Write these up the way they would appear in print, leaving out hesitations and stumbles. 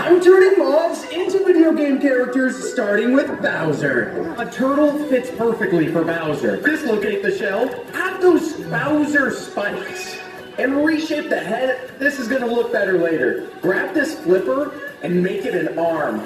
I'm turning mobs into video game characters, starting with Bowser. A turtle fits perfectly for Bowser. Dislocate the shell, add those Bowser spikes, and reshape the head. This is gonna look better later. Grab this flipper and make it an arm.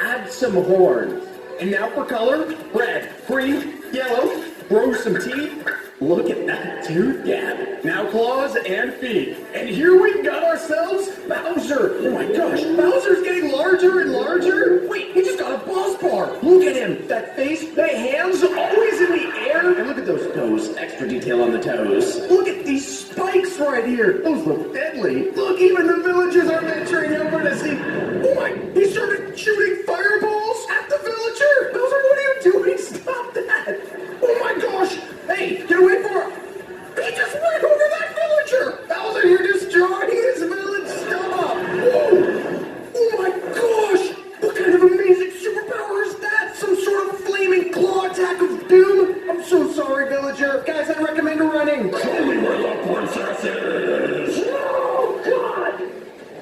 Add some horns. And now for color, red, green, yellow, grow some teeth. Look at that tooth gap. Now claws and feet. And here we've got ourselves Bowser. Oh my gosh, Bowser's getting larger and larger. Wait, he just got a boss bar. Look at him. That face, the hands always in the air. And look at those toes. Extra detail on the toes. Look at these spikes right here. Those look deadly. Look, even the villagers are venturing over to see. Oh my, he started shooting fireballs at the villager. Bowser, what are you doing? Stop that. Oh my gosh. Hey, get away from her! He just went over that villager! Bowser, you're destroying his village! Stop! Whoa! Oh my gosh! What kind of amazing superpower is that? Some sort of flaming claw attack of doom? I'm so sorry, villager. Guys, I recommend running. Show me where the princess is! Oh, God!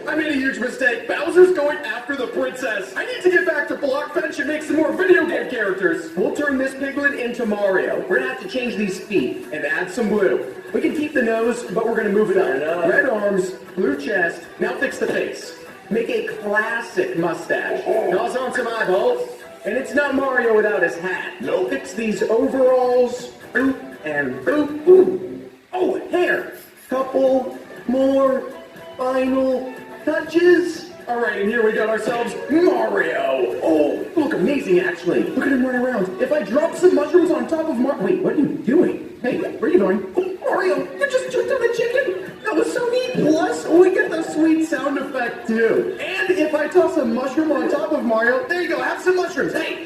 I made a huge mistake. Bowser's going after the princess. I need to get back to Blockbench and make some more video game characters. We'll turn this piglet into Mario. We're gonna have to change these feet and add some blue. We can keep the nose, but we're gonna move it up. Red arms, blue chest. Now fix the face. Make a classic mustache. Toss on some eyeballs. And it's not Mario without his hat. Nope. Fix these overalls. Boop and boop. Boop. Oh, hair. Couple more final touches. All right, and here we got ourselves Mario. Oh, look amazing, actually. Look at him run around. If I drop some mushrooms on top of Mario... Wait, what are you doing? Hey, where are you going? Oh, Mario, you just jumped on the chicken. That was so neat. Plus, we get the sweet sound effect, too. And if I toss a mushroom on top of Mario, there you go, have some mushrooms. Hey.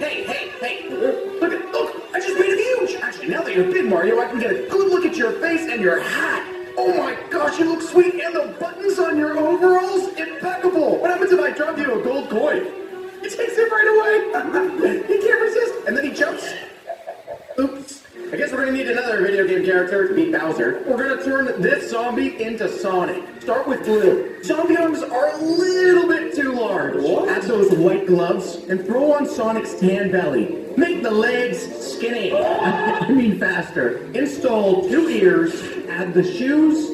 Look, I just made it huge. Actually, now that you're big, Mario, I can get a good look at your face and your hat. Oh my gosh, you look sweet, and the buttons on your overalls, impeccable. What happens if I drop you a gold coin? He takes it right away. He can't resist, and then he jumps. Oops. I guess we're gonna need another video game character to beat Bowser. We're gonna turn this zombie into Sonic. Start with blue. Zombie arms are a little bit too large. What? Add those white gloves and throw on Sonic's tan belly. Make the legs skinny. I mean faster. Install 2 ears. Add the shoes.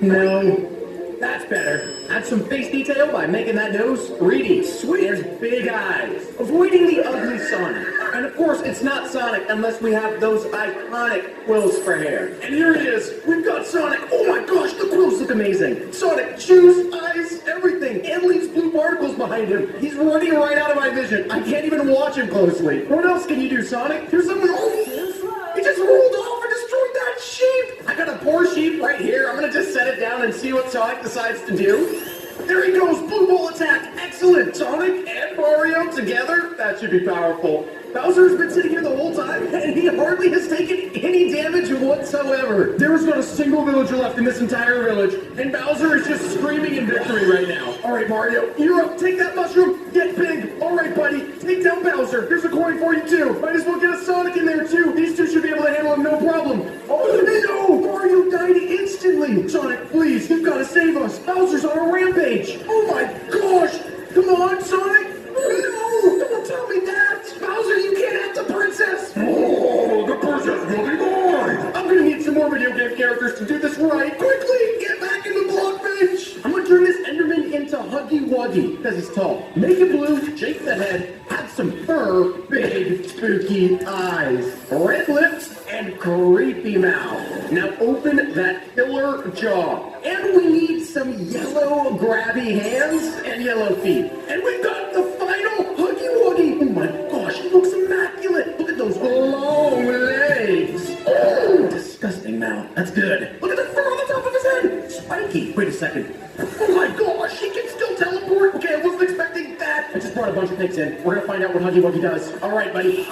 No. That's better. Add some face detail by making that nose 3D. Sweet. There's big eyes. Avoiding the ugly Sonic. And of course, it's not Sonic unless we have those iconic quills for hair. And here it is. We've got Sonic. Oh my gosh, the quills look amazing. Sonic, shoes, eyes, everything. And leaves blue particles behind him. He's running right out of my vision. I can't even watch him closely. What else can you do, Sonic? Here's someone else. He just rolled off and destroyed that sheep. I got a poor sheep right here. I'm gonna just set it down and see what Sonic decides to do. There he goes, blue ball attack. Excellent. Sonic and Mario together. That should be powerful. Bowser's been sitting here the whole time, and he hardly has taken any damage whatsoever. There is not a single villager left in this entire village, and Bowser is just screaming in victory right now. All right, Mario, you're up. Take that mushroom. Get big. All right, buddy. Take down Bowser. Here's a coin for you, too. Might as well get a Sonic in there, too. These two should be able to handle him no problem. Oh, no! Mario died instantly. Sonic, please, you've got to save us. Bowser's on a rampage. Oh, my gosh. Come on, Sonic. No, don't tell me that. Bowser, you can't have the princess. Oh, the princess will be mine. I'm gonna need some more video game characters to do this right. Quickly, get back in the block bench. I'm gonna turn this Enderman into Huggy Wuggy, because he's tall. Make it blue, shape the head, add some fur, big, spooky eyes, red lips, and creepy mouth. Now open that killer jaw. And we need some yellow grabby hands and yellow feet. And we've got the final Huggy Wuggy. Oh my gosh, he looks immaculate. Look at those long legs. Oh, disgusting mouth. That's good. Look at the fur on the top of his head. Spiky. Wait a second. Oh my gosh, he can still teleport. Okay, I wasn't expecting that. I just brought a bunch of pigs in. We're gonna find out what Huggy Wuggy does. All right, buddy.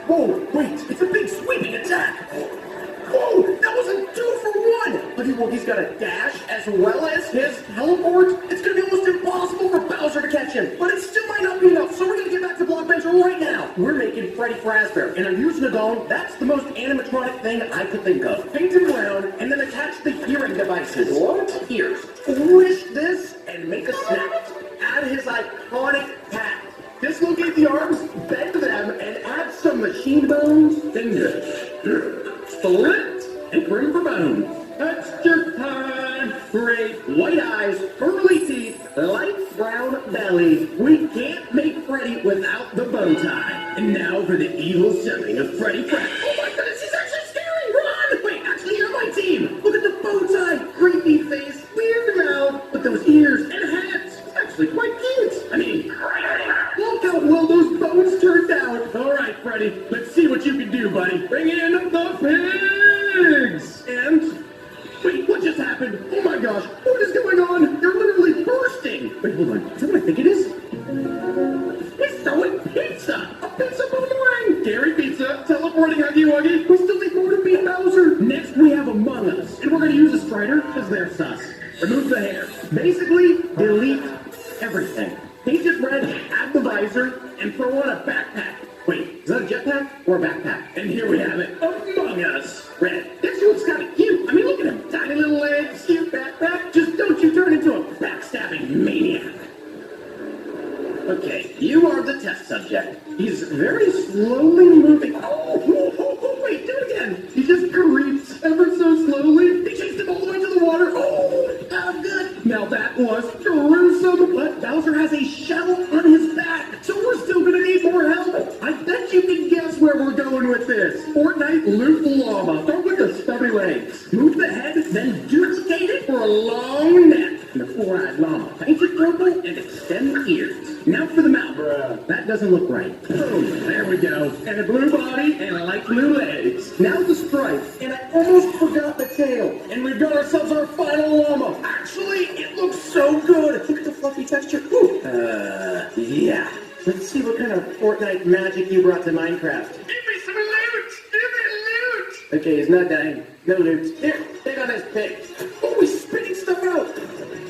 Whoa, wait, it's a big sweeping attack. Whoa, that was a 2-for-1. Huggy Wuggy's got a dash as well as his teleport. It's gonna be almost impossible for Bowser to catch him, but it still might not be enough, so we're gonna get back to Blockbench right now. We're making Freddy Fazbear, and I'm using a gong. That's the most animatronic thing I could think of. Paint him brown, and then attach the hearing devices. What? Ears. Squish this, and make a snap. Add his iconic super bone. Texture time. Great white eyes, pearly teeth, light brown belly. We can't make Freddy without the bow tie. And now for the evil summing of Freddy Pratt. Oh my goodness, he's actually scary! Run! Wait, actually, you're my team. Look at the bow tie. Creepy face, weird mouth, with those ears and hats. It's actually quite cute. I mean, look how well those bones turned out. All right, Freddy, let's see what you can do, buddy. Bring in the pigs. And wait, what just happened? Oh my gosh, what is going on? They're literally bursting. Wait, hold on. Is that what I think it is? He's throwing pizza. A pizza boomerang. Gary Pizza, teleporting Huggy Wuggy. We still need more to beat Bowser. Next, we have Among Us. And we're going to use a Strider because they're sus. Remove the hair. Basically, delete everything. Paint it red, add the visor, and throw on a backpack. Wait, is that a jetpack or a backpack? And here we have it, Among Us. Red. This looks kind of cute. I mean, look at him. Tiny little legs, cute backpack. Just don't you turn into a backstabbing maniac. Okay, you are the test subject. He's very slowly moving. Oh, wait, do it again. He just creeps ever so slowly. He chased him all the way to the water. Oh, good. Now that was gruesome. But Bowser has a shell on his back, so we're still gonna need more help. I bet you can guess where we're going with this. Fortnite loot llama. Start with the stubby legs. Move the head, then duplicate it for a long neck. And the four-eyed llama. Paint it purple and extend the ears. Now for the mouth. That doesn't look right. Boom. There we go. And a blue body and a light blue legs. Now the stripe. And I almost forgot the tail. And we've got ourselves our final llama. Actually, it looks so good. Look at the fluffy texture. Ooh. Yeah. Let's see what kind of Fortnite magic you brought to Minecraft. Give me some loot! Give me loot! Okay, he's not dying. No loot. Here, take on this pig. Oh, he's spitting stuff out.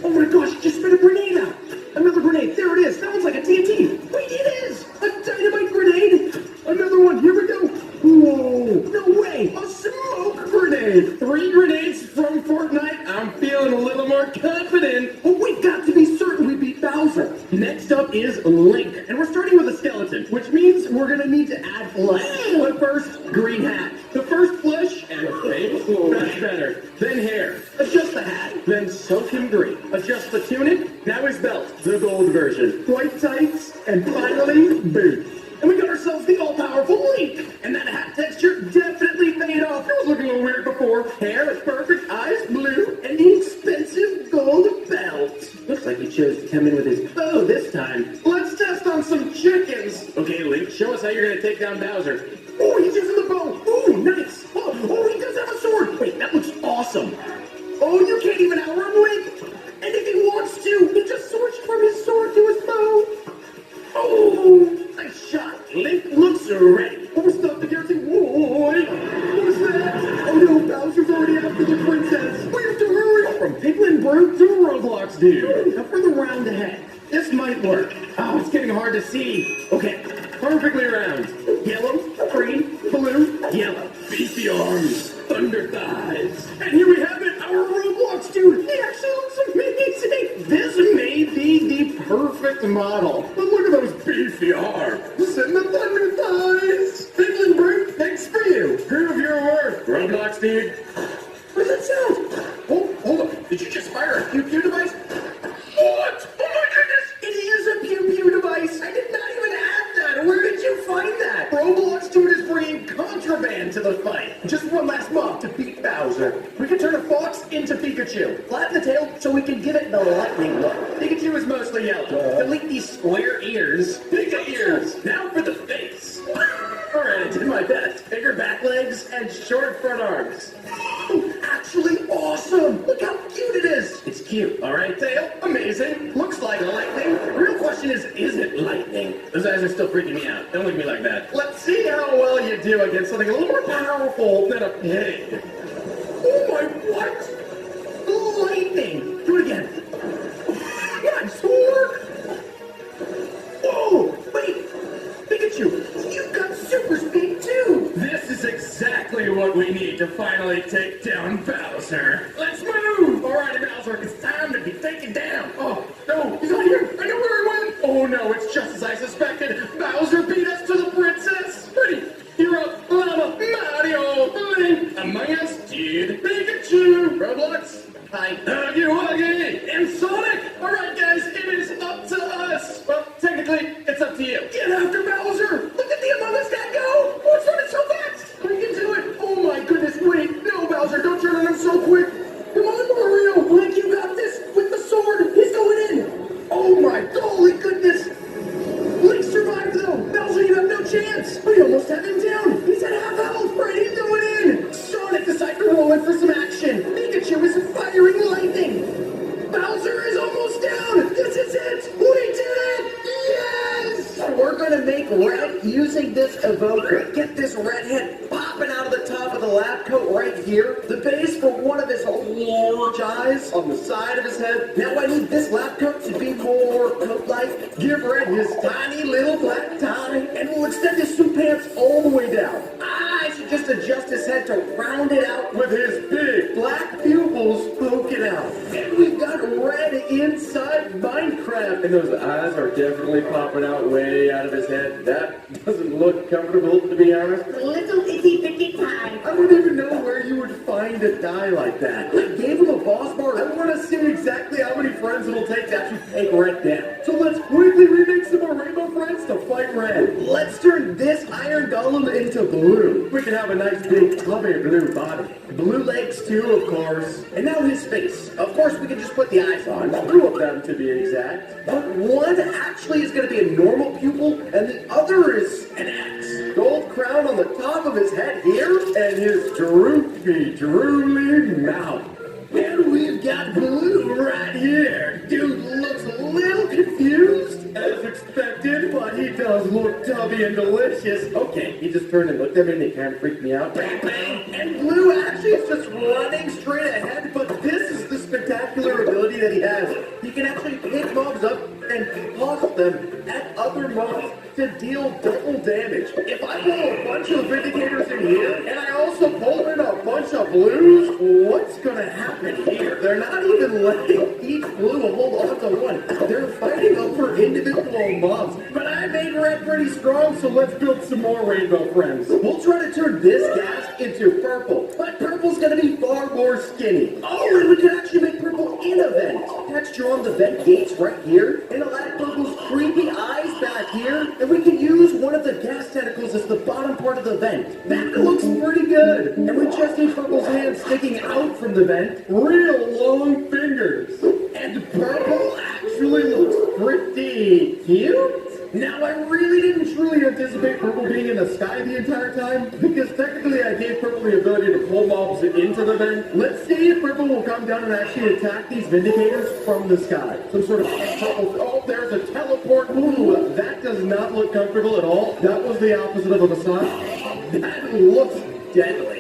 Oh my gosh, he just spit a grenade out. Another grenade. There it is. That one's like a TNT. Wait, it is. A dynamite grenade. Another one. Here we go. Whoa. No way. A smoke grenade. 3 grenades from Fortnite. I'm feeling a little more confident. Oh, we've got to be certain we beat Bowser. Next up is Link. And we're starting with a skeleton, which means we're going to need to add flesh. But first, green hat. The first flesh and a face. That's better. Then hair. Adjust the hat. Then soak him green. Adjust the tunic. Now his belt. The gold version. White tights. And finally, boots. And we got ourselves the all-powerful Link. And that hat texture definitely paid off. It was looking a little weird before. Hair is perfect, eyes blue, and the expensive gold belt. Looks like he chose to come in with his bow this time. Let's test on some chickens. Okay, Link, show us how you're going to take down Bowser. Oh, he's using the bow. Oh, nice. Oh, he does have a sword. Wait, that looks awesome. Oh, you can't even outrun Link. And if he wants to, he just switched from his sword to his bow. Oh, nice shot. Link looks ready. Oh, stop the guaranteed. Whoa, what is that? Oh no, Bowser's already after the princess. We have to hurry. From Piglin Brute to Roblox Dude. Now for the round ahead. This might work. Oh, it's getting hard to see. Okay, perfectly round. Yellow, green, blue, yellow. Beefy arms, thunder thighs. And here we have it, our Roblox Dude. He actually looks amazing. This may be the perfect model. But look at those beefy arms and the thunder thighs. Piglin Brute, thanks for you. Prove your worth, Roblox Dude. What does that sound? Oh, hold on. Did you just fire a pew-pew device? What? Oh my goodness! It is a pew-pew device! I did not even add that! Where did you find that? Roblox Dude is bringing contraband to the fight. Just one last mob to beat Bowser. We can turn a fox into Pikachu. Flatten the tail so we can give it the lightning look. Pikachu is mostly yellow. Delete these square ears. Pika ears! Now for the face. Alright, I did my best. Bigger back legs and short front arms. Actually awesome! Look how cute it is! It's cute, alright, tail? Amazing! Looks like lightning. The real question is it lightning? Those eyes are still freaking me out. Don't look at me like that. Let's see how well you do against something a little more powerful than a pig. Oh my, what? Lightning! Do it again. Nice work! Whoa! Wait! Pikachu, you've got super speed too! This is exactly what we need to finally take down Bowser. Let's move! Alrighty, Bowser, it's time to be taken down. Oh, no, he's not here. I know where he went. Oh no, it's just as I suspected. Bowser beat us to the princess. Pretty, you're up, Lava, Mario, Link, Among Us, Dude. buzzer is almost down. This is it. We did it. Yes. We're gonna make red using this evoker. Get this red head popping out of the top of the lab coat right here. The base for one of his large eyes on the side of his head. Now I need this lab coat to be more coat-like. Give red his tiny little black tie, and we'll extend his suit pants all the way down. I should just adjust his head to round it out with his big black pupils poking out. And we've got red inside Minecraft. And those eyes are definitely popping out way out of his head. That doesn't look comfortable, to be honest. A little itty-bitty tie. I don't even know where you would find a die like that. I gave him a boss bar. I want to see exactly how many friends it'll take to actually take red down. So let's quickly remake some more Rainbow Friends to fight red. Let's turn this iron golem into blue. We can have a nice big clubby blue body. Blue legs too, of course. And now his face. Of course, we can just put the eyes on. Two of them to be exact. But one actually is going to be a normal pupil, and the other is an X. Gold crown on the top of his head here, and his droopy, drooly mouth. And we've got blue right here. Dude looks a little confused, as expected, but he does look tubby and delicious. Okay, he just turned and looked at me and he kind of freaked me out. Bang, bang. And blue actually is just running straight ahead, but this is the spectacular ability that he has. He can actually pick mobs up and toss them at other mobs to deal double damage. If I pull a bunch of Vindicators in here, and I also pull in a bunch of blues, what's gonna happen here? They're not even letting each blue hold on to one. They're fighting over individual mobs. But I made red pretty strong, so let's build some more Rainbow Friends. We'll try to turn this gas into purple, but purple's gonna be far more skinny. Oh, and we can actually make purple in a vent. Texture on the vent gates right here, and I'll add purple's creepy eyes back here, and we can use one of the gas tentacles as the bottom part of the vent. That looks pretty good. And we just need purple's hands sticking out from the vent. Real long fingers. And purple actually looks pretty cute. Now, I really didn't truly anticipate Purple being in the sky the entire time, because technically I gave Purple the ability to pull mobs into the vent. Let's see if Purple will come down and actually attack these Vindicators from the sky. Some sort of purple... Oh, there's a teleport. Ooh, that does not look comfortable at all. That was the opposite of a massage. That looks deadly.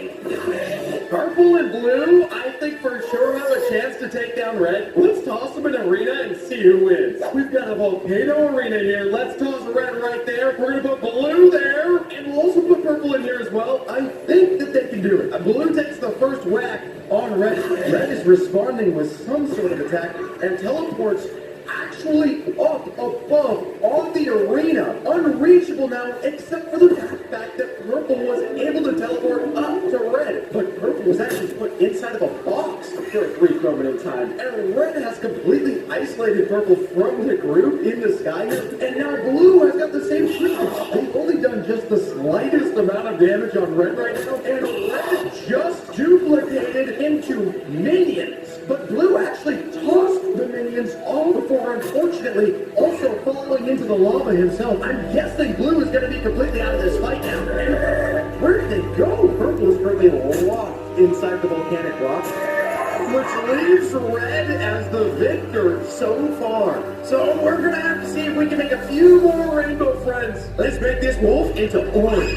Purple and blue, I think for sure have a chance to take down red. Let's toss them in an arena and see who wins. We've got a volcano arena here. Let's toss red right there. We're going to put blue there. And we'll also put purple in here as well. I think that they can do it. Blue takes the first whack on red. Red is responding with some sort of attack and teleports actually up above on the arena. Unreachable now, except for the fact that purple was able to teleport up to red. But purple was actually put inside of a box for a brief moment in time. And red has completely isolated purple from the group in the sky. And now blue has got the same treatment. They've only done just the slightest amount of damage on red right now. And red just duplicated into minions. But blue actually tossed the minions all before, unfortunately, also falling into the lava himself. I'm guessing blue is going to be completely out of this fight now. And where did they go? Purple is currently locked inside the volcanic rock, which leaves red as the victor so far. So we're going to have to see if we can make a few more Rainbow Friends. Let's make this wolf into orange.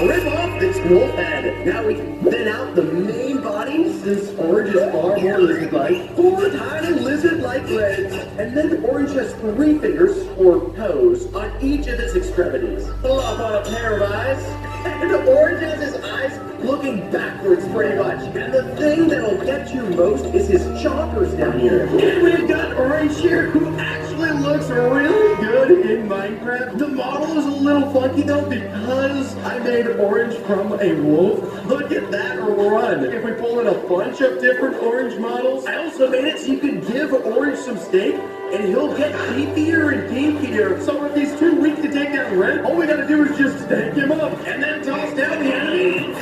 Rip off this wolf head. Now we can thin out the main body, since orange is far more lizard-like. 4 tiny lizard-like legs. And then orange has 3 fingers, or toes, on each of its extremities. Plop on a pair of eyes. And orange has his eyes looking backwards pretty much. And the thing that'll get you most is his chompers down here. And we've got orange here, who actually looks really good in Minecraft. The model is a little funky though, because I made orange from a wolf. Look at that run. If we pull in a bunch of different orange models, I also made it so you can give orange some steak, and he'll get beefier and beefier. So if he's too weak to take down red, all we gotta do is just stank him up, and then toss down the enemy.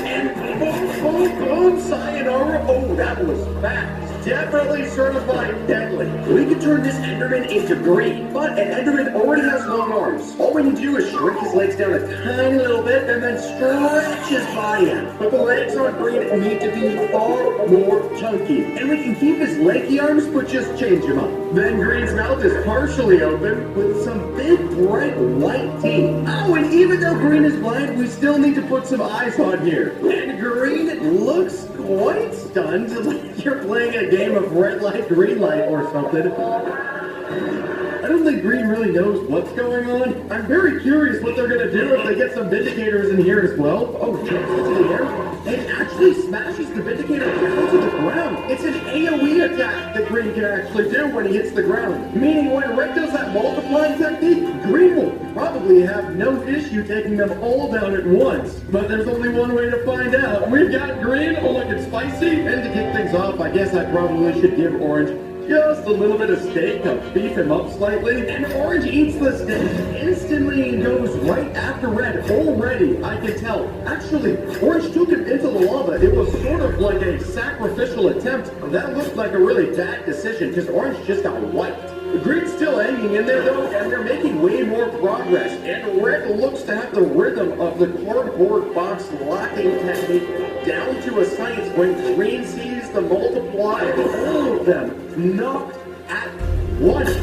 And boom, boom, boom, sayonara. Oh, that was fast. definitely certified deadly. We could turn this Enderman into green, but an Enderman already has long arms. All we need to do is shrink his legs down a tiny little bit and then stretch his body out. But the legs on green need to be far more chunky. And we can keep his leggy arms, but just change him up. Then Green's mouth is partially open with some big, bright white teeth. Oh, and even though Green is blind, we still need to put some eyes on here. And Green looks quite stunned, like you're playing a game of red light, green light or something. I don't think Green really knows what's going on. I'm very curious what they're gonna do if they get some Vindicators in here as well. Oh, jumps into the air. It actually smashes the Vindicator down to the ground. It's an AoE attack that Green can actually do when he hits the ground. Meaning when Red does that multiplying technique, Green will probably have no issue taking them all down at once. But there's only one way to find out. We've got Green looking spicy. And to kick things off, I guess I probably should give Orange just a little bit of steak to beef him up slightly. And Orange eats the steak instantly and goes right after Red already, I can tell. Actually, Orange took him into the lava. It was sort of like a sacrificial attempt. That looked like a really bad decision because Orange just got wiped. Green's still hanging in there though, and they're making way more progress. And Red looks to have the rhythm of the cardboard box locking technique down to a science when Green sees the multiply of all of them knocked at once.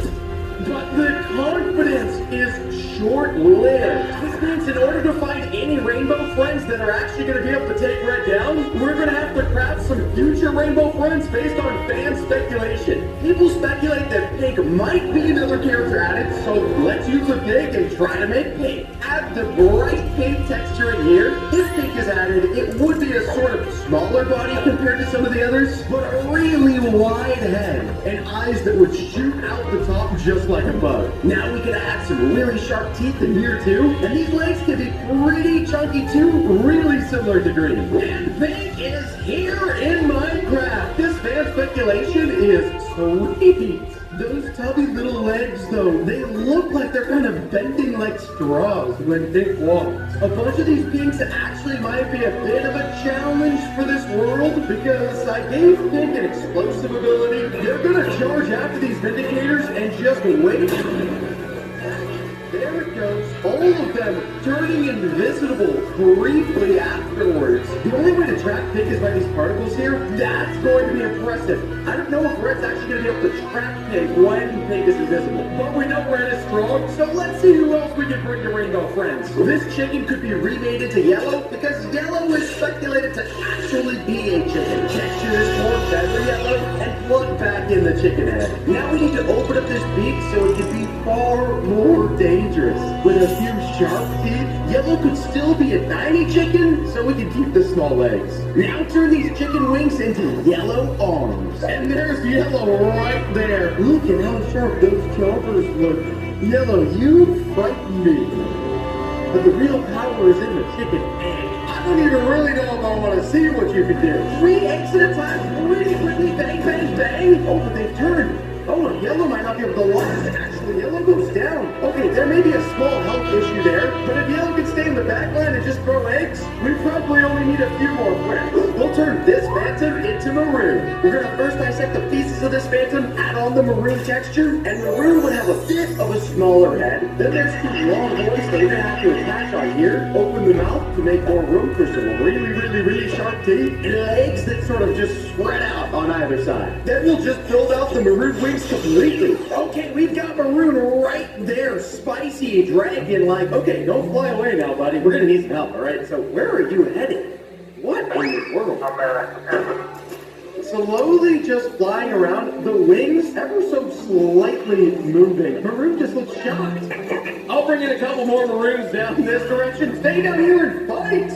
But the confidence is short-lived. This means in order to find any rainbow friends that are actually going to be able to take Red down, we're going to have to craft some future rainbow friends based on fan speculation. People speculate that Pink might be another character added, so let's use a pig and try to make Pink. Add the bright pink texture in here. If Pink is added, it would be a sort of smaller body compared to some of the others, but a really wide head and eyes that would shoot out the top just like a bug. Now we can add some really sharp teeth in here too, and these legs can be pretty chunky too, really similar to Green. And Pink is here in Minecraft. This fan speculation is sweet. Those tubby little legs though, they look like they're kind of bending like straws when Pink walks. A bunch of these Pinks actually might be a bit of a challenge for this world because I gave Pink an explosive ability. They're gonna charge after these Vindicators and just wait. There it goes, all of them turning invisible briefly afterwards. The only way to track Pink is by these particles here. That's going to be impressive. I don't know if Red's actually going to be able to track Pink when Pink is invisible. But we know Red is strong, so let's see who else we can bring to Rainbow Friends. This chicken could be remade into yellow because yellow is speculated to actually be a chicken. Texture this more feather yellow and plug back in the chicken head. Now we need to open up this beak so it can be far more dangerous. With a few sharp teeth, yellow could still be a tiny chicken, so we can keep the small legs. Now turn these chicken wings into yellow arms. And there's yellow right there. Look at how sharp those choppers look. Yellow, you frighten me. But the real power is in the chicken egg. I don't even really know if I want to see what you can do. 3 eggs at a time, really quickly, bang, bang, bang. Oh, but they turned. Oh, and yellow might not be able to last. Actually, yellow goes down. Okay, there may be a small health issue there, but if yellow can stay in the back line and just throw eggs, we probably only need a few more friends. We'll turn this phantom into maroon. We're gonna first dissect the pieces of this phantom, add on the maroon texture, and maroon would have a bit of a smaller head. Then there's 2 long horns that we're gonna have to attach on here. Open the mouth to make more room for some really sharp teeth, and legs that sort of just spread out on either side. Then we'll just build out the maroon wings completely. Okay, we've got maroon right there. Spicy dragon like. Okay, don't fly away now, buddy. We're gonna need some help, alright? So where are you headed? What in the world? Slowly just flying around, the wings ever so slightly moving. Maroon just looks shocked. I'll bring in a couple more maroons down this direction. Stay down here and fight!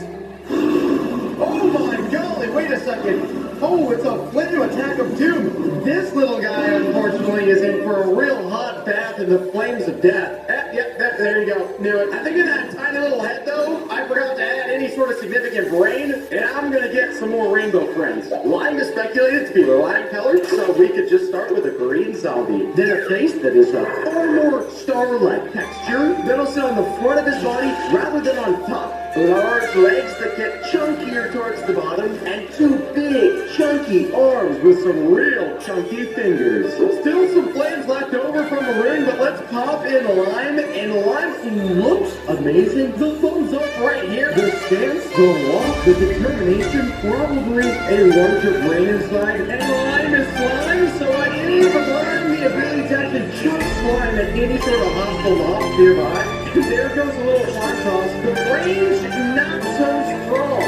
Oh my golly, wait a second. Oh, it's a flame attack of doom. This little guy, unfortunately, is in for a real hot bath in the flames of death. Yep, there you go. Knew it. I think in that tiny little head, though, I forgot to add any sort of significant brain, and I'm gonna get some more rainbow friends. Lime is speculated to be lime colored, so we could just start with a green zombie. Then a face that is a far more star-like texture that'll sit on the front of his body rather than on top. Large legs that get chunkier towards the bottom, and two big, chunky arms with some real chunky fingers. Still some flames left over from the ring, but let's pop in Lime, and Lime looks amazing. The thumbs up right here. The stance, the walk, the determination, probably a larger brain inside, and Lime is Slime, so I gave Lime the ability to actually chuck Slime at any sort of hostile mob nearby. There goes a little hot toss. The range, not so strong,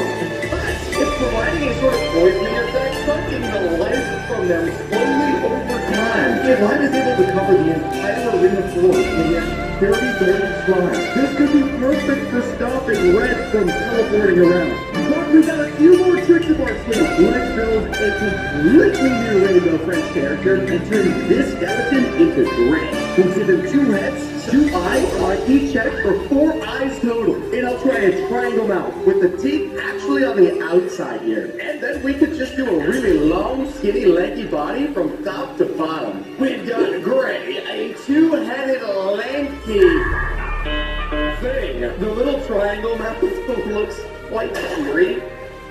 but it's providing a sort of poisoning effect, sucking the life from them slowly over time. If Lime is able to cover the entire arena floor in yet 30 golden slimes, this could be perfect for stopping Red from teleporting around. But we got a few more tricks up our sleeve. Let's build a completely new Rainbow Friends character and turn this skeleton into Gray. We'll give him 2 heads, 2 eyes on each head for 4 eyes total. And I'll try a triangle mouth with the teeth actually on the outside here. And then we could just do a really long, skinny, leggy body from top to bottom. We've got Gray, a 2-headed, lanky thing. The little triangle mouth looks quite eerie.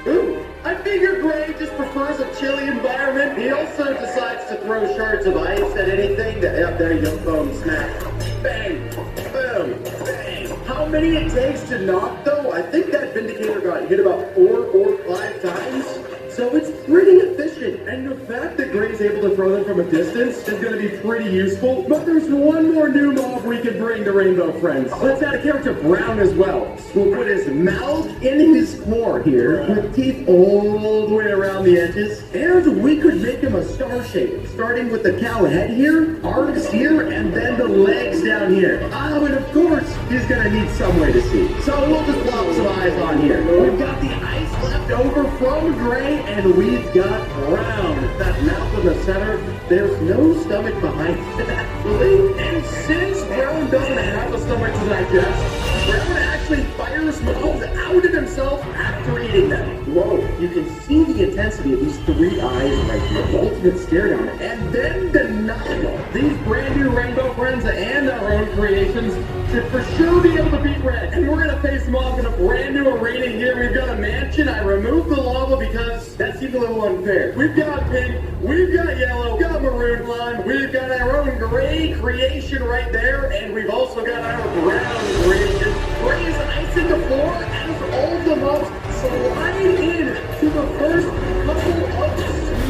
Ooh, I figure Gray just prefers a chilly environment. He also decides to throw shards of ice at anything. Yep, there you go, boom, smack. Bang, boom, bang. How many it takes to knock, though? I think that Vindicator got hit about 4 or 5 times. So it's pretty efficient, and the fact that Gray's able to throw them from a distance is going to be pretty useful. But there's one more new mob we can bring to Rainbow Friends. Let's add a character Brown as well. We'll put his mouth in his core here, with teeth all the way around the edges. And we could make him a star shape, starting with the cow head here, arms here, and then the legs down here. Oh, and of course, he's going to need some way to see. So we'll just plop some eyes on here. We've got the ice left over from Gray, and we've got Brown. That mouth in the center, there's no stomach behind it, actually. And since Brown doesn't have a stomach to digest, Brown actually fires mobs out of himself after eating them. Whoa, you can see the intensity of these 3 eyes right here. The ultimate stare down. And then denial. These brand new Rainbow Friends and our own creations should for sure be able to beat Red. And we're gonna face mobs in a brand new arena here. We've got a mansion. I removed the lava because that seemed a little unfair. We've got pink, we've got yellow, we've got maroon blonde, we've got our own Gray creation right there, and we've also got our brown creation. Gray is icing the floor as all the mobs slide in to the first couple of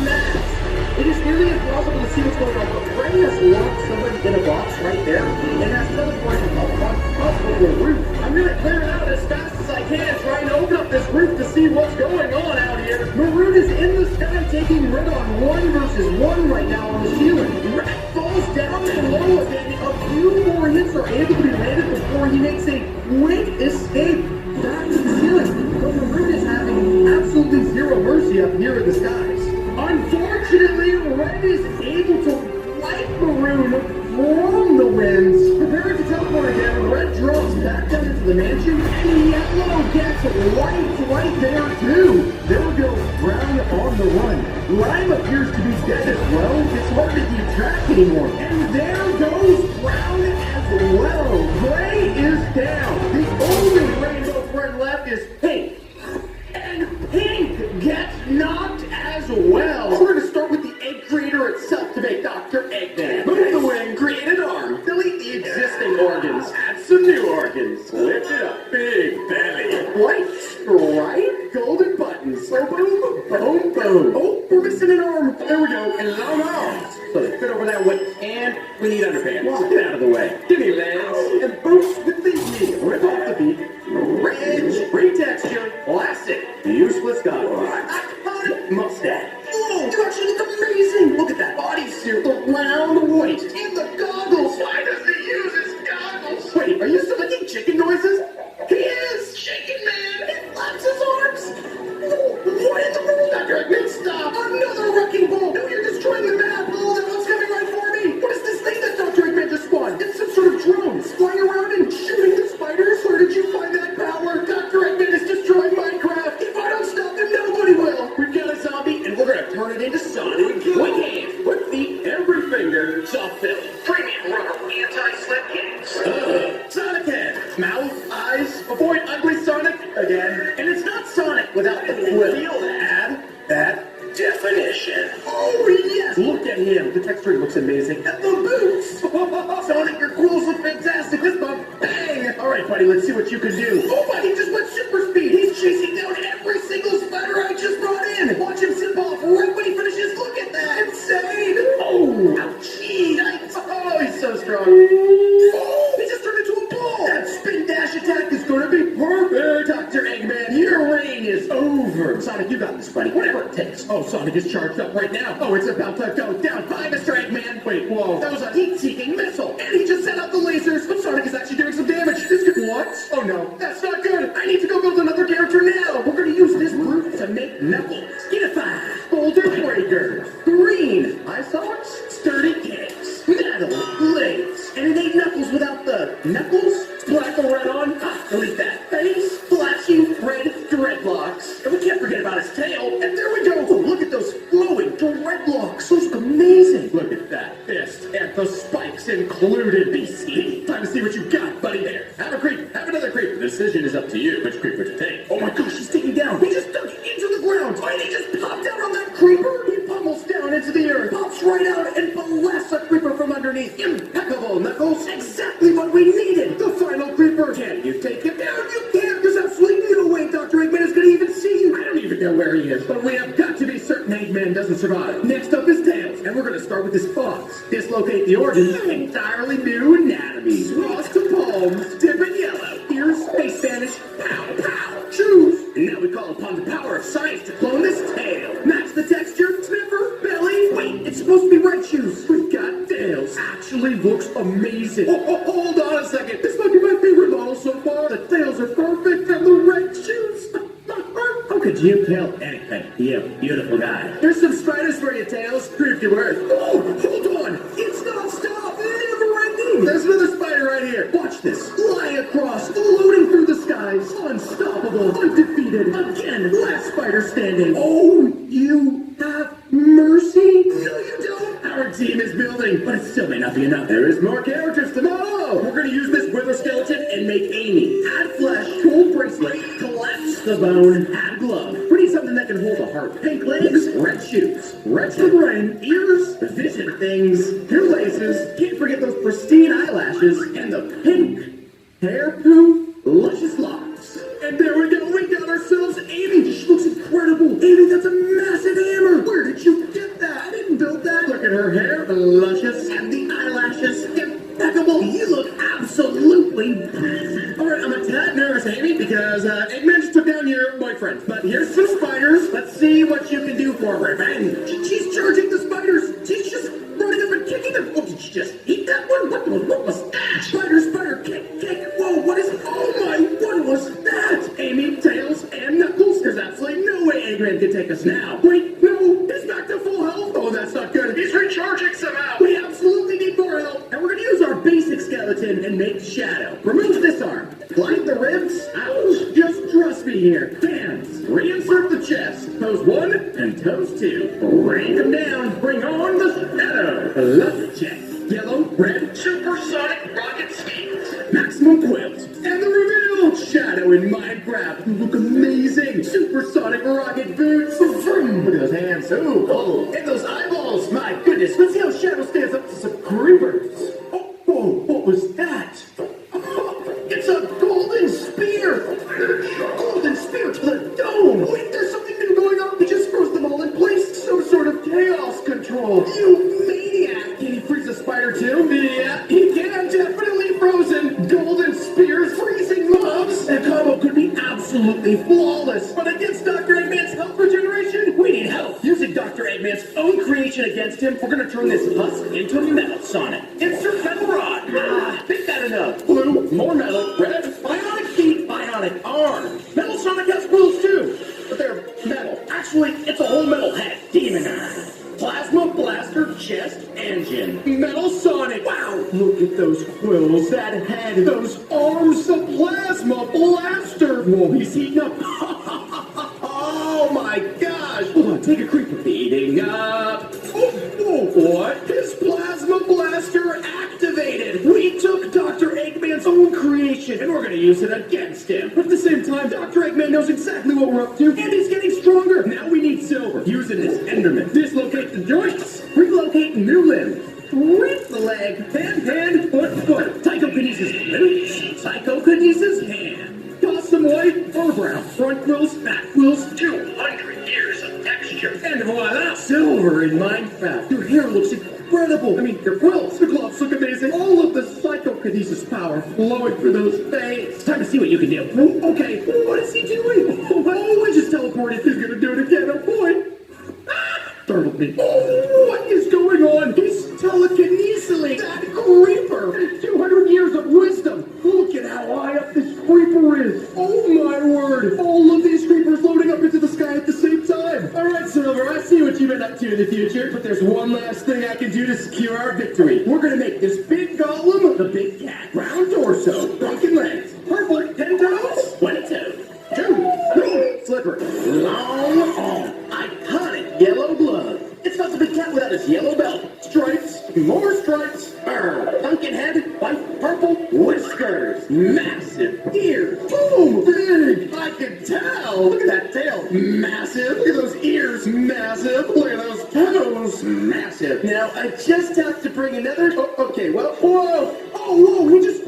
smacks. It is nearly impossible to see what's going on, but Gray has locked somebody in a box right there, and has teleported up on top of the roof. I'm gonna clear it out as fast as I can, trying to open up this roof to see what's going on out here. Maroon is in the sky, taking Red on 1 versus 1 right now on the ceiling. Red falls down below again. A few more hits are able to be landed before he makes a quick escape back to the ceiling. But Maroon is having absolutely zero mercy up here in the skies. Unfortunately, Red is able to wipe Maroon from the winds. Preparing to teleport again, Red drops back down into the mansion, and Yellow gets wiped right there too. There goes Brown on the run. Lime appears to be dead as well. It's hard to keep track anymore. And there goes Brown as well. Gray is down. The only Rainbow Friend left is Pink. And Pink gets knocked as well. So we're going to start with the egg creator itself to make Dr. Eggman. Move the wing, create an arm, delete the existing organs, add some new organs, lift it up, big belly, white stripe, golden buttons, so boom, boom, boom. Oh, we're missing an arm. There we go, and long arms. So fit over that way, and we need underpants. Get out of the way. Give me legs, and boots with these knees. Rip off the beat, ridge, retexture, plastic, useless goggles, iconic mustache. Oh, you actually look amazing! Look at that bodysuit, the round waist, and the goggles! Why does he use his goggles? Wait, are you still making chicken noises? He is! Chicken Man! He flaps his arms! Oh, what in the world? Dr. Eggman, stop! Another wrecking ball! No, you're destroying the map! Oh, that one's coming right for me! What is this thing that Dr. Eggman just spawned? It's some sort of drone flying around and shooting the spiders? Where did you find that power? Dr. Eggman is destroying Minecraft! If I don't stop him, nobody will! We've got a zombie, and we're gonna turn it into Sonic. One hand, one feet, every finger, soft fill. Premium rubber anti-slip games. Sonic head, mouth, eyes, avoid ugly Sonic, looks amazing. And the boots! Sonic, your quills look fantastic. This bump, bang! All right, buddy, let's see what you can do. Oh, buddy, just went super speed. He's chasing down every single spider I just brought in. Watch him zip off right when he finishes. Look at that! Insane! Oh, ouch! Yikes! Oh, he's so strong. Oh, he just turned into a ball. That spin dash attack is going to be perfect. Dr. Eggman, your reign is over. Sonic, you got this, buddy. Whatever it takes. Oh, Sonic is charged up right now. Oh, it's about to go down. Bye, Mr. Eggman. Wait, whoa. That was a heat-seeking missile. And he just set out the lasers. But Sonic is actually doing some damage. This could... What? Oh, no. That's not good. I need to go build another character now. We're going to use this brute to make Knuckles. Skidify. Boulder Breaker. Green. Eye socks. Sturdy kicks. Metal. Blades. And it ain't Knuckles without the knuckles. Black or red on. Ah, delete that. Face. Flashy red dreadlocks. And we can't forget about his tail. And there we go. Oh, look at those flowing dreadlocks. Those look amazing. Look at that fist. And the spikes included. BC. Time to see what you got, buddy. There. Have a creep. Have another creep. The decision is up to you. Which creeper to take? Oh my gosh, he's taking down. He just dug into the ground. Oh, and he just popped out on that creeper. He pummels down into the earth. Pops right out and blasts a creeper from underneath. Impeccable, Knuckles. Exactly what we needed. The final creeper. Can you take him down? You can't. There's absolutely no way Dr. Eggman is going to even see you. I don't even know where he is. But we have got to be certain Eggman doesn't survive. Next up is Tails. And we're going to start with his fox. Dislocate the organs. Entirely new anatomy. Cross to palms. Tip and yellow. Ears. Face Spanish. Pow, pow. Choose. And now we call upon the power of science to clone this tail. Match the texture. Sniffer. Belly. Wait, it's supposed to be right shoes. We've got Tails. Actually looks amazing. Hold on a second. This might be my favorite model so far. The tails are perfect and the red shoes. How could you tell anything? You beautiful guy. There's some spiders for you, Tails. Prove your worth. Oh, hold on. It's non-stop. Never ending. There's another spider right here. Watch this. Fly across, floating through the skies. Unstoppable, undefeated. Again, last spider standing. Oh, you have mercy? No, you don't. Our team is building, but it still may not be enough. There is more characters tomorrow. We're going to use this wither skeleton and make Amy. Add flesh, gold bracelet, collapse the bone, add glove. We need something that can hold a heart. Pink legs, red shoes, red to the brain, ears, vision things, two laces, can't forget those pristine eyelashes, and the pink hair poo, luscious locks. And there we go, we got ourselves Amy. She looks incredible. Amy, that's a massive hammer. Where did you get that? I didn't build that. Look at her hair, luscious, and the eyelashes, impeccable. You look absolutely perfect. All right, I'm a tad nervous, Amy, because Eggman just took down your boyfriend. But here's some spiders. Let's see what you can do for revenge. She's charging the spiders. She's just running up and kicking them. Oh, did she just eat that one? What was that? Spider, kick. Whoa, what is it? Oh my, what was that? Amy, Tails, and Knuckles. There's absolutely no way Eggman can take us now. Wait, no, he's back to full health. Oh, that's not good. He's recharging somehow. We absolutely need more help. And we're gonna use our basic skeleton and make Shadow. Remove this arm. Glide the ribs. Ouch. Just trust me here. Hands. Reinsert the chest. Pose 1 and toes 2. Rank them down. Bring on the Shadow. Left check. Yellow, red, Supersonic rocket speeds. maximum quills. And the reveal. Shadow in Minecraft. You look amazing. Supersonic rocket boots. Vroom. Look at those hands. Ooh, oh. And those eyeballs. My goodness. Let's see how Shadow stands up to some creepers. Oh, whoa, what was that? It's a golden spear! Golden spear to the dome! Wait, there's something new going on! He just froze them all in place! Some sort of chaos control! You maniac! Can he freeze a spider too? Yeah, he can! Definitely frozen! Golden spears, freezing mobs! That combo could be absolutely flawless! But against Dr. Eggman's health regeneration, we need help! Using Dr. Eggman's own creation against him, we're gonna turn this husk into Metal Sonic. Insert metal rod! Think that enough! Blue, more metal, red, bionic feet, bionic arms. Metal Sonic has quills too, but they're metal. Actually, it's a whole metal head. Demon Eye. Plasma Blaster Chest Engine. Metal Sonic. Wow, look at those quills, that head, those arms, the Plasma Blaster. Whoa, he's heating up. Oh my gosh. Hold on, take a creep. Heating up. Oh, what? His Plasma Blaster activated. We took Dr. Eggman's own creation, and we're gonna use it against him. But at the same time, Dr. Eggman knows exactly what we're up to, and he's getting stronger. Now we need silver. Using this Enderman. Dislocate the joints. Relocate new limb. leg, hand, foot. Psychokinesis glute, psychokinesis hand. Gossamoid, forebrow, front quills, back quills. 200 years of texture. And voila! Silver in Minecraft. Your hair looks incredible. I mean, your quills, the gloves look amazing. All of the psychokinesis power flowing through those veins. Time to see what you can do. Oh, okay, what is he doing? Oh, I just teleported. He's gonna do it again. Oh, boy. Startled me. Oh, what is going on? He's telekinesing that creeper. 200 years of wisdom. Look at how high up this creeper is. Oh, my word. All of these creepers loading up into the sky at the same time. All right, Silver, I see what you've been up to in the future, but there's one last thing I can do to secure our victory. We're gonna make this big golem the big cat. Round torso, broken legs, purple, 10 toes, 20 toes. 2, 3, slipper, long arm, iconic yellow glove. It's not the big cat without his yellow belt. Stripes, more stripes, pumpkin head, white, purple, whiskers, massive ears, boom, big, I can tell. Look at that tail, massive. Look at those ears, massive. Look at those toes, massive. Now, I just have to bring another, okay, well, whoa, we just,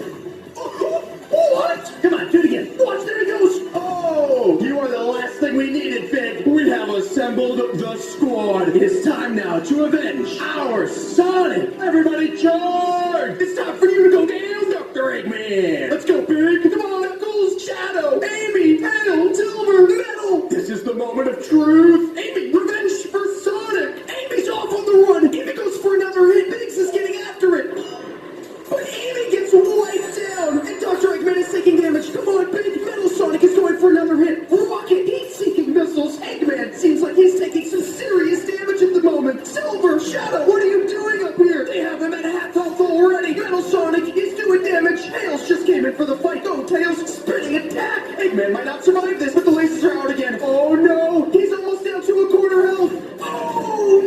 what? Come on, do it again. Watch, there he goes. Oh, you are the last thing we needed, Fig. We have assembled the squad. It is time now to avenge our Sonic. Everybody charge! It's time for you to go down, Dr. Eggman. Let's go, Big. Come on, Knuckles, Shadow, Amy, Tail, Silver, Metal. This is the moment of truth. Amy, revenge for Sonic. Amy's off on the run. Amy goes for another hit. Biggs is getting after it. But Amy gets wiped down, and Dr. Eggman is taking damage. Come on, Big. Metal Sonic is going for another hit. Rocket heat-seeking missiles. Eggman seems like he's taking some serious damage at the moment. Silver, Shadow, what are you doing up here? They have him at half health already. Metal Sonic is doing damage. Tails just came in for the fight. Go, Tails, spinning attack. Eggman might not survive this, but the lasers are out again. Oh, no. He's almost down to a quarter health. Oh,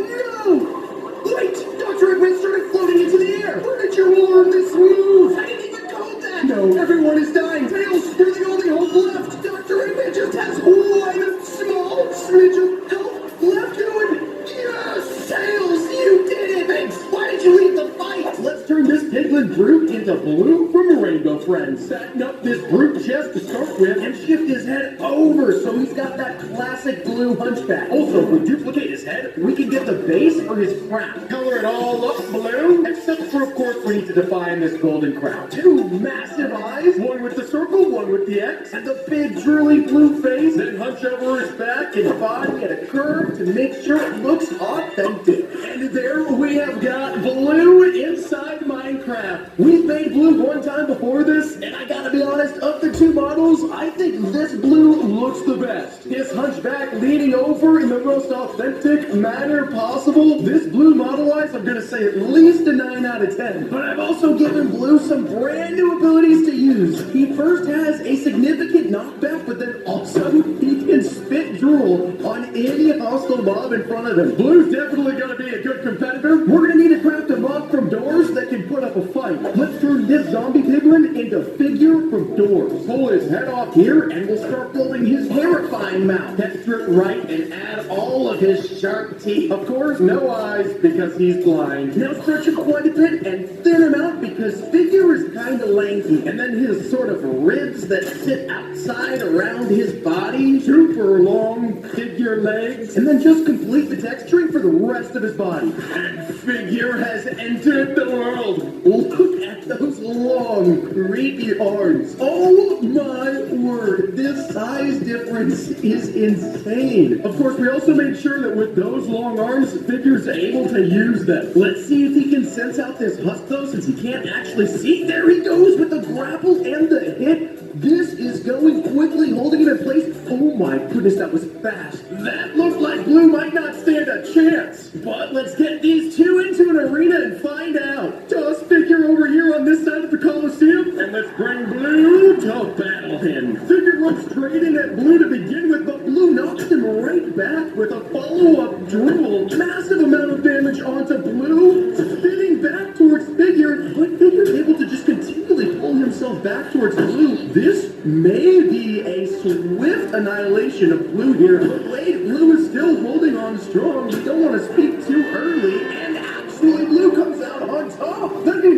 no. Wait, Dr. Eggman started floating into the air. Where did you learn this move? I didn't even code that. No, everyone is dying. Tails, you're the only hope left. Dr. Eggman just has one small smidge of health left to it. Yes, Tails, you did it. Thanks. Why did you leave the fight? Let's turn this piglin brute into Blue from Rainbow Friends. Setting up this brute chest to start with and shift his head over so he's got that classic blue hunchback. Also, if we duplicate his head, we can get the base for his crown. Color it all up blue, except for, of course, we need to define this golden crown. 2 massive eyes, one with the circle, one with the X, and the big drooly blue face, then hunch over his back and body at a curve to make sure it looks authentic. And there we have got Blue inside Minecraft. We've made Blue one time before this, and I gotta be honest, of the 2 models, I think this Blue looks the best. His hunchback leaning over in the most authentic manner possible. This Blue model-wise, I'm gonna say at least a 9 out of 10. But I've also given Blue some brand new abilities to use. He first has a significant knockback, but then also he can spit drool on any hostile mob in front of him. Blue's definitely gonna be a good competitor. We're gonna need to craft a mob from doors that can put up a fight. Let's turn this zombie piglin into Figure from doors. Pull his head off here, and we'll start building his terrifying mouth. Texture it right and add all of his sharp teeth. Of course, no eyes because he's blind. Now stretch him quite a bit and thin him out because Figure is kind of lanky. And then his sort of ribs that sit outside around his body, super long Figure legs, and then just complete the texturing for the rest of his body. And Figure has entered the world. Look at those long, creepy arms. Oh my word, this size difference is insane. Of course, we also made sure that with those long arms, Figure's able to use them. Let's see if he can sense out this husk though, since he can't actually see. There he goes with the grapple and the hit. This is going quickly, holding it in place. Oh my goodness, that was fast. That looked like Blue might not stand a chance. But let's get these 2 into an arena and find out. Toss Figure over here on this side of the Coliseum, and let's bring Blue to battle him. Figure runs straight in at Blue to begin with, but Blue knocks him right back with a follow-up drool. Massive amount of damage onto Blue, spinning back towards Figure, but Figure's able to just continually pull himself back towards Blue. This may be a swift annihilation of Blue here, but wait, Blue is still holding on strong. We don't want to speak too early, and actually Blue comes out on top. Then he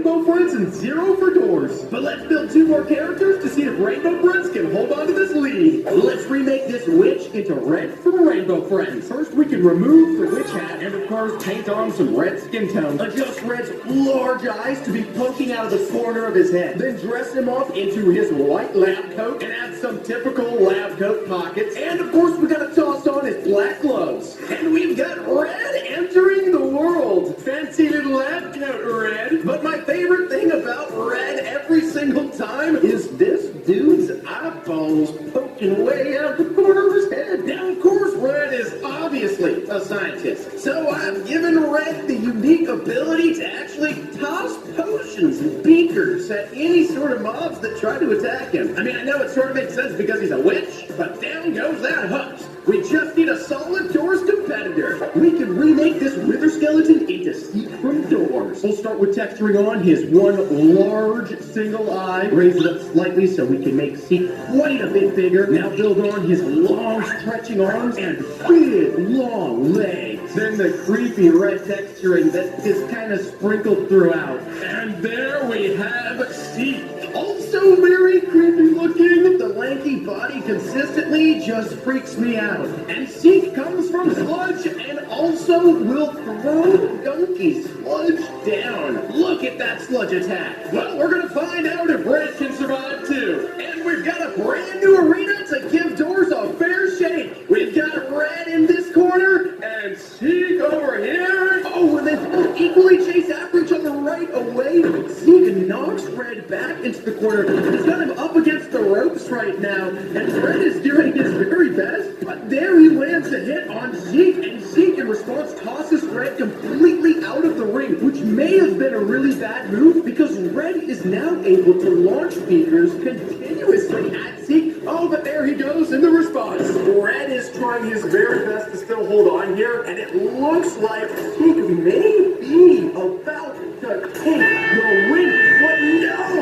Rainbow Friends and 0 for Doors. But let's build 2 more characters to see if Rainbow Friends can hold on to this lead. Let's remake this witch into Red from Rainbow Friends. First, we can remove the witch hat and, of course, paint on some red skin tone. Adjust Red's large eyes to be poking out of the corner of his head. Then dress him up into his white lab coat and add some typical lab coat pockets. And, of course, we gotta toss on his black gloves. And we've got Red entering the world. Fancy little lab coat, Red. But my favorite thing about Red every single time is this dude's eyeballs poking way out the corner of his head. Now, of course, Red is obviously a scientist. So I've given Red the unique ability to actually toss potions and beakers at any sort of mobs that try to attack him. I mean, I know it sort of makes sense because he's a witch, but down goes that hook. We just need a solid Doors competitor. We can remake this wither skeleton into Seek from Doors. We'll start with texturing on his one large single eye. Raise it up slightly so we can make Seek quite a bit bigger. Now build on his long stretching arms and big long legs. Then the creepy red texturing that is kind of sprinkled throughout. And there we have Seek. Also very creepy looking. The lanky body consistently just freaks me out. And Seek comes from sludge and also will throw donkey sludge down. Look at that sludge attack. Well, we're gonna find out if Red can survive too. And we've got a brand new arena to give Doors a fair shake. We've got Red in this corner and Seek over here. Oh, and they both equally chase after each other right away. Seek knocks Red back into the corner. He's got him up against the ropes right now, and Red is doing his very best, but there he lands a hit on Seek, and Seek in response tosses Red completely out of the ring, which may have been a really bad move because Red is now able to launch beakers continuously at Seek. Oh, but there he goes in the response. Red is trying his very best to still hold on here, and it looks like Seek may be about to take the win. But no!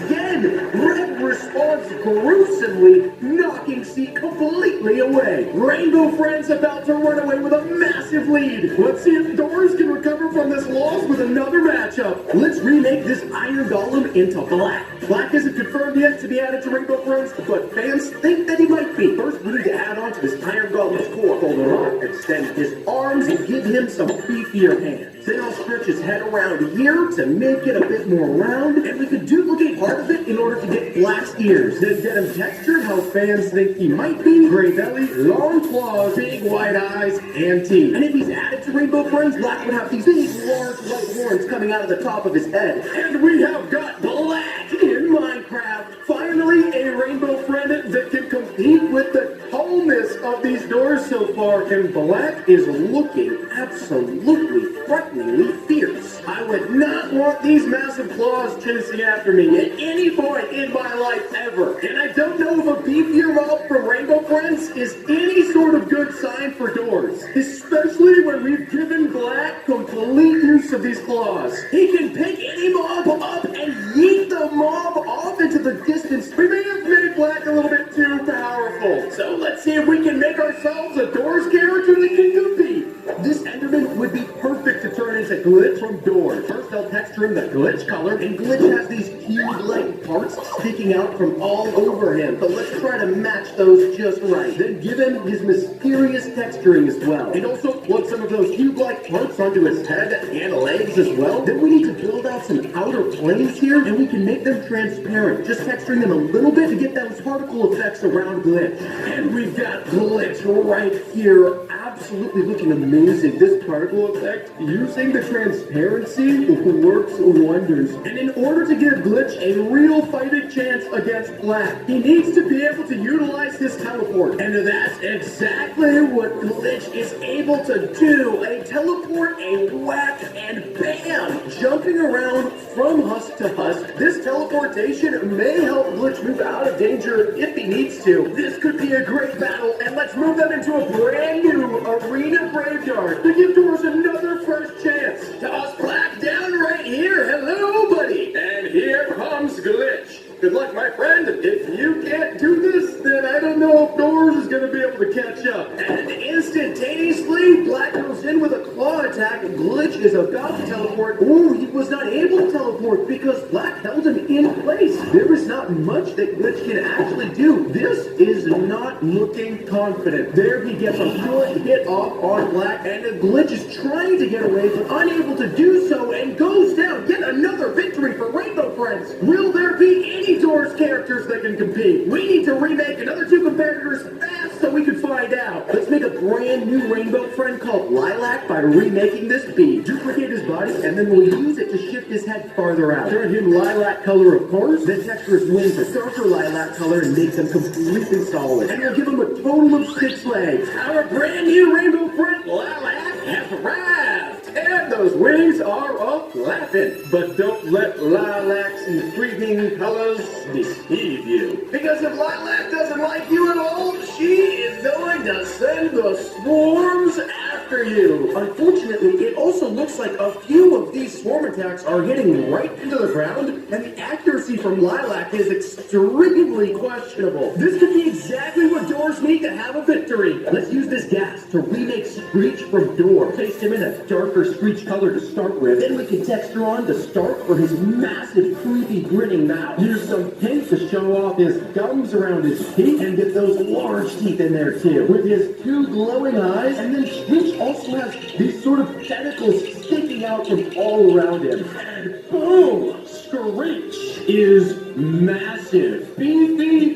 Again, Red responds gruesomely, knocking Seek completely away. Rainbow Friends about to run away with a massive lead. Let's see if Doors can recover from this loss with another matchup. Let's remake this Iron Golem into Black. Black isn't confirmed yet to be added to Rainbow Friends, but fans think that he might be. First, we need to add on to this Iron Golem's core. Hold him up, extend his arms, and give him some beefier hands. Then I'll stretch his head around here to make it a bit more round, and we could duplicate part of it in order to get Black's ears. Then get him textured how fans think he might be. Gray belly, long claws, big white eyes, and teeth. And if he's added to Rainbow Friends, Black would have these big, large white horns coming out of the top of his head. And we have got Black in Minecraft. Finally, a Rainbow Friend that can compete with the tallness of these Doors so far. And Black is looking absolutely frighteningly fierce. I would not want these massive claws chasing after me at any point in my life ever. And I don't know if a beefier mob from Rainbow Friends is any sort of good sign for Doors. Especially when we've given Black complete use of these claws. He can pick any mob up and yeet the mob off into the distance. We may have made Black a little bit too powerful. So let's see if we can make ourselves a Doors character that can compete. This Enderman would be perfect to turn into Glitch from Doors. First, I'll texture him the Glitch color, and Glitch has these cube-like parts sticking out from all over him. So let's try to match those just right. Then give him his mysterious texturing as well. And also plug some of those cube-like parts onto his head and legs as well. Then we need to build out some outer planes here, and we can make them transparent. Just texturing them a little bit to get those particle effects around Glitch. And we've got Glitch right here. Absolutely looking amazing. This particle effect, using the transparency, works wonders. And in order to give Glitch a real fighting chance against Black, he needs to be able to utilize his teleport. And that's exactly what Glitch is able to do. A teleport, a whack, and bam! Jumping around from husk to husk. This teleportation may help Glitch move out of danger if he needs to. This could be a great battle, and let's move them into a brand new Arena Graveyard to give Doors another fresh chance. Toss Black down right here. Hello, buddy. And here comes Glitch. Good luck, my friend. If you can't do this, then I don't know if Doors is going to be able to catch up. And instantaneously, Black goes in with a claw attack. Glitch is about to teleport. Ooh, he was not able to teleport cord because Black held him in place. There is not much that Glitch can actually do. This is not looking confident. There he gets a good hit off on Black, and the Glitch is trying to get away, but unable to do so, and goes down. Yet another victory for Rainbow Friends. Will there be any Doors characters that can compete? We need to remake another 2 competitors fast so we can find out. Let's make a brand new Rainbow Friend called Lilac by remaking this bee. Duplicate his body, and then we'll use it to shift his head farther out. Turn him lilac color, of course, then texture his wings a darker lilac color and make them completely solid. And we'll give him a total of 6 legs. Our brand new Rainbow Friend Lilac has arrived! And those wings are up flapping. But don't let Lilac's intriguing colors deceive you. Because if Lilac doesn't like you at all, she is going to send the swarms after you. Unfortunately, it also looks like a few of these swarm attacks are hitting right into the ground, and the accuracy from Lilac is extremely questionable. This could be exactly what Doors need to have a victory. Let's use this gas to remake Screech from Door. Paste him in a darker Screech color to start with. Then we can texture on the start for his massive, creepy, grinning mouth. Use some pink to show off his gums around his teeth and get those large teeth in there too. With his 2 glowing eyes, and then Screech also has these sort of tentacles sticking out from all around him. And boom! Screech is massive. Beefy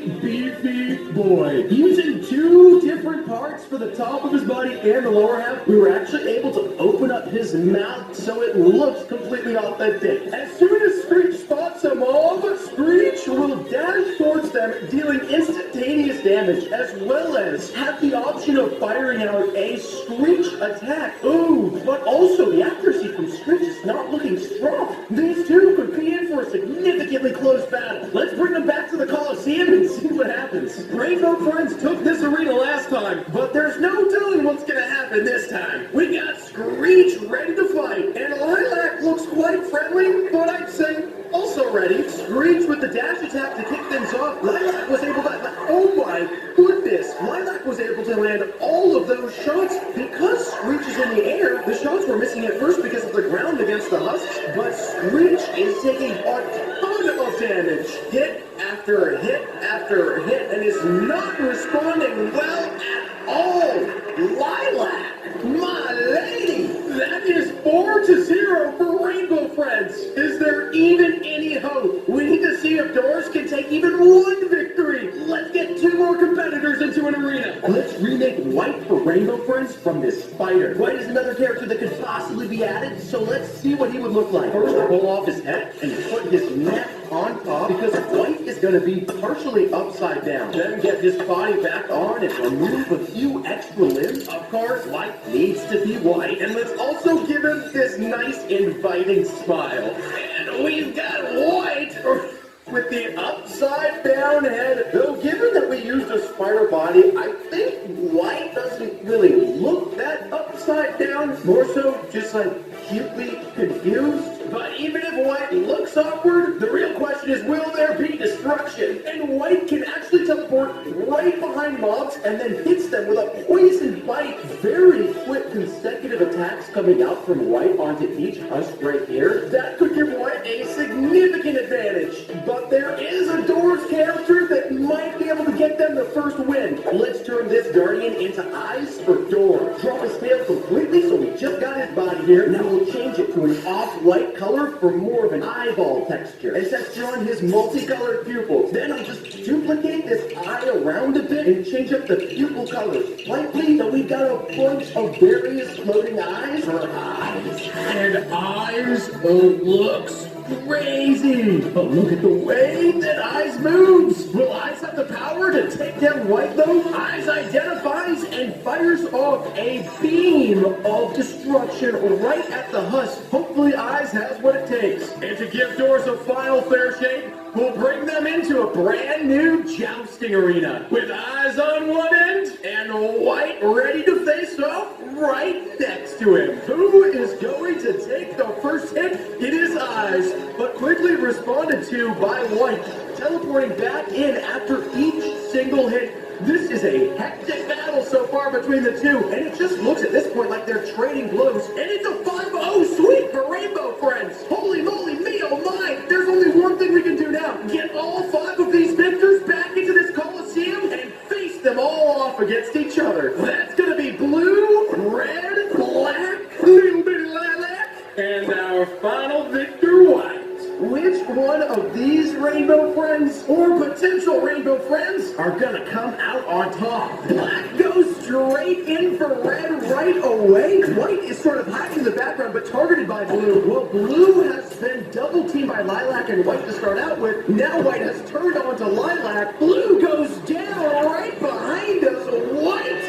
boy. Using 2 different parts for the top of his body and the lower half, we were actually able to open up his mouth so it looks completely authentic. As soon as Screech spots a mob, Screech will dash towards them, dealing instantaneous damage, as well as have the option of firing out a Screech attack. Ooh, but also the accuracy from Screech is not looking strong. These 2 could be in for a significantly close battle. Let's bring them back to the Coliseum and see what happens. Rainbow Friends took this arena last time, but there's no telling what's gonna happen this time. We got Screech ready to fight, and Lilac looks quite friendly, but I'd say also ready. Screech with the dash attack to kick things off. Lilac was able to... Oh my goodness! Lilac was able to land all of those shots. Because Screech is in the air, the shots were missing at first because of the ground against the husks, but Screech is taking a ton of damage. Hit after hit after hit, and is not responding well at all. Lilac, my lady, that is 4-0 for Rainbow Friends. Is there even any hope? We need to see if Doors can take even 1 victory. Let's get 2 more competitors into an arena. Let's remake White for Rainbow Friends from this spider. White is another character that could possibly be added, so let's see what he would look like. First, pull off his head and put his neck on top, because White is going to be partially upside down. Then get his body back on and remove a few extra limbs. Of course, White needs to be white. And let's also give him this nice inviting smile. And we've got White with the upside down head. Though given that we used a spider body, I think White doesn't really look that upside down. More so just like cutely confused. But even if White looks awkward, the real question is, will there be destruction? And White can actually teleport right behind mobs and then hits them with a poison bite. Very quick consecutive attacks coming out from White onto each husk right here. That could give White a significant advantage. But there is a Doors character that might be able to get them the first win. Let's turn this Guardian into eyes for Door. Drop his tail completely, so we just got his body here. Now we'll change it to an off-white color for more of an eyeball texture. And texture on his multicolored pupils. Then I'll just duplicate this eye around a bit and change up the pupil colors slightly, so we've got a bunch of various floating eyes for eyes. And eyes looks crazy. But look at the way that Eyes moves. Will Eyes have the power to take down White though? Eyes identifies and fires off a beam of destruction right at the husk. Hopefully Eyes has what it takes. And to give Doors a final fair shake, we'll bring them into a brand new jousting arena with Eyes on one end and White ready to face off right next to him. Who is going to take the first hit? It is Eyes, but quickly responded to by White, teleporting back in after each single hit. This is a hectic battle so far between the two, and it just looks at this point like they're trading blows. And it's a 5-0 sweep for Rainbow Friends. Holy moly me, oh my! the Victor White. Which one of these rainbow friends or potential rainbow friends are gonna come out on top? Black goes straight in for red right away. White is sort of hiding in the background but targeted by blue. Well, blue has been double teamed by Lilac and White to start out with. Now White has turned on to Lilac. Blue goes down right behind us. White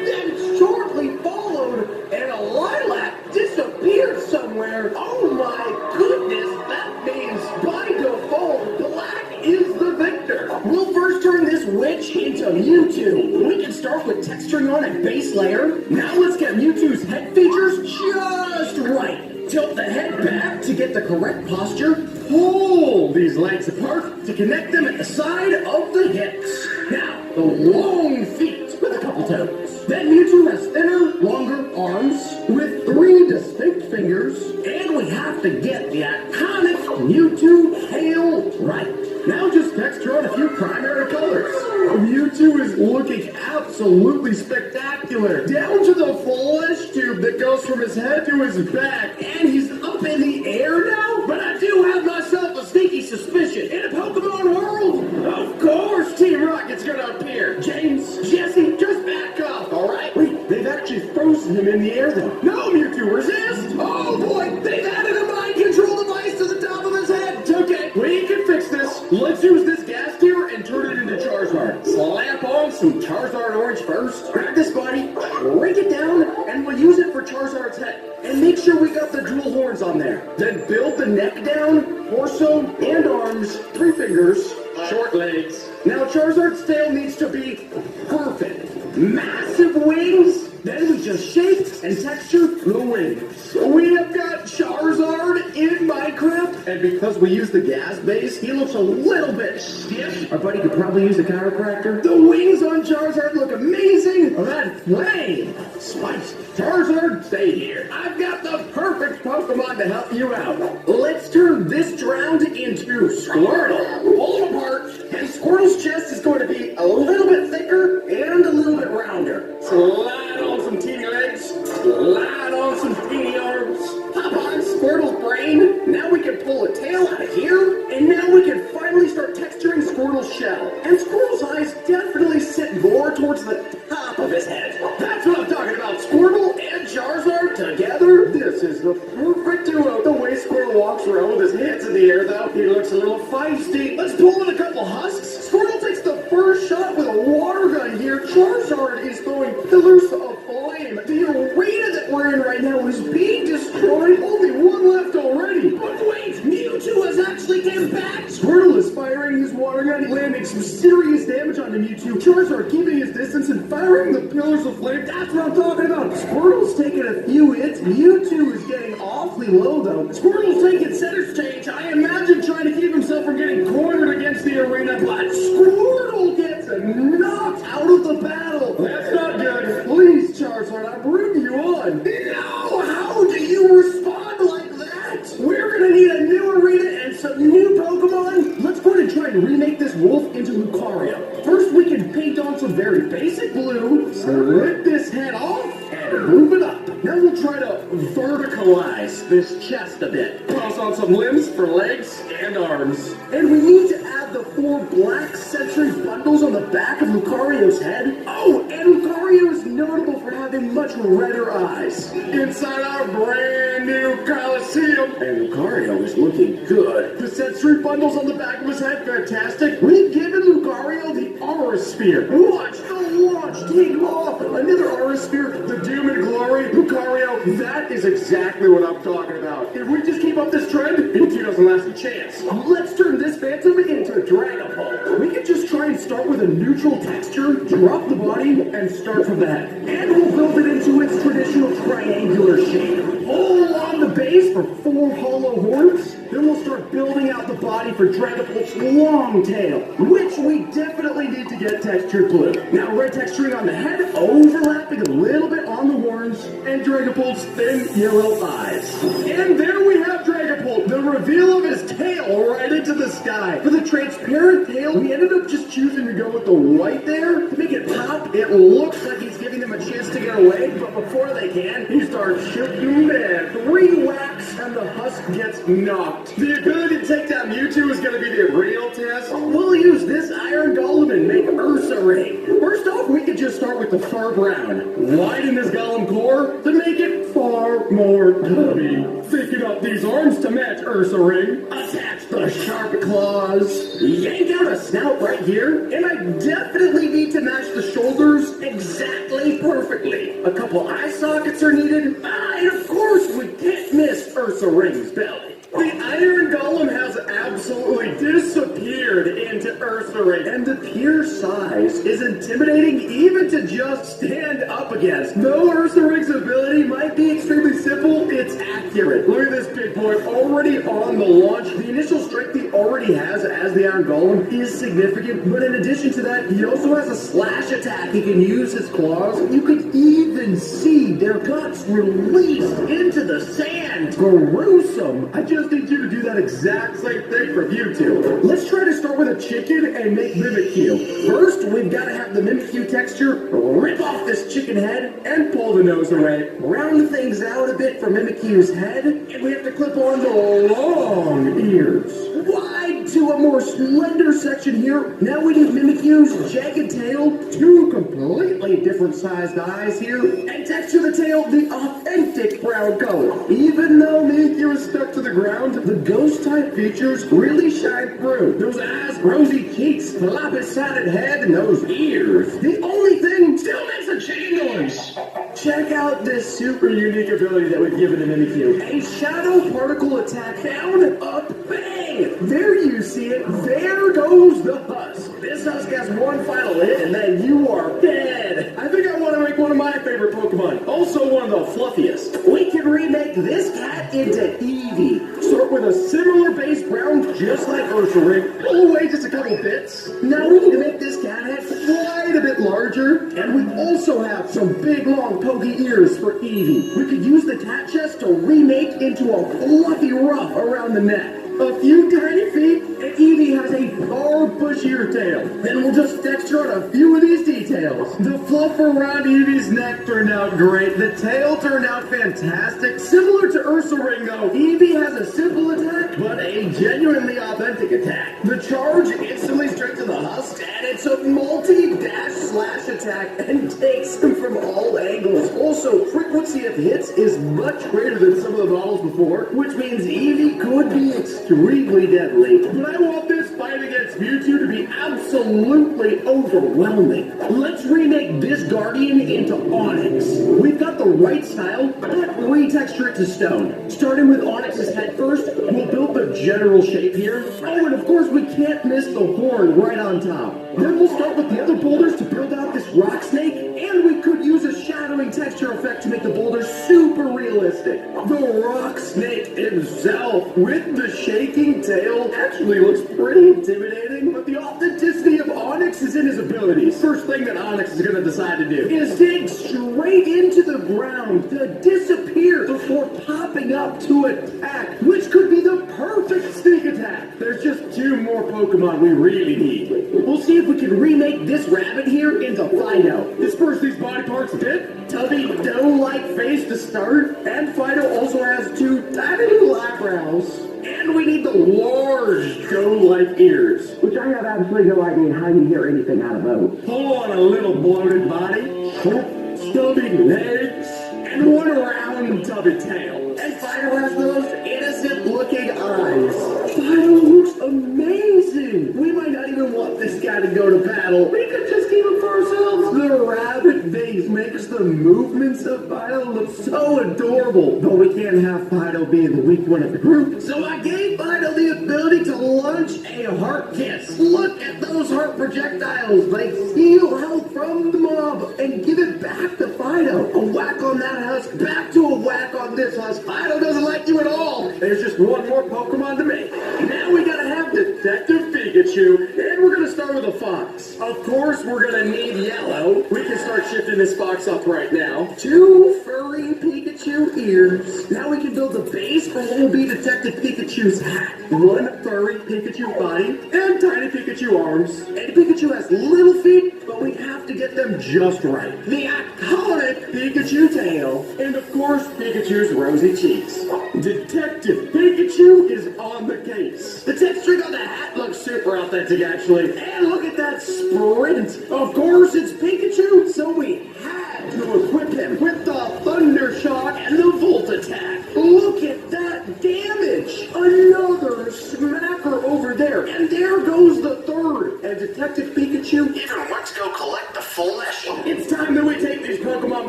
then shortly followed, and a Lilac disappeared somewhere. Oh my goodness, that means by default, Black is the victor. We'll first turn this witch into Mewtwo. We can start with texturing on a base layer. Now let's get Mewtwo's head features just right. Tilt the head back to get the correct posture. Pull these legs apart to connect them at the side of the hips. Now, the long feet with a couple toes. Then Mewtwo has thinner, longer arms with 3 distinct fingers. And we have to get the iconic Mewtwo tail right. Now just texture on a few primary colors. Mewtwo is looking absolutely spectacular. Down to the flesh tube that goes from his head to his back. And he's up in the air now? But I do have myself a sneaky suspicion. In a Pokemon world, of course Team Rocket's gonna appear. James, Jesse, just back up, alright? Wait, they've actually frozen him in the air though. No, Mewtwo, resist! Oh boy, they've added a mind control device to the top of his head. Okay, we can fix this. Let's use this gas gear and turn it into Charizard. Slap on some Charizard Orange first. Grab this body, break it down, and we'll use it for Charizard's head. And make sure we got the dual horns on there. Then build the neck down, torso, and arms, 3 fingers, short legs. Now Charizard's tail needs to be perfect. Massive wings. Then we just shape and texture the wings. We have got Charizard in Minecraft, and because we use the gas base, he looks a little bit stiff. Our buddy could probably use a chiropractor. The wings on Charizard look amazing. Red flame. Spice. Charizard, stay here. I've got the perfect Pokemon to help you out. Let's turn this drowned into Squirtle. Pull it apart, and Squirtle's chest is going to be a little bit thicker and a little bit rounder. Slide on some teeny legs, slide on some teeny arms, hop on Squirtle's brain. Now we can pull a tail out of here, and now we can finally start texturing Squirtle's shell. And Squirtle's eyes definitely sit more towards the top of his head. That's what I'm talking about. Squirtle and Charizard together. This is the perfect duo. The way Squirtle walks around with his hands in the air, though, he looks a little feisty. Let's pull in a couple husks. Squirtle takes the first shot with a water gun here. Charizard is throwing pillars of flame. The arena that we're in right now is being destroyed. Only one left already. But wait, Mewtwo has actually came back. Squirtle is firing his water gun, landing some serious damage onto Mewtwo. Charizard keeping his distance and firing the pillars of flame. That's what I'm talking about. Squirtle's taking a few hits. Mewtwo is getting awfully low though. Squirtle's taking center stage. I imagine trying to keep himself from getting cornered against the arena, but Squirtle gets knocked out of the battle. That's not good. Please, Charizard, I'm rooting you on. No, how do you respond like that? We're gonna need a new arena and some new Pokemon. Let's go ahead and try and remake this wolf into Lucario. First, we can paint on some very basic blue, rip this head off, and move it up. Now we'll try to verticalize this chest a bit. Toss on some limbs for legs and arms. And we need to add the 4 black Sentry bundles on the back of Lucario's head. Oh, and Lucario is notable for having much redder eyes. Inside our brand new Coliseum. And Lucario is looking good. The Sentry bundles on the back of his head, fantastic. We've given Lucario the Aura Sphere. Watch the launch take off. Another Aura Sphere, the Doom and Glory. Lucario, that is exactly what I'm talking about. If we just keep up this trend, Mewtwo doesn't last a chance. Let's turn this Phantom into Dragapult. We could just try and start with a neutral texture, drop the body, and start from the head. And we'll build it into its traditional triangular shape. Pull on the base for 4 hollow horns. Then we'll start building out the body for Dragapult's long tail, which we definitely need to get textured blue. Now red texturing on the head, overlapping a little bit on the horns, and Dragapult's thin yellow eyes. And there we have Dragapult, the reveal of his tail right into the sky. For the transparent tail, we ended up just choosing to go with the white there to make it pop. It looks like he's giving them a chance to get away, but before they can, he starts shooting and 3 whacks, and the the husk gets knocked. The ability to take down Mewtwo is going to be the real test. We'll use this Iron Golem and make Ursa Ring. First off, we could just start with the fur brown. Widen this Golem core to make it far more tubby. Thicken up these arms to match Ursa Ring. Attach the sharp claws. Yank out a snout right here. And I definitely need to match the shoulders exactly perfectly. A couple eye sockets are needed. And of course, we can't miss Ursa Ring's belly. The Iron Golem has absolutely disappeared into Ursa Ring, and the pure size is intimidating even to just stand up against. Though Ursa Ring's ability might be extremely simple, it's accurate. Look at this big boy already on the launch. The initial strength he already has as the Iron Golem is significant, but in addition to that, he also has a slash attack. He can use his claws. You could even see their guts released into the sand. Gruesome. I just need you to do that exact same thing for Mewtwo. Let's try to start with a chicken and make Mimikyu. First, we've got to have the Mimikyu texture rip off this chicken head and pull the nose away. Round things out a bit for Mimikyu's head, and we have to clip on the long ears. Wide to a more slender section here. Now we need Mimikyu's jagged tail, two completely different sized eyes here, and texture the tail the authentic brown color. Even though Mimikyu is stuck to the ground, the ghost type features really shine through. Those eyes, rosy cheeks, lopsided head, and those ears. The only thing still makes a chicken noise. Check out this super unique ability that we've given to Mimikyu. A shadow particle attack down, up, bang! There you see it. There goes the husk. This husk has one final hit, and then you are dead. I think I want to make one of my favorite Pokemon. Also one of the fluffiest. We can remake this cat into Eevee. Start with a similar base brown, just like Ursa Ring. Pull away just a couple bits. Now we need to make this cat head quite a bit larger. And we also have some big, long, pokey ears for Eevee. We could use the cat chest to remake into a fluffy ruff around the neck. A few tiny feet, and Eevee has a far bushier tail. Then we'll just texture on a few of these details. The fluff around Eevee's neck turned out great. The tail turned out fantastic. Similar to Ursa Ring though, Eevee has a simple attack, but a genuinely authentic attack. The charge instantly straight to the husk, and it's a multi-dash slash attack and takes them from all angles. Also, frequency of hits is much greater than some of the models before, which means Eevee could be extremely deadly. But I want this fight against Mewtwo to be absolutely overwhelming. Let's remake this Guardian into Onyx. We've got the right style, but retexture it to stone. Starting with Onyx's head first, we'll build the general shape here. Oh, and of course we can't miss the horn right on top. Then we'll start with the other boulders to build out this rock snake, and we could use a shadowing texture effect to make the boulders super realistic. The rock snake himself, with the shaking tail, actually looks pretty intimidating, but the authenticity of Onyx is in his abilities. First thing that Onyx is going to decide to do is dig straight into the ground to disappear before popping up to attack, which could be the perfect sneak attack. There's just two more Pokemon we really need. We'll see if we can remake this rabbit here into Fido. Disperse these body parts a bit. Tubby doe-like face to start, and Fido also has two tiny little eyebrows. And we need the large doe-like ears, which I have absolutely no idea how you hear anything out of those. Hold on a little bloated body, short, stubby legs, and one round tubby tail. And Fido has those innocent-looking eyes. Fido looks amazing. We might not even want this guy to go to battle. We could just keep him for ourselves. The rabbit base makes the movements of Fido look so adorable. But we can't have Fido be the weak one of the group. So I gave Fido the ability to launch a heart kiss. Look at those heart projectiles. They steal health from the mob and give it back to Fido. A whack on that husk, back to a whack on this husk. Fido doesn't like you at all. There's just one more Pokemon to make. Now we gotta have Detective Pikachu, and we're gonna start with a fox. Of course, we're gonna need yellow. We can start shifting this fox up right now. Two furry Pikachu ears. Now we can build the base for what will be Detective Pikachu's hat. One furry Pikachu body and tiny Pikachu arms. And Pikachu has little feet, but we have to get them just right. The iconic Pikachu tail, and of course, Pikachu's rosy cheeks. Detective Pikachu is on the case. The texturing on the hat looks super authentic, actually. And look at that sprint. Of course, it's Pikachu, so we had to equip him with the Thunder Shock and the Volt Attack. Look at that damage. Another smacker over there. And there goes the third. And Detective Pikachu Even went to go collect the full issue. it's time that we take these Pokemon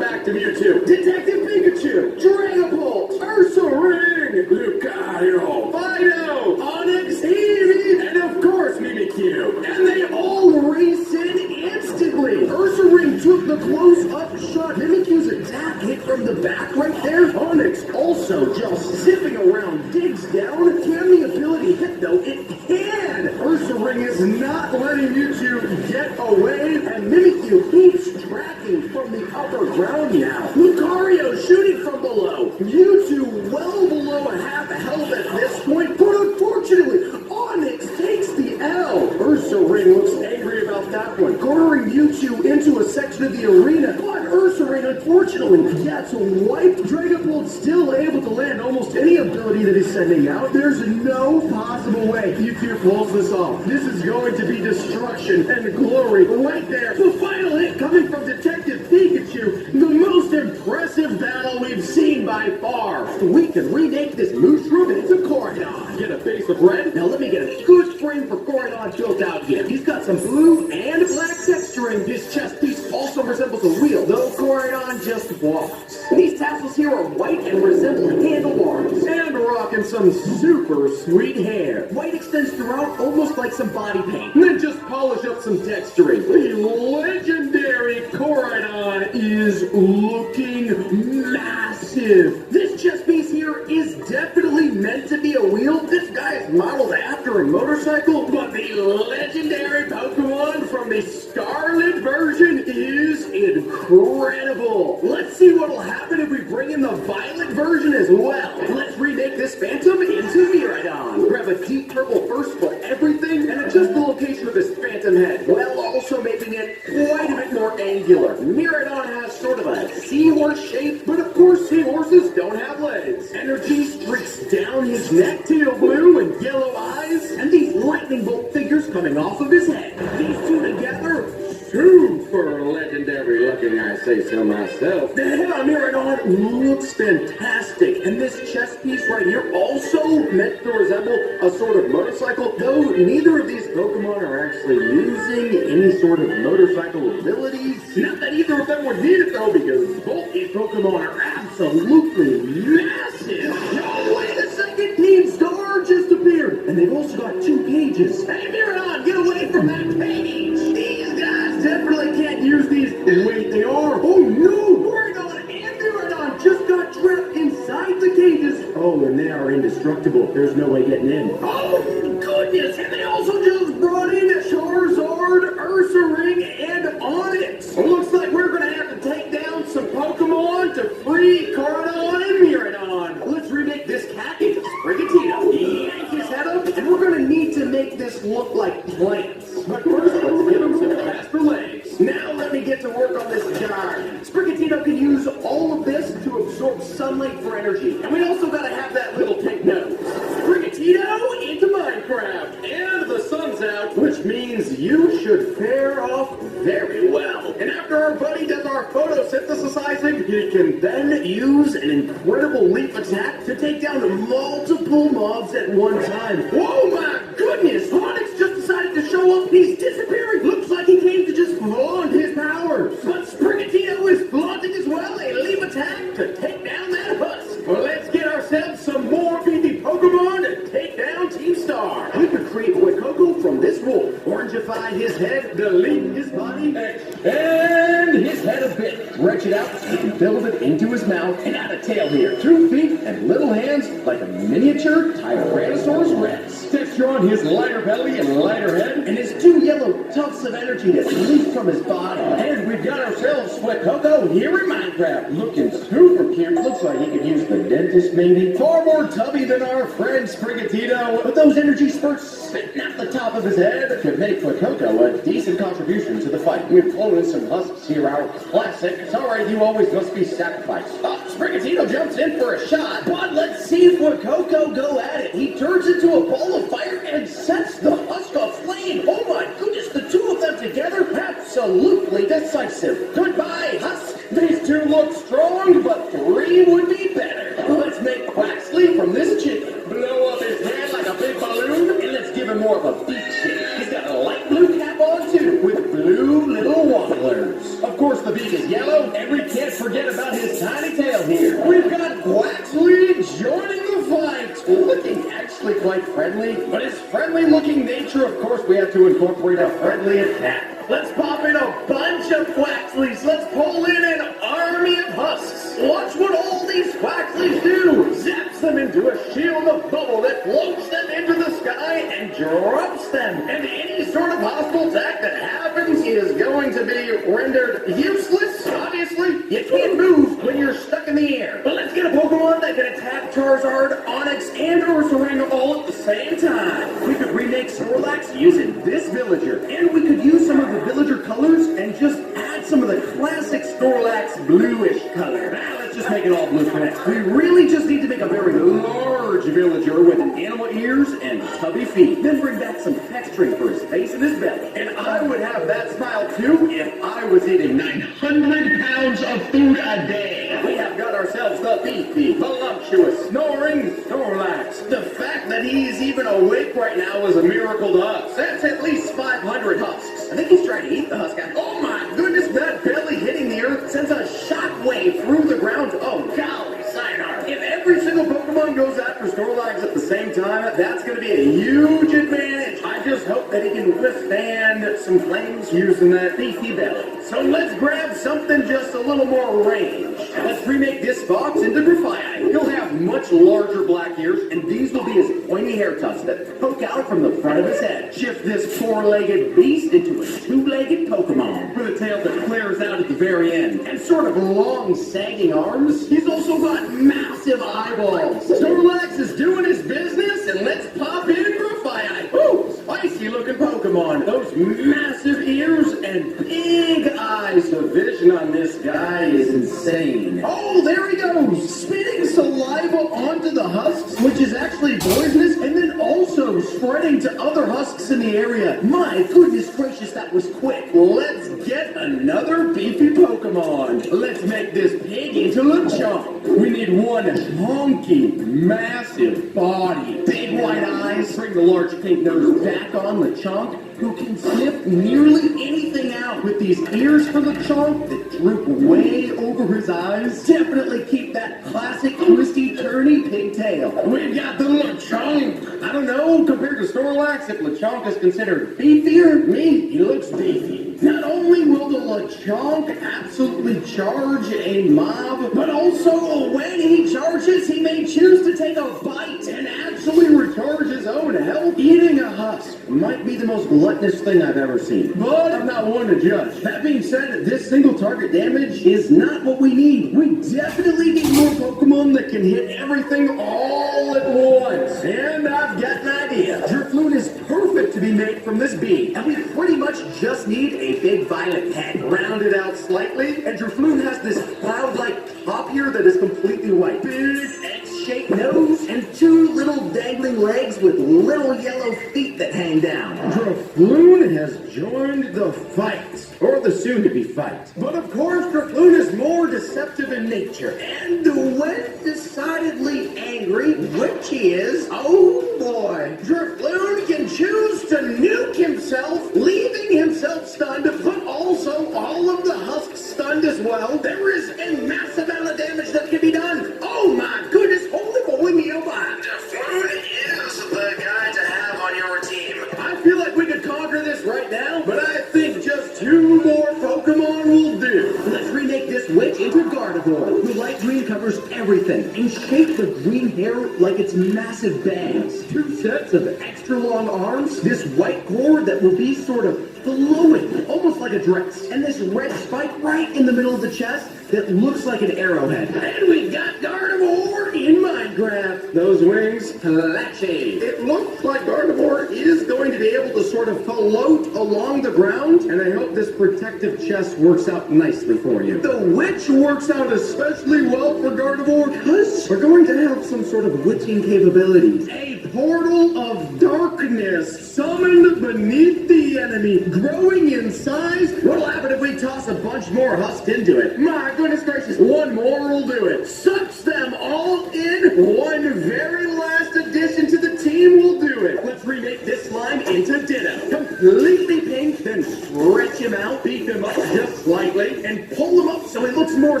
back to Mewtwo. Detective Pikachu, Dragapult, Ursaring, Lucario, Fido, Onix, Eevee, and of course Mimikyu. And they all race in instantly. Ursaring took the close-up shot. Mimikyu's attack hit from the back right there. Onix also just zipping around, digs down. Can the ability hit though? It can! Ursaring is not letting Mewtwo get away, and Mimikyu keeps tracking from the upper ground now. Lucario shooting from below. Mewtwo well below a half health at this point, but unfortunately, Onix takes the L. Ursaring looks angry about that one, cornering Mewtwo into a section of the arena, but Ursaring unfortunately gets wiped. Dragapult still able to land almost any ability that he's sending out. There's no possible way Mewtwo pulls this off. This is going to be destruction and glory right there. The final hit coming from Detective Pikachu, the most impressive battle we've seen by far. We can remake this Mooshroom into Corridon. Get a base of red. Now let me get a good frame for Corridon built out here. He's got some blue and black texturing. His chest piece also resembles a wheel, though Corridon just walks. These tassels here are white and resemble handlebars. And rocking some super sweet hair. White extends throughout almost like some body paint. Then just polish up some texturing. The legendary Corridon is looking massive. This chest piece here is definitely meant to be a wheel. This guy is modeled after a motorcycle, but the legendary Pokemon from the Scarlet version is incredible. Let's see what'll happen if we bring in the Violet version as well. Let's remake this Phantom into Miraidon. Grab a deep purple first for everything and adjust the location of this Phantom head, while also making it quite a bit more angular. Miraidon has sort of a seahorse shape, but of course seahorses don't have legs. Energy streaks down his neck, teal blue and yellow eyes, and these lightning bolt figures coming off of his head. These two together, super legendary looking, I say so myself. The head on Miraidon looks fantastic, and this chest piece right here also meant to resemble a sort of motorcycle, though neither of these Pokemon are actually using any sort of motorcycle abilities. Not that either of them would need it though, because both these Pokemon are absolutely massive. Oh, wait a second, Team Star just appeared, and they've also got two cages. Hey, Miraidon, get away from that cage! These guys definitely can't use these. Wait, they are. Oh no! Corridon and Miraidon just got trapped inside the cages. Oh, and they are indestructible. There's no way getting in. Oh goodness! And they also just brought in Charizard, Ursaring, and Onix. Looks like we're gonna have to take down some Pokemon to free Corridon and Miraidon. Let's remake this cat into Sprigatito. Yank his head up, and we're gonna need to make this look like plants. But first, let's give him some faster legs. Now let me get to work on this guy. Sprigatito can use all of this to absorb sunlight for energy. And we also gotta have that little pink nose. Sprigatito into Minecraft. And the sun's out, which means you should fare off very well. And after our buddy does our photosynthesizing, he can then use an incredible leap attack to take down multiple mobs at one time. Whoa, my goodness! Onix just decided to show up. He's disappearing. Looks like he came to just flaunt his powers. But Sprigatito is flaunting as well a leap attack to take down that husk. Well, let's get ourselves some more beefy Pokemon to take down Team Star. We could create Huecoco from this wolf. Orangify his head, delete his body, and his head a bit. Stretch it out so you can build it into his mouth, and add a tail here. 2 feet and little hands like a miniature Tyrannosaurus Rex. Texture on his lighter belly and lighter head, and his 2 yellow tufts of energy that leap from his body. And we we've got ourselves Sweat Coco here in Minecraft. Looking super cute. Looks like he could use the dentist maybe. Far more tubby than our friend Sprigatito. But those energy spurts spitting out the top of his head could make Sweat Coco a decent contribution to the fight. We've thrown in some husks here, our classic. It's alright, you always must be sacrificed. Sprigatito jumps in for a shot. But let's see if Sweat Coco go at it. He turns into a ball of fire and sets the husk aflame. Oh my goodness, the two of them together, absolutely decisive. Goodbye, husk. These two look strong, but three would be better. Let's make Quaxley from this chicken blow up his head like a big balloon, and let's give him more of a beak shape. He's got a light blue cap on too, with blue little wobblers. Of course, the beak is yellow, and we can't forget about his tiny tail here. We've got Quaxley joining the fight, looking actually quite friendly, but his friendly-looking nature, of course, we have to incorporate a friendly attack. Let's pop in a bunch of Quaxleys. Let's pull in an army of husks. Watch what all these Quaxleys do. Zaps them into a shield of bubble that floats them into the sky and drops them. And any sort of hostile attack that happens is going to be rendered useless. Obviously, you can't move when you're stuck in the air. But let's get a Pokemon that can attack Charizard, Onix, and Ursaring all at the same time. We could remake Snorlax using this villager, and we could use some of the villager colors and just add some of the classic Snorlax bluish color. Now let's just make it all blue for next. We really just need to make a very large villager with animal ears and tubby feet. Then bring back some texturing for his face and his belly. And I would have that smile too if I was eating 900 pounds of food a day. We have got ourselves the beefy, voluptuous, snoring Snorlax. The fact that he's even awake right now is a miracle to us. That's at least 500 husks. I think he's trying to eat the husk. Oh my goodness, that belly hitting the earth sends a shockwave through the ground. Oh golly, sayonara. If every single Pokemon goes after Snorlax at the same time, that's going to be a huge advantage. I just hope that he can withstand some flames using that beefy belly. So let's grab something just a little more range. Let's remake this fox into Grafaiite. He'll have much larger black ears, and these will be his pointy hair tufts that poke out from the front of his head. Shift this four-legged beast into a two-legged Pokemon with a tail that flares out at the very end, and sort of long, sagging arms. He's also got massive eyeballs. Snorlax is doing his business, and let's pop in Grafaiite. Ooh, spicy-looking Pokemon. Those massive ears and big eyes. The vision on this guy is insane. Oh, there he goes, spitting saliva onto the husks, which is actually poisonous, and then also spreading to other husks in the area. My goodness gracious, that was quick. Let's get another beefy Pokemon. Let's make this pig into Lechonk. We need one honky, massive body, big white eyes. Bring the large pink nose back on Lechonk, who can sniff nearly anything out with these ears for Lechonk that droop way over his eyes. Definitely keep that classic twisty-turny pigtail. We've got the Lechonk. I don't know, compared to Snorlax, if Lechonk is considered beefier, he looks beefy. Not only will the Lechonk absolutely charge a mob, but also when he charges, he may choose to take a bite and actually recharge his own health. Eating a husk might be the most gluttonous thing I've ever seen, but I'm not one to judge. That being said, this single target damage is not what we need. We definitely need more Pokemon that can hit everything all at once. And I've got an idea. Drifloon is perfect to be made from this bee, and we pretty much just need a big violet head, rounded out slightly, and Drifloon has this cloud-like top here that is completely white. Big X-shaped nose, and two little dangling legs with little yellow feet that hang down. Drifloon has joined the fight, or the soon-to-be fight. But of course, Drifloon is more deceptive in nature, and when decidedly angry, which he is, oh boy, Drifloon can choose to nuke himself, leaving himself stunned, but also all of the husks stunned as well. There is a massive amount of damage that can be done. Oh my goodness, holy moly, me oh my. Drifloon is the guy to have on your team. I feel like we could conquer this right now, but I think just two more Pokemon will do. Let's remake this witch into Gar. Gardevoir. The light green covers everything and shapes the green hair like it's massive bangs. 2 sets of extra long arms, this white cord that will be sort of flowing, almost like a dress, and this red spike right in the middle of the chest that looks like an arrowhead. And we got Gardevoir in Minecraft. Those wings, flashy. It looks like Gardevoir is going to be able to sort of float along the ground, and I hope this protective chest works out nicely for you. The witch works out especially well for Gardevoir because we're going to have some sort of witching capabilities. A portal of darkness summoned beneath the enemy, growing in size. What'll happen if we toss a bunch more husk into it? My goodness gracious, one more will do it. Sucks them all in. One very last addition to the team will do it. Let's remake this slime into Ditto. Completely pink, then stretch him out, beef him up just slightly, and pull him up so he looks more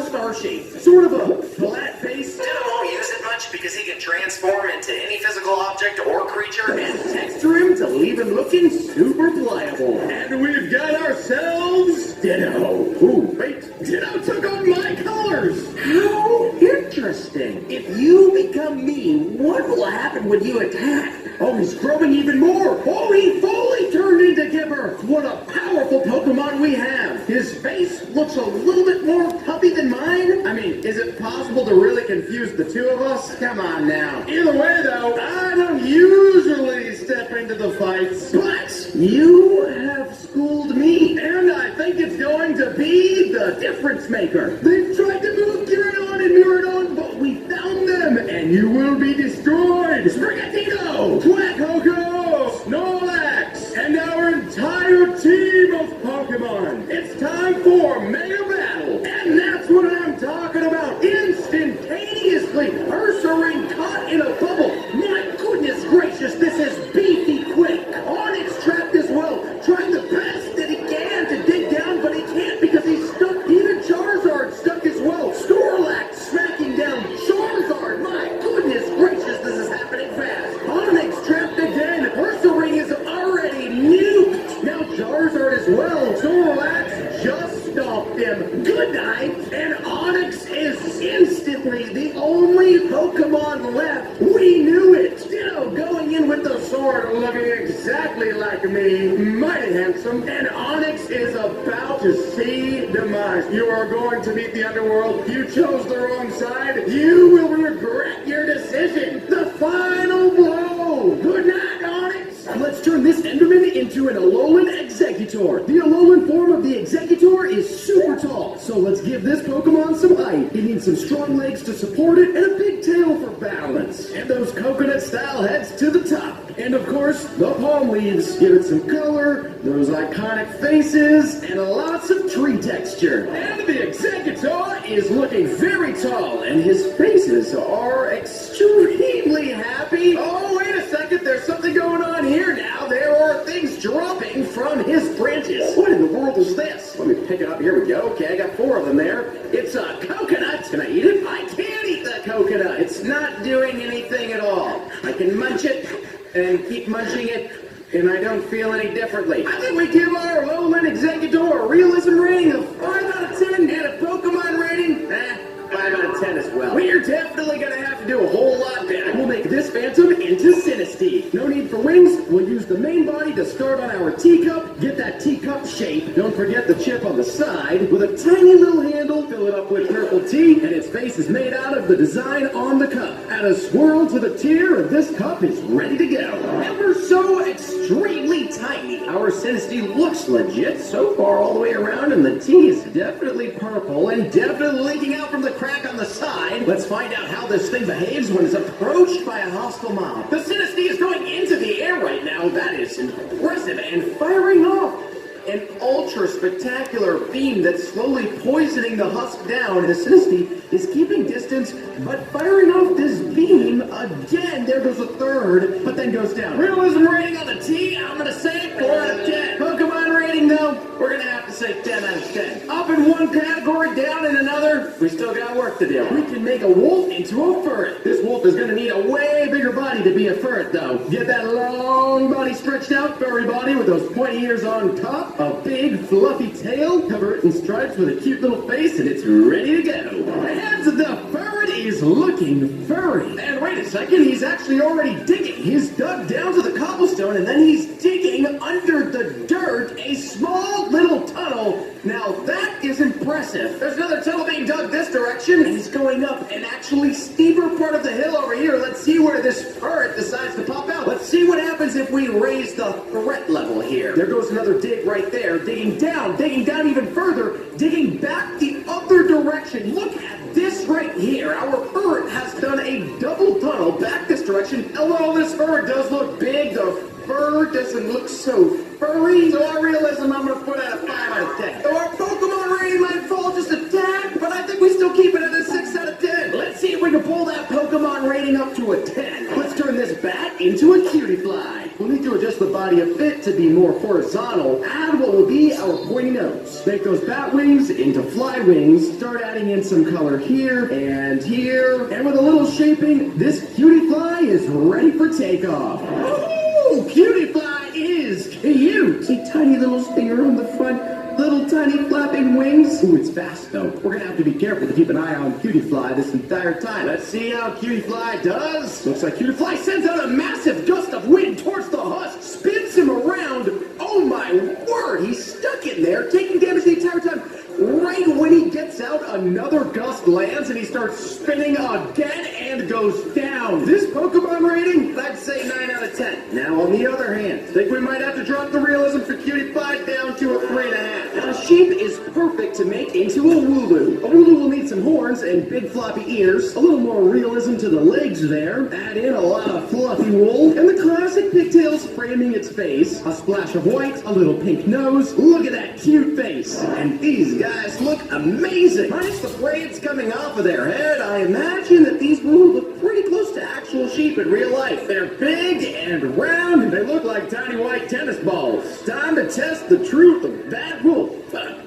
star-shaped. Sort of a flat face. Ditto won't use it much because he can transform into any physical object or creature. And texture him to leave him looking super pliable. And we've got ourselves Ditto. Ooh, wait, Ditto took on my colors. How interesting. If you become me, what will happen when you attack? Oh, he's growing even more. Oh, he fully turned into Kipper. What a powerful Pokemon we have. His face looks a little bit more puppy than mine. I mean, is it possible to really confuse the two of us? Come on now. Either way, though, I don't usually step into the fights. But you have schooled me. And I think it's going to be the difference maker. They've tried to move Gyarados and Muradon, but we found them. And you will be destroyed. Sprigatito, Quackoko, Snorlax, and our entire team of Pokemon. It's time for Mega Battle. And that's what I'm talking about. Instantaneously, Ursaring caught in a bubble. My goodness gracious, this is beefy quick. Onyx trapped as well, trying the best that he can to dig down, but he can't because he's stuck. Even Charizard stuck as well. Snorlax smacking down Charizard. My goodness gracious, this is happening fast. Onyx trapped again. Ursaring is already nuked. Now Charizard as well. Snorlax just stopped him. Good night. And Onyx is instantly the only Pokemon left. We knew it. Ditto going in with the sword, looking exactly like me. Mighty handsome. And Onyx is about to see demise. You are going to meet the underworld. You chose the wrong side. You will regret your decision. The final blow. Good night, Onyx. Let's turn this Enderman into an Alolan Executor. The Alolan form of the Executor is super tall, so let's give this Pokemon some height. It needs some strong legs to support it and a big tail for balance. And those coconut-style heads to the top. And of course, the palm leaves give it some color, those iconic faces, and lots of tree texture. And the Executor is looking very tall, and his faces are extremely happy. Oh, wait a second, there's something going on here now. There are things dropping from his branches. What in the world is this? Let me pick it up. Here we go. Okay, I got 4 of them there. It's a coconut. Can I eat it? I can't eat the coconut. It's not doing anything at all. I can munch it and keep munching it, and I don't feel any differently. I think we give our Alolan Executor a realism rating of 5 out of 10 and a Pokemon rating, 5 out of 10 as well. We're definitely gonna have to do a whole lot better. We'll make this Phantom into Sinistea. No need for wings. We'll use the main body to start on our teacup. Get that teacup shape. Don't forget the chip on the side. With a tiny little handle, fill it up with purple tea, and its face is made out of the design on the cup. Add a swirl to the tier, and this cup is ready to go. Ever so extremely tiny. Our Sinistea looks legit so far all the way around, and the tea is definitely purple and definitely leaking out from the crack on the side. Let's find out how this thing behaves when it's approached by a hostile mob. The Sinistea is going into the air right now. That is impressive, and firing off an ultra spectacular beam that's slowly poisoning the husk down. The Sinistea is keeping distance, but firing off this beam again. There goes a third, but then goes down. Realism rating on the T, I'm gonna say 4 out of 10. Pokemon rating though, we're gonna have to say 10 out of 10. Up in one category, down in another, we still got work to do. We can make a wolf into a furret. This wolf is gonna need a way bigger body to be a ferret, though. Get that long body stretched out, furry body with those pointy ears on top, a big fluffy tail, cover it in stripes with a cute little face, and it's ready to go. And the ferret is looking furry. And wait a second, he's actually already digging. He's dug down to the cobblestone, and then he's digging under the dirt a small little tunnel. Now that is impressive. There's another tunnel being dug this direction, and he's going up an actually steeper part of the hill over here. Let's see where this ferret decides to pop out. Let's see what happens if we raise the threat level here. There goes another dig right there, digging down even further, digging back the other direction. Look at this right here. Our ferret has done a double tunnel back this direction. Although this ferret does look big, the fur doesn't look so furry. So our realism, I'm going to put at a 5 out of 10. So our Pokemon rating might fall just a tad, but I think we still keep it at a 6 out of 10. Let's see if we can pull that Pokemon rating up to a 10. Let's turn this bat into a cutie fly. We'll need to adjust the body a bit to be more horizontal. Add what will be our pointy nose. Make those bat wings into fly wings. Start adding in some color here and here. And with a little shaping, this cutie fly is ready for takeoff. Oh, cutie fly is cute. A tiny little stinger on the front. Little tiny flapping wings. Ooh, it's fast though. We're gonna have to be careful to keep an eye on Cutie Fly this entire time. Let's see how Cutie Fly does. Looks like Cutie Fly sends out a massive gust of wind towards the husk, spins him around. Oh my word, he's stuck in there, taking damage the entire time. Right when he gets out, another gust lands and he starts spinning again and goes down. This Pokemon rating, I'd say 9 out of 10. Now on the other hand, think we might have to drop the realism for Cutie Pie down to a 3.5. Now a sheep is perfect to make into a Wooloo. A Wooloo will need some horns and big floppy ears, a little more realism to the legs there, add in a lot of fluffy wool, and the classic pigtails framing its face, a splash of white, a little pink nose. Look at that cute face. And these guys look amazing. Minus the braids coming off of their head, I imagine that these will look pretty close to actual sheep in real life. They're big and round, and they look like tiny white tennis balls. Time to test the truth of that wool.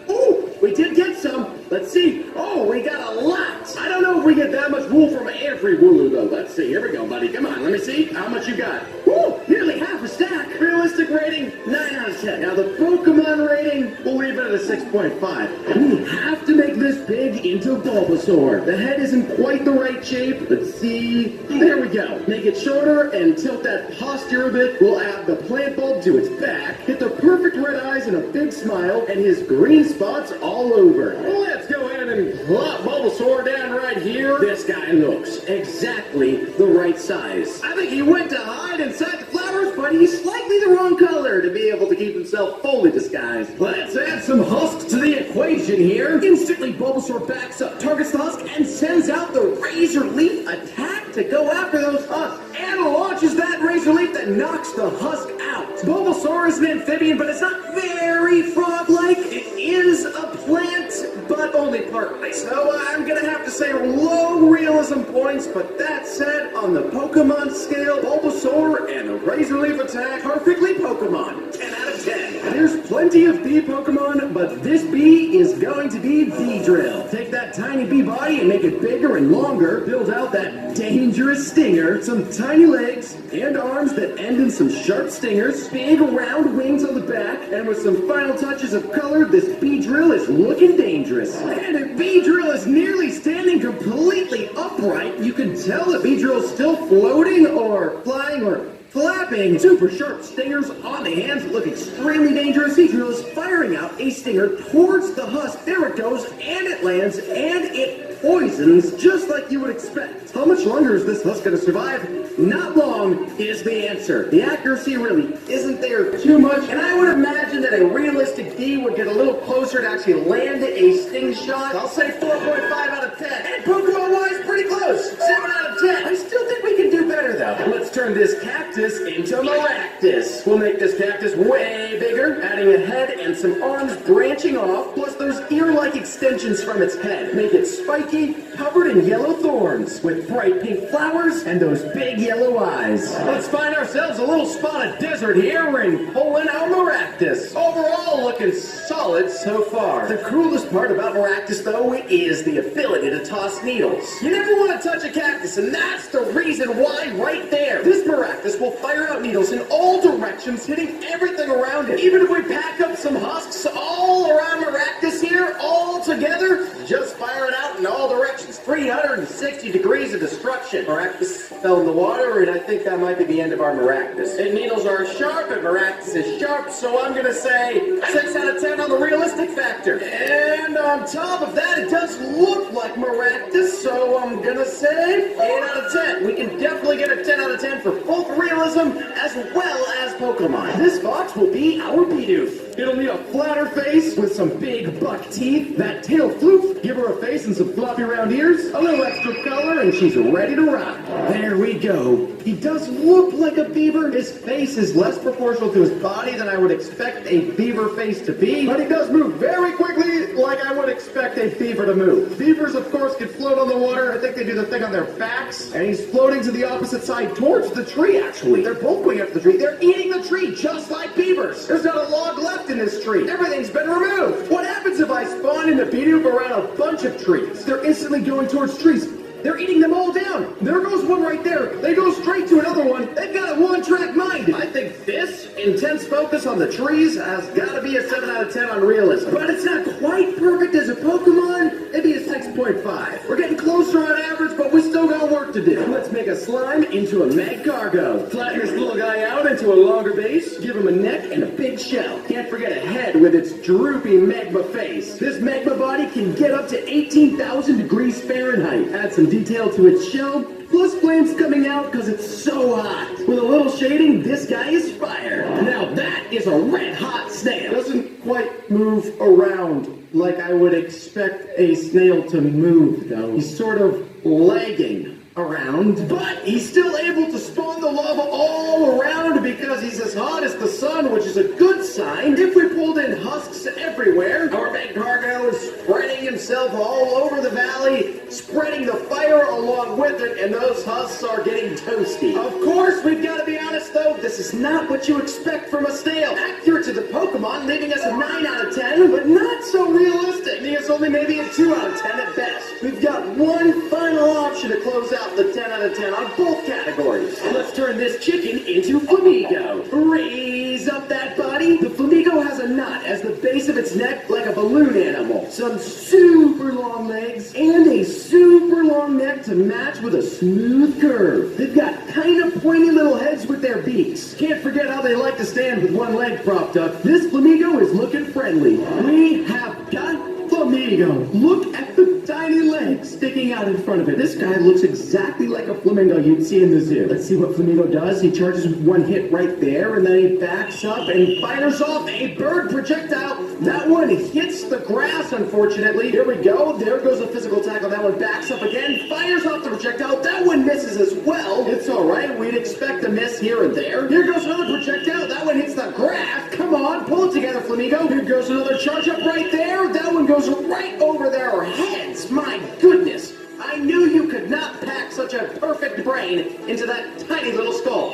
Ooh, we did get some. Let's see. Oh, we got a lot. I don't know if we get that much wool from every Wooloo, though. Let's see. Here we go, buddy. Come on, let me see how much you got. Woo, nearly half a stack. Realistic rating, 9 out of 10. Now, the Pokemon rating, we'll leave it at a 6.5. We have to make this pig into Bulbasaur. The head isn't quite the right shape. Let's see. There we go. Make it shorter and tilt that posture a bit. We'll add the plant bulb to its back. Get the perfect red eyes and a big smile, and his green spots all over. Let's go ahead and plop Bulbasaur down right here. This guy looks exactly the right size. I think he went to hide inside the flowers, but he's slightly the wrong color to be able to keep himself fully disguised. Let's add some husks to the equation here. Instantly, Bulbasaur backs up, targets the husk, and sends out the Razor Leaf attack to go after those husks. And launches that Razor Leaf that knocks the husk out. Bulbasaur is an amphibian, but it's not very frog-like. It is a plant, but only partly. So I'm gonna have to say low realism points, but that said, on the Pokemon scale, Bulbasaur and the Razor Leaf attack, perfectly Pokemon. 10 out of 10. There's plenty of bee Pokemon, but this bee is going to be Beedrill. Take that tiny bee body and make it bigger and longer. Build out that dangerous stinger, some tiny legs and arms that end in some sharp stingers, big round wings on the back, and with some final touches of color, this Beedrill is looking dangerous. And if Beedrill is nearly standing completely upright, you can tell that Beedrill is still floating or flying or flapping. Super sharp stingers on the hands that look extremely dangerous. Beedrill is firing out a stinger towards the husk. There it goes, and it lands, and it poisons just like you would expect. How much longer is this husk going to survive? Not long is the answer. The accuracy really isn't there too much, and I would imagine that a realistic bee would get a little closer to actually land a sting shot. I'll say 4.5 out of 10. And Pokemon-wise, pretty close. 7 out of 10. I still think we can do better, though. Let's turn this cactus into Maractus. We'll make this cactus way bigger, adding a head and some arms branching off, plus those ear-like extensions from its head. Make it spiky, covered in yellow thorns, with bright pink flowers and those big yellow eyes. Let's find ourselves a little spot of desert here and pull in our Maractus. Overall, looking solid so far. The coolest part about Maractus, though, is the ability to toss needles. You never want to touch a cactus, and that's the reason why right right there. This maractus will fire out needles in all directions, hitting everything around it. Even if we pack up some husks all around maractus here, all together, just fire it out in all directions. 360 degrees of destruction. Maractus fell in the water, and I think that might be the end of our maractus. And needles are sharp, and maractus is sharp, so I'm gonna say 6 out of 10 on the realistic factor. And on top of that, it does look like maractus, so I'm gonna say 8 out of 10. We can definitely get a 10 out of 10 for both realism as well as Pokemon. This fox will be our Bidoof. It'll need a flatter face with some big buck teeth, that tail floof, give her a face and some floppy round ears, a little extra color, and she's ready to rock. There we go. He does look like a beaver. His face is less proportional to his body than I would expect a beaver face to be, but he does move very quickly like I would expect a beaver to move. Beavers, of course, can float on the water. I think they do the thing on their backs, and he's floating to the opposite side towards the tree, actually. They're both going up the tree. They're eating the tree just like beavers. There's not a log left in this tree. Everything's been removed. What happens if I spawn in the Bidoof around a bunch of trees? They're instantly going towards trees. They're eating them all down. There goes one right there. They go straight to another one. They've got a one-track mind. I think this intense focus on the trees has got to be a 7 out of 10 on realism. But it's not quite perfect as a Pokemon. Maybe a 6.5. We're getting closer on average, but we still got work to do. Let's make a slime into a Magcargo. Flatten this little guy out into a longer base. Give him a neck and a big shell. Can't forget a head with its droopy magma face. This magma body can get up to 18,000 degrees Fahrenheit. Add some detail to its shell, plus flames coming out because it's so hot. With a little shading, this guy is fire. Now that is a red-hot snail. Doesn't quite move around like I would expect a snail to move, though. He's sort of lagging around, but he's still able to spawn the lava all around because he's as hot as the sun, which is a good sign. If we pulled in husks everywhere, our Magcargo is spreading himself all over the valley, spreading the fire along with it, and those husks are getting toasty. Of course, we've got to be honest though, this is not what you expect from a snail. Accurate to the Pokemon, leaving us a 9 out of 10, but not so realistic. Leaving us only maybe a 2 out of 10 at best. We've got one final option to close out the 10 out of 10 on both categories. Let's turn this chicken into Flamigo. Raise up that body. The Flamigo has a knot as the base of its neck like a balloon animal. Some super long legs and a super long neck to match with a smooth curve. They've got kind of pointy little heads with their beaks. Can't forget how they like to stand with one leg propped up. This Flamigo is looking friendly. We have got Flamigo. Look at the tiny legs sticking out in front of it. This guy looks exactly like a flamingo you'd see in the zoo. Let's see what Flamigo does. He charges with one hit right there, and then he backs up and fires off a bird projectile. That one hits the grass, unfortunately. Here we go. There goes a physical tackle. That one backs up again, fires off the projectile. That one misses as well. It's all right. We'd expect a miss here and there. Here goes another projectile. That one hits the grass. Come on, pull it together, Flamigo. Here goes another charge up right there. That one goes right over their heads. My goodness. I knew you could not pack such a perfect brain into that tiny little skull.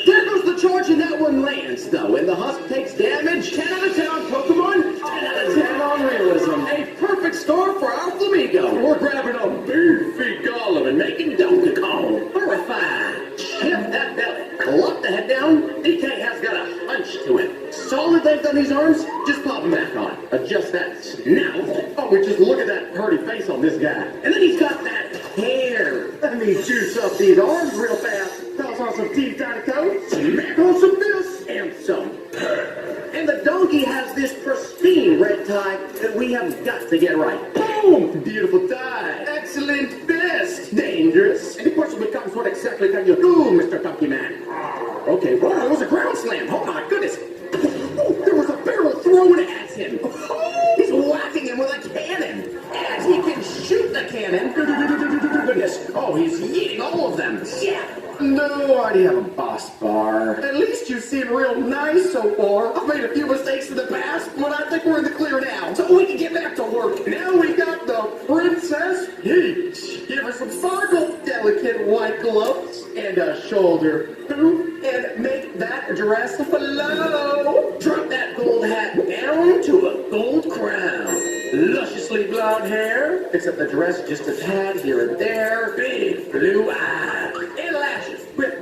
There goes the charge, and that one lands, though, and the husk takes damage. 10 out of 10 on Pokemon, 10 out of 10 on realism. A perfect score for our Flamigo. We're grabbing a beefy golem and making Donkey Kong horrified. Shift that belly, cluck the head down. DK has got a punch to it. Solid length on these arms, just pop them back on. Adjust that snout. Oh, we just look at that pretty face on this guy. And then he's got that hair. Let me juice up these arms real fast. Toss on some teeth down the coat, smack on some fists, and some purr. And the donkey has this pristine red tie that we have got to get right. Boom! Beautiful tie. Excellent fist. Dangerous. And the question becomes, what exactly can you do, Mr. Donkey Man? Okay, well, it was a ground slam. Oh my goodness. There was a barrel thrown at him. He's whacking him with a cannon. And he can shoot the cannon. Goodness. Oh, he's eating all of them. Yeah. No, I already have a boss bar. At least you seem real nice so far. I've made a few mistakes in the past, but I think we're in the clear now. So we can get back to work. Now we got the Princess Peach. Give her some sparkle, delicate white gloves, and a shoulder boot, and make that dress flow. Drop that gold hat down to a gold crown. Lusciously blonde hair, except the dress just a tad here and there. Big blue eyes and lashes with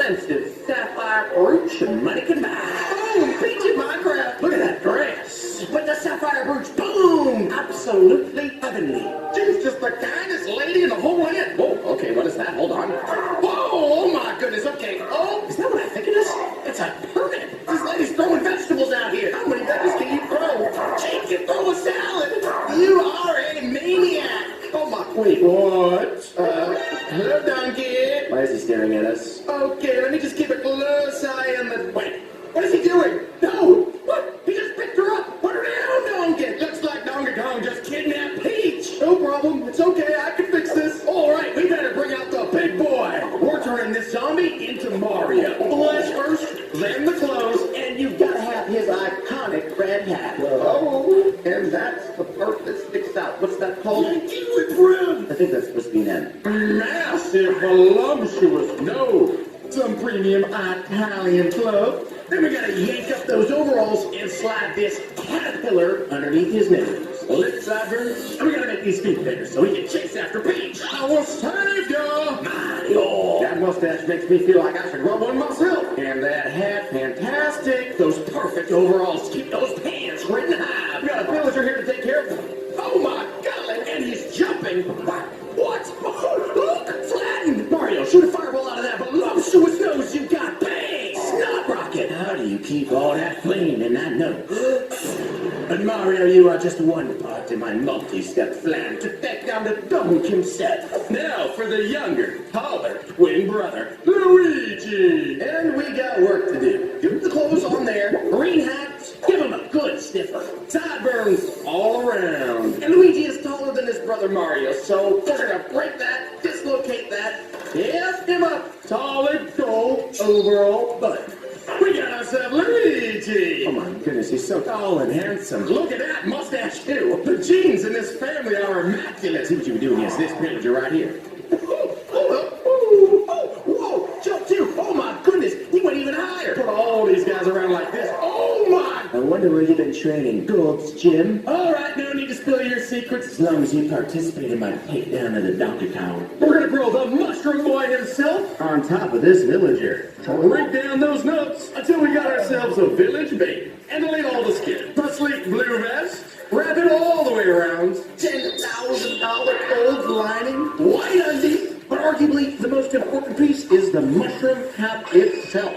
expensive sapphire brooch money can buy. Boom! Peachy Minecraft! Look at that dress! With the sapphire brooch, boom! Absolutely heavenly. She's just the kindest lady in the whole land. Whoa, okay, what is that? Hold on. Whoa, oh my goodness, okay. Oh, is that what I think it is? It's a permit. This lady's throwing vegetables out here. How many vegetables can you throw? She can throw a salad. You are a maniac. Oh my, wait, what? Hello, donkey. Why is he staring at us? Okay, let me just keep a close eye on the, wait, what is he doing? No, what? He just picked her up. Put her down, donkey. Looks like Donkey Kong just kidnapped Peach. No problem, it's okay, I can fix this. All right, we better bring out the big boy. We're turning this zombie into Mario. Flesh first, then the clothes, and you've got to have his iconic red hat. Oh, and that's the part that sticks out. What's that called? Kiwi bread. I think that's supposed to be an massive, voluptuous, no, some premium Italian club. Then we gotta yank up those overalls and slide this caterpillar underneath his nose. Lip sideburns, and we gotta make these feet bigger so we can chase after Peach. I will save ya! Mario! That mustache makes me feel like I should rub one myself. And that hat, fantastic. Those perfect overalls keep those pants ridden high. We got a villager here to take care of them. Oh my god! And he's jumping. What? Oh, look! Flattened! Mario, shoot a fireball out of that voluptuous nose you got. Bang! Snot rocket! How do you keep all that flame in that nose? But Mario, you are just one part in my multi-step plan to take down the dunk himself. Now for the younger, taller twin brother, Luigi! And we got work to do. Get the clothes on there, green hats, give him a good sniffer. Sideburns all around. And Luigi is taller than his brother Mario, so we're gonna break that, dislocate that, lift him up. Solid gold overall butt. We got ourselves Luigi! Oh my goodness, he's so tall and handsome. Look at that mustache too. The genes in this family are immaculate. See what you can do against this villager right here. Whoa, jump too. Oh my goodness, he went even higher. Put all these guys around like this. Oh my! I wonder where you've been training, Gold's Gym. All right, no need to spill your secrets as long as you participate in my takedown of the Donkey Kong. We're gonna grill the Mushroom Boy himself on top of this villager. Break down those notes until we got ourselves a village bait. And delete all the skin. The sleek blue vest. Wrap it all the way around. $10,000 gold lining. White undies. But arguably the most important piece is the mushroom cap itself.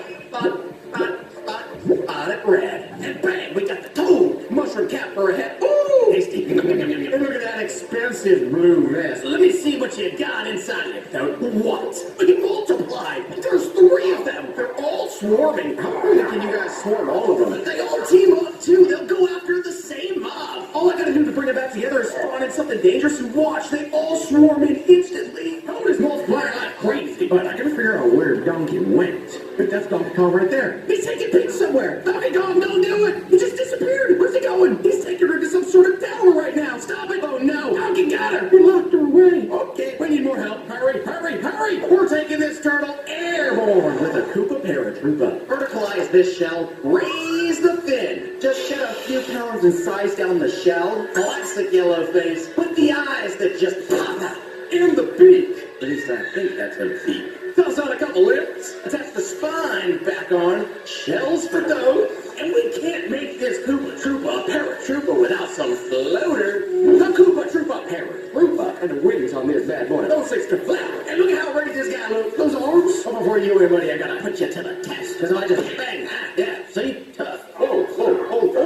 On it red. And bang, we got the toad mushroom cap for a head. Ooh, tasty. And look at that expensive blue vest. Let me see what you got inside of it. What? Look at multiply. There's 3 of them. They're all swarming. How really can you guys swarm all of them? They all team up too. They'll go after the same mob. All I gotta do to bring it back together is spawn in something dangerous and watch. They all swarm in instantly. Toad is multiplying like crazy. But I gotta figure out where Donkey went. But that's Donkey Kong right there. He's taking Peach somewhere. Donkey Kong, don't do it. He just disappeared. Where's he going? He's taking her to some sort of tower right now. Stop it. Oh no. Donkey got her. He locked her away. Okay, we need more help. Hurry, hurry, hurry. We're taking this turtle airborne with a Koopa paratroopa. Verticalize this shell. Raise the fin. Just shed a few pounds and size down the shell. Classic yellow face. With the eyes that just pop out. And the beak. At least I think that's a beak. Toss on a couple lips, attach the spine back on, shells for dough, and we can't make this Koopa Troopa a paratroopa without some floater. The Koopa Troopa paratroopa, and the wings on this bad boy. Those extra flat. And look at how ready this guy looks. Those arms. Oh, before you anybody, I gotta put you to the test. Because if I just bang, yeah, see? Tough. Oh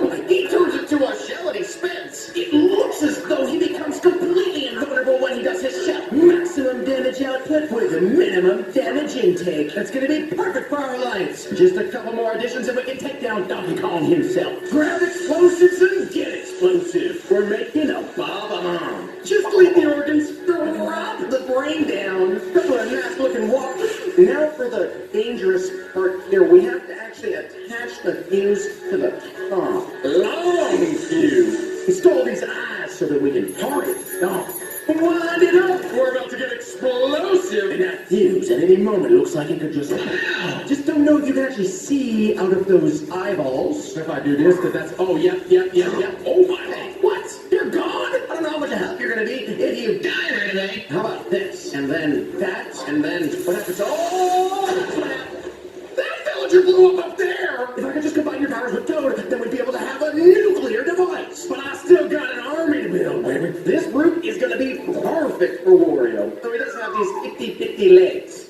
my. He turns into a shell and he spins. It looks as though he becomes completely invulnerable when he does his shell. Maximum damage output with a minimum damage intake. That's gonna be perfect for our alliance. Just a couple more additions and we can take down Donkey Kong himself. Grab explosives and get explosive. We're making a bomb. Just leave the organs, drop the brain down. Couple of nice looking walkers. Now for the dangerous part here. We have to actually attach the fuse to the top. Long fuse. Install these eyes so that we can target the dog. Wind it up! We're about to get explosive! And that fuse, at any moment, it looks like it could just... Just don't know if you can actually see out of those eyeballs. If I do this, that's... Oh, yep. Oh, my... What? You're gone? I don't know how much help you're gonna be if you die or anything. How about this? And then that, and then... What happens? Oh! villager blew up there. If I could just combine your powers with Toad, then we'd be able to have a nuclear device. But I still got an army to build, baby. This brute is gonna be perfect for Wario. So he doesn't have these 50-50 legs.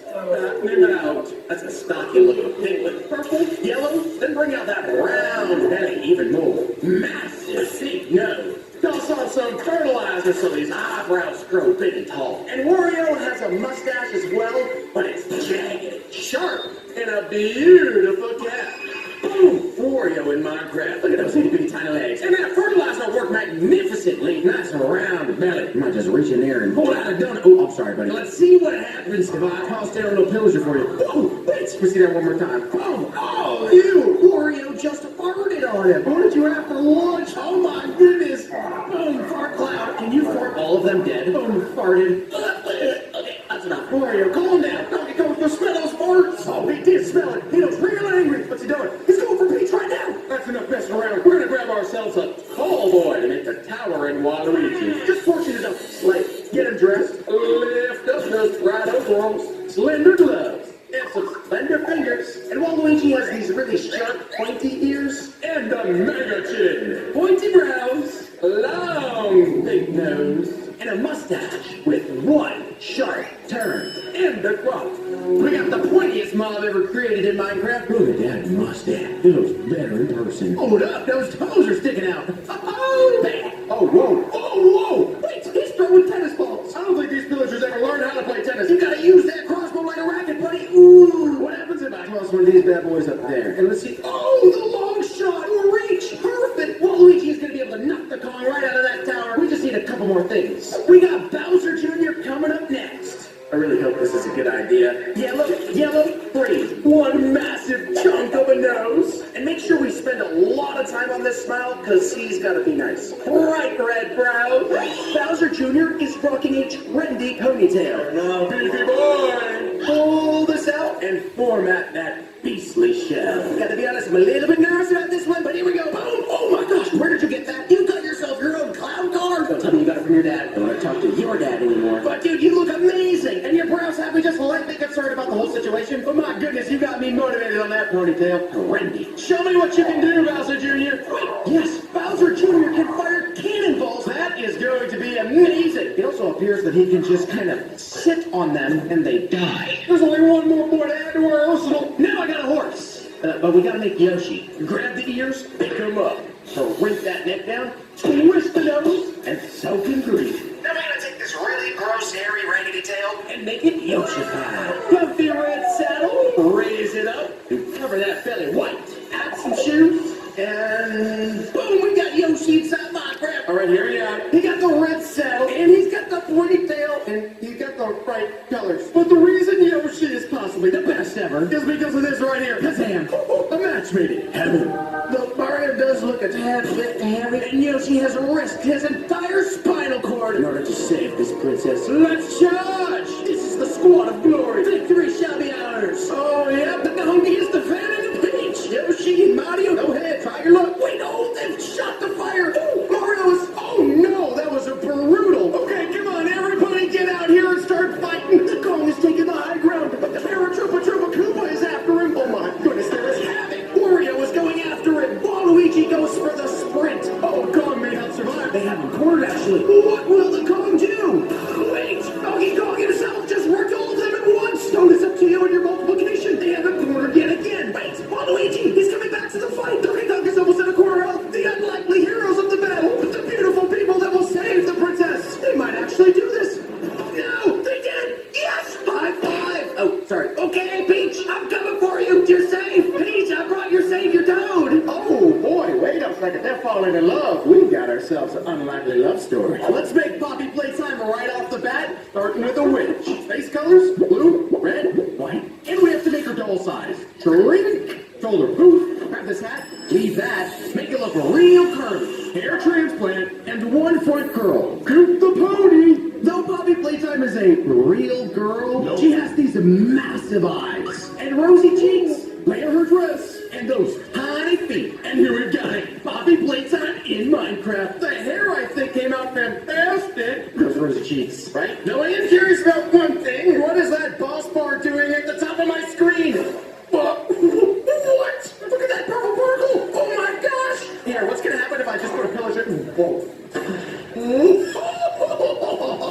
Name it out. That's a stocky looking penguin. Purple, yellow, then bring out that round belly even more. Massive, thick nose. Toss on some fertilizer so his eyebrows grow big and tall. And Wario has a mustache as well, but it's jagged, sharp, and a beautiful cap. Boom! Wario in Minecraft. Look at those itty bitty tiny legs. And that fertilizer worked magnificently. Nice round belly. You might just reach in there and pull out a donut. Oh, I'm sorry, buddy. Let's see what happens if I toss down a little pillager for you. Whoa! Wait, let's see that one more time. Boom! Oh, you! Wario just farted on him. What did you have for lunch? Oh my goodness! Boom! Fart cloud. Can you fart all of them dead? Boom! Farted. Okay, that's enough. Wario, calm down. Don't go to smell those farts. Oh, he did smell it. He looks real angry. What's he doing? He's going for Peach right now. That's enough messing around. We're gonna grab ourselves a tall boy to make the tower in Waluigi. Just fortunate enough, like, get him dressed, lift up those right overalls, slender gloves, and some slender fingers. And Waluigi has these really sharp, pointy ears, and a mega chin, pointy brows, long, big nose, and a mustache with one sharp turn in the crop. We got the pointiest mob ever created in Minecraft. Look at that mustache. It looks better in person. Hold up, those toes are sticking out. Oh, bang. Oh, whoa. Oh, whoa. Wait, he's throwing tennis balls. I don't think these villagers ever learned how to play tennis. You gotta use that crossbow like a racket, buddy. Ooh. What happens if I toss one of these bad boys up there? And let's see. Oh, the long shot. Reach. Perfect. Waluigi is gonna be able to knock the Kong right out of that tower. We just need a couple more things. We got Bowser Jr. coming up next. I really hope this is a good idea. Yellow, green. One massive chunk of a nose. And make sure we spend a lot of time on this smile, because he's got to be nice. Bright red brow. Bowser Jr. is rocking a trendy ponytail. Now, beefy boy, pull this out and format that beastly shell. Gotta be honest, I'm a little bit nervous about this one, but here we go. Boom! Oh my gosh, where did you get that? You got yourself your own clown car? Don't tell me you got it from your dad. I don't want to talk to your dad anymore. But dude, you look amazing! And your brows have me just slightly concerned about the whole situation. But my goodness, you got me motivated on that ponytail. Trendy. Show me what you can do, Bowser Jr. Wait, yes, Bowser Jr. can fire cannonballs. That is going to be amazing. It also appears that he can just kind of sit on them and they die. There's only one more boy to add to our arsenal. Now I got a horse. But we gotta make Yoshi. Grab the ears, pick him up. So rake that neck down, twist the nose, and soak in grease. Then we're gonna take this really gross, hairy, raggedy tail And make it Yoshi-fied. Comfy red saddle, raise it up, and cover that belly white. Add some shoes, and boom, we got Yoshi inside Minecraft. All right, here we are. He got the red saddle, and he's got the pointy tail, and he's got the right colors. But the reason Yoshi is possibly the best ever is because of this right here. Kazam! A match made in heaven. The Mario does look a tad bit heavy, and Yoshi has risked his entire spinal cord in order to save this princess. Let's charge! This is the squad of glory. Victory shall be ours. Oh, yeah, the donkey is defending the Peach. Yoshi and Mario, go ahead, try your luck. Wait, oh, they've shot the fire. Oh, Mario is, oh no, that was a brutal. Okay, come on, everybody get out here and start fighting. The Kong is taking the high ground, but the Paratroopa Koopa is after him. Oh my goodness, there is havoc. Wario is going after him. Waluigi goes for the sprint. Oh, Kong may not survive. They haven't cornered, actually. What will the Kong do? Wait, Donkey Kong himself just worked all of them at once. Don't it's up to you and your multiplication. They haven't cornered yet again. Wait, Waluigi, he's coming back to the fight. Donkey Kong is almost at a quarter health. The unlikely heroes of the battle, the beautiful people that will save the princess. They might actually do this. No, they did. Yes, high five. Oh, sorry. Okay, Peach, I'm coming for you. You're safe. Peach, I brought your savior Toad. Oh, boy, wait a second. They're falling in love. We've got ourselves an unlikely love story. Let's make Poppy playtime right off the bat, starting with a witch. Face colors, blue, red, white. And we have to make her doll size. Shrink. Shoulder poof. Grab this hat. Leave that. Make it look real curvy. Hair transplant and one front curl. Coop the pony. Though Poppy Playtime is a real girl, she has these massive eyes and rosy cheeks. Wear her dress and those high feet. And here we've got it. Poppy Playtime in Minecraft. The hair, I think, came out fantastic. Those rosy cheeks, right? Now, I am curious about one thing. What is that boss bar doing at the top of my screen?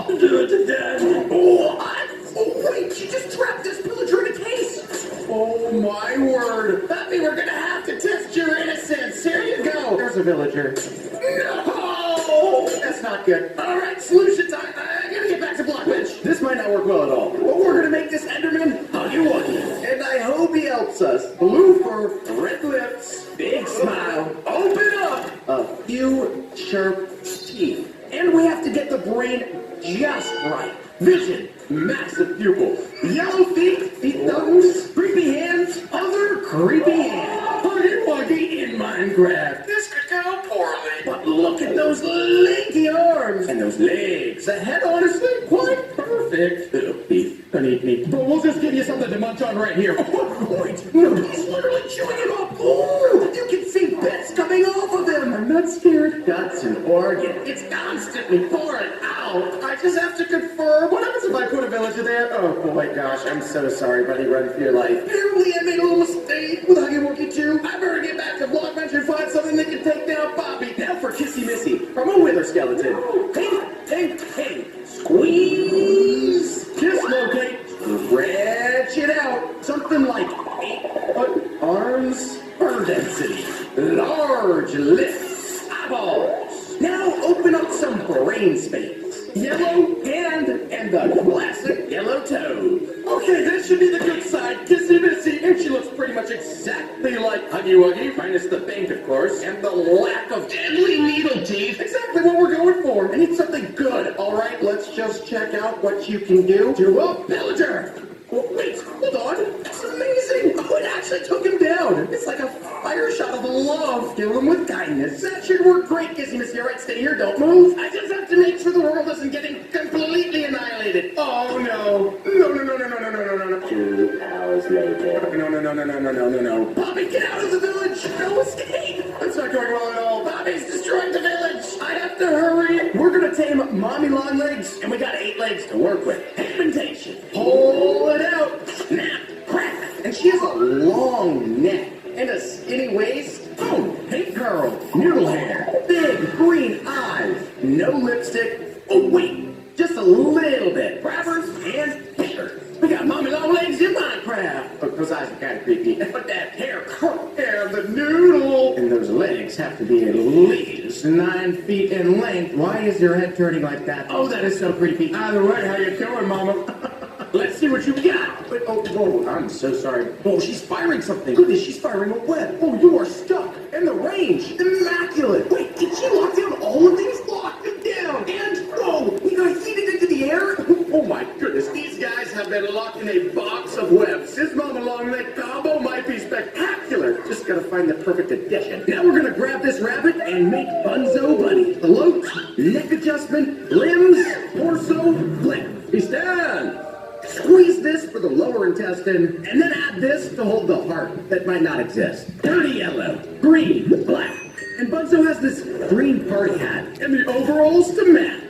Do it again. What? Oh, wait, you just trapped this pillager in a case. Oh, my word. Pappy, we're gonna have to test your innocence. Here you go. There's a villager. No! That's not good. All right, solution time. I gotta get back to Blockbench. This might not work well at all. But we're gonna make this Enderman huggy-wuggy. And I hope he helps us. Blue fur, red lips, big smile. Open up! A few sharp teeth. And we have to get the brain just right. Vision, massive pupil, yellow feet, thumbs, creepy hands, other creepy hands. Huggy-wuggy in Minecraft. This could go poorly. But look at those lanky arms and those legs. The head, honestly, quite perfect. Little beef, don't eat me. But we'll just give you something to munch on right here. Wait, no, he's literally chewing him up. Oh, you can see bits coming off of him. I'm not scared. Guts and organ. It's constantly pouring out. I just have to confirm. What happens if I put a villager there? Oh, my gosh, I'm so sorry, buddy. Run for your life. Apparently, I made a little mistake with Huggy-Wuggy 2. I better get back to Blockbench and find something that can take down Bobby. Now for Kissy Missy from a wither skeleton. Hey, squeeze. Kiss locate. Stretch it out. Something like 8-foot arms. Burn density. Large lips. Eyeballs. Now open up some brain space. Yellow hand and the classic yellow toe. Okay, that should be the good side. Kissy Missy, and she looks pretty much exactly like Huggy-Wuggy, minus the bank, of course, and the lack of deadly needle teeth. Exactly what we're going for. I need something good. All right, let's just check out what you can do to a villager. Oh, wait, hold on. That's amazing. Oh, it actually took him down. It's like a fire shot of love. Kill him with kindness. That should work great, Kissy Missy. All right, stay here. Don't move. I just have to make sure the world isn't getting completely annihilated. Oh, no. No. 2 hours later. No. Bobby, get out of the village. No escape. That's not going well at all. Bobby's destroying the village. I have to hurry. We're going to tame Mommy Longlegs, and we got 8 legs to work with. Pigmentation. Pull it out. Snap. Crack. And she has a long neck and a skinny waist. Boom. Pink curl. Noodle hair. Big green eyes. No lipstick. Oh, wait. Just a little bit. Grabbers and pickers. We got Mommy Longlegs in Minecraft. But those eyes are kind of creepy. But that hair and the noodle. And those legs have to be at least 9 feet in length. Why is your head turning like that? Oh, that is so creepy. Either way, how you doing, Mama? Let's see what you got. Wait, whoa, I'm so sorry. Oh, she's firing something. Goodness, she's firing a web. Oh, you are stuck. And the range. Immaculate. Wait, did she lock down all of these? Lock them down. And, whoa, we got heated into the air? Oh my goodness, these guys have been locked in a box of webs. This Mama Longleg combo might be spectacular. Just gotta find the perfect addition. Now we're gonna grab this rabbit and make Bunzo Bunny. The lope, neck adjustment, limbs, torso, flip. He's down. Squeeze this for the lower intestine, and then add this to hold the heart that might not exist. Dirty yellow, green, black. And Bunzo has this green party hat, and the overalls to match.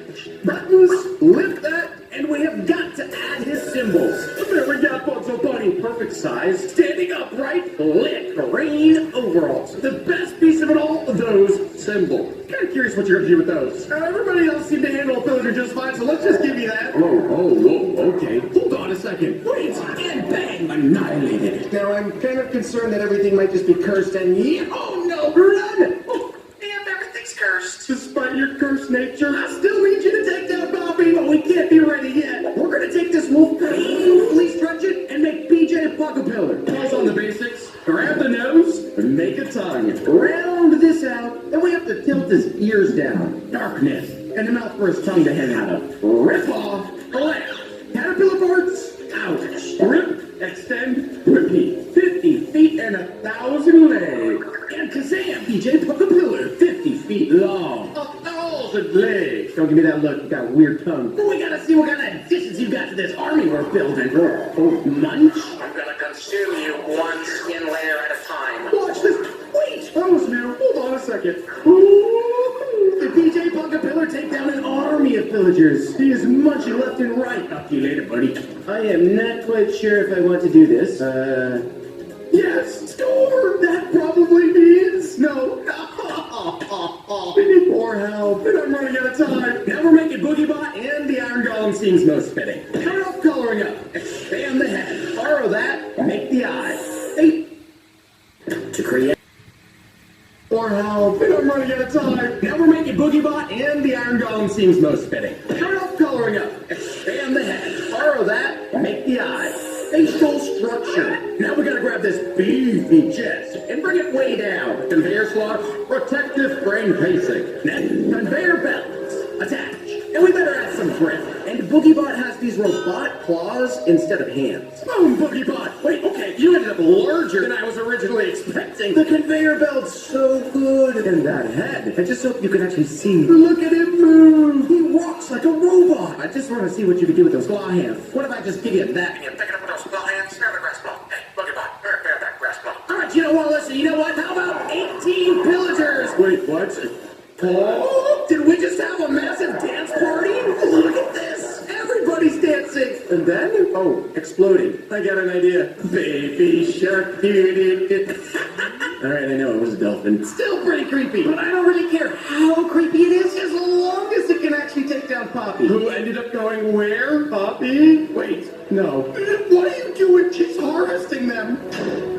Buttons, lift that, and we have got to add his symbols. There we got Bunzo Bunny, perfect size, standing upright, lit green overalls. The best piece of it all, those symbols. Kind of curious what you're gonna do with those. Everybody else seemed to handle a villager just fine, so let's just give you that. Whoa, okay. Hold on a second. Wait, and bang, annihilated. Now I'm kind of concerned that everything might just be cursed and oh no, run! Oh, And everything's cursed. despite your cursed nature, I still need you to take down Bobby, but we can't be ready yet. We're gonna take this wolf, painfully stretch it, and make BJ plug a pillar. Pause on the basics. Grab the nose and make a tongue. Round this out, then we have to tilt his ears down. Darkness, and a mouth for his tongue to hang out of. Rip off, left. Caterpillar parts, out. Rip, extend, repeat. 50 feet and 1,000 legs. And Kazam, BJ plug a pillar, 50 feet long. 1,000 legs. Don't give me that look, you got a weird tongue. But we gotta see what kind of additions you got to this army we're building. Oh, munch? I'm gonna consume you one skin layer at a time. Watch this. Wait, that was new. Hold on a second. Ooh, the BJ Bunga Pillar take down an army of villagers. He is munching left and right. Talk to you later, buddy. I am not quite sure if I want to do this. Yes, score. That probably means no. We need more help. seems most fitting. Start off coloring up. Expand the head. Borrow that. Make the eyes. To create. Or help. I'm running out of time. Now we're making BoogieBot, and the Iron Golem seems most fitting. Start off coloring up. Expand the head. Borrow that. Make the eyes. Facial structure. Now we gotta grab this beefy chest and bring it way down. Conveyor slots, protective frame pacing. Next, conveyor belts. Attach. And we better add some grip. And BoogieBot has these robotic claws instead of hands. Boom, BoogieBot! Wait, okay, you ended up larger than I was originally expecting. The conveyor belt's so good. And that head. I just hope you can actually see. Look at him move. He walks like a robot. I just want to see what you can do with those claw hands. What if I just give you that? You pick it up with those claw hands, grab the grass ball. Hey, look at that. Bear that grass ball. All right, you know what? Listen, you know what? How about 18 pillagers? Wait, what? Oh, did we just have a massive dance party? Look at this. Everybody's dancing. And then, oh, exploding. I got an idea. Baby shark. All right, I know it was a dolphin. Still pretty creepy, but I don't really care how creepy it is as long as it can actually take down Poppy. Who ended up going where? Poppy? Wait, no. What are you doing? She's harvesting them.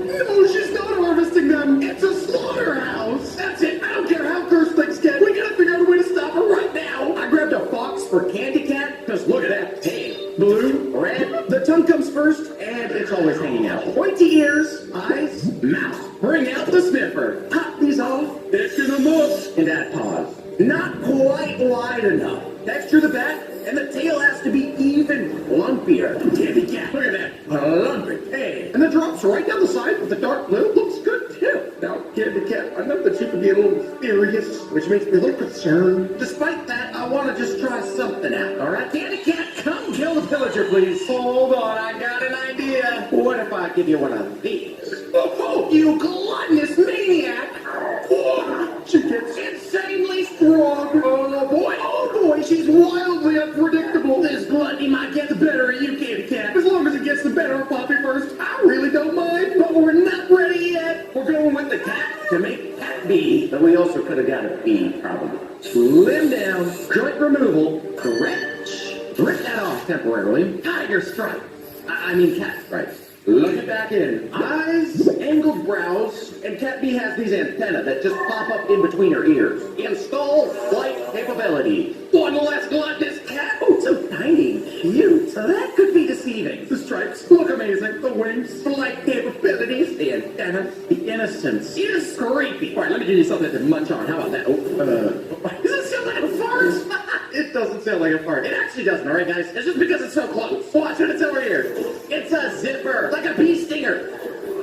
No, she's not harvesting them. It's a slaughterhouse. That's it. I don't care how cursed things get. We gotta figure out a way to stop her right now. I grabbed a fox for Candy Cat, because look at that. Hey, blue, red. The tongue comes first, and it's always hanging out. Pointy ears, eyes, mouth. Bring out the sniffer. Pop these off, dick in them up, and add paws. Not quite wide enough. Texture the back, and the tail has to be even lumpier. Candy Cat, look at that. Lumpy. Hey, and the drops right down the side with the dark blue looks good too. Now, Candy Cat, I know that she can be a little furious, which makes me a little concerned. Despite that, I want to just try something out, alright? Candy Cat, come kill the pillager, please. Hold on, I got an idea. What if I give you one of these? Oh, you gluttonous maniac! Whoa, she gets insanely strong. Oh boy, she's wildly unpredictable. This gluttony might get the better of you, Candy Cat. As long as it gets the better of Poppy first, I really don't mind. But we're not ready yet. We're going with the cat to make Cat B. But we also could have got a B, probably. Limb down, joint removal, stretch. Rip that off temporarily. Tiger stripe. I mean cat stripes. Look it back in. Eyes, angled brows, and Cat B has these antennae that just pop up in between her ears. Install flight capability. One less gluttonous cat. Oh, so tiny and cute. So that could be deceiving. The stripes look amazing. The wings, flight capabilities, the antennas, the innocence is creepy. All right, let me give you something to munch on. How about that? Does it sound like a fart? It doesn't sound like a fart. It actually doesn't, all right, guys? It's just because it's so close. Watch when it's over here. It's a zipper, like a bee stinger.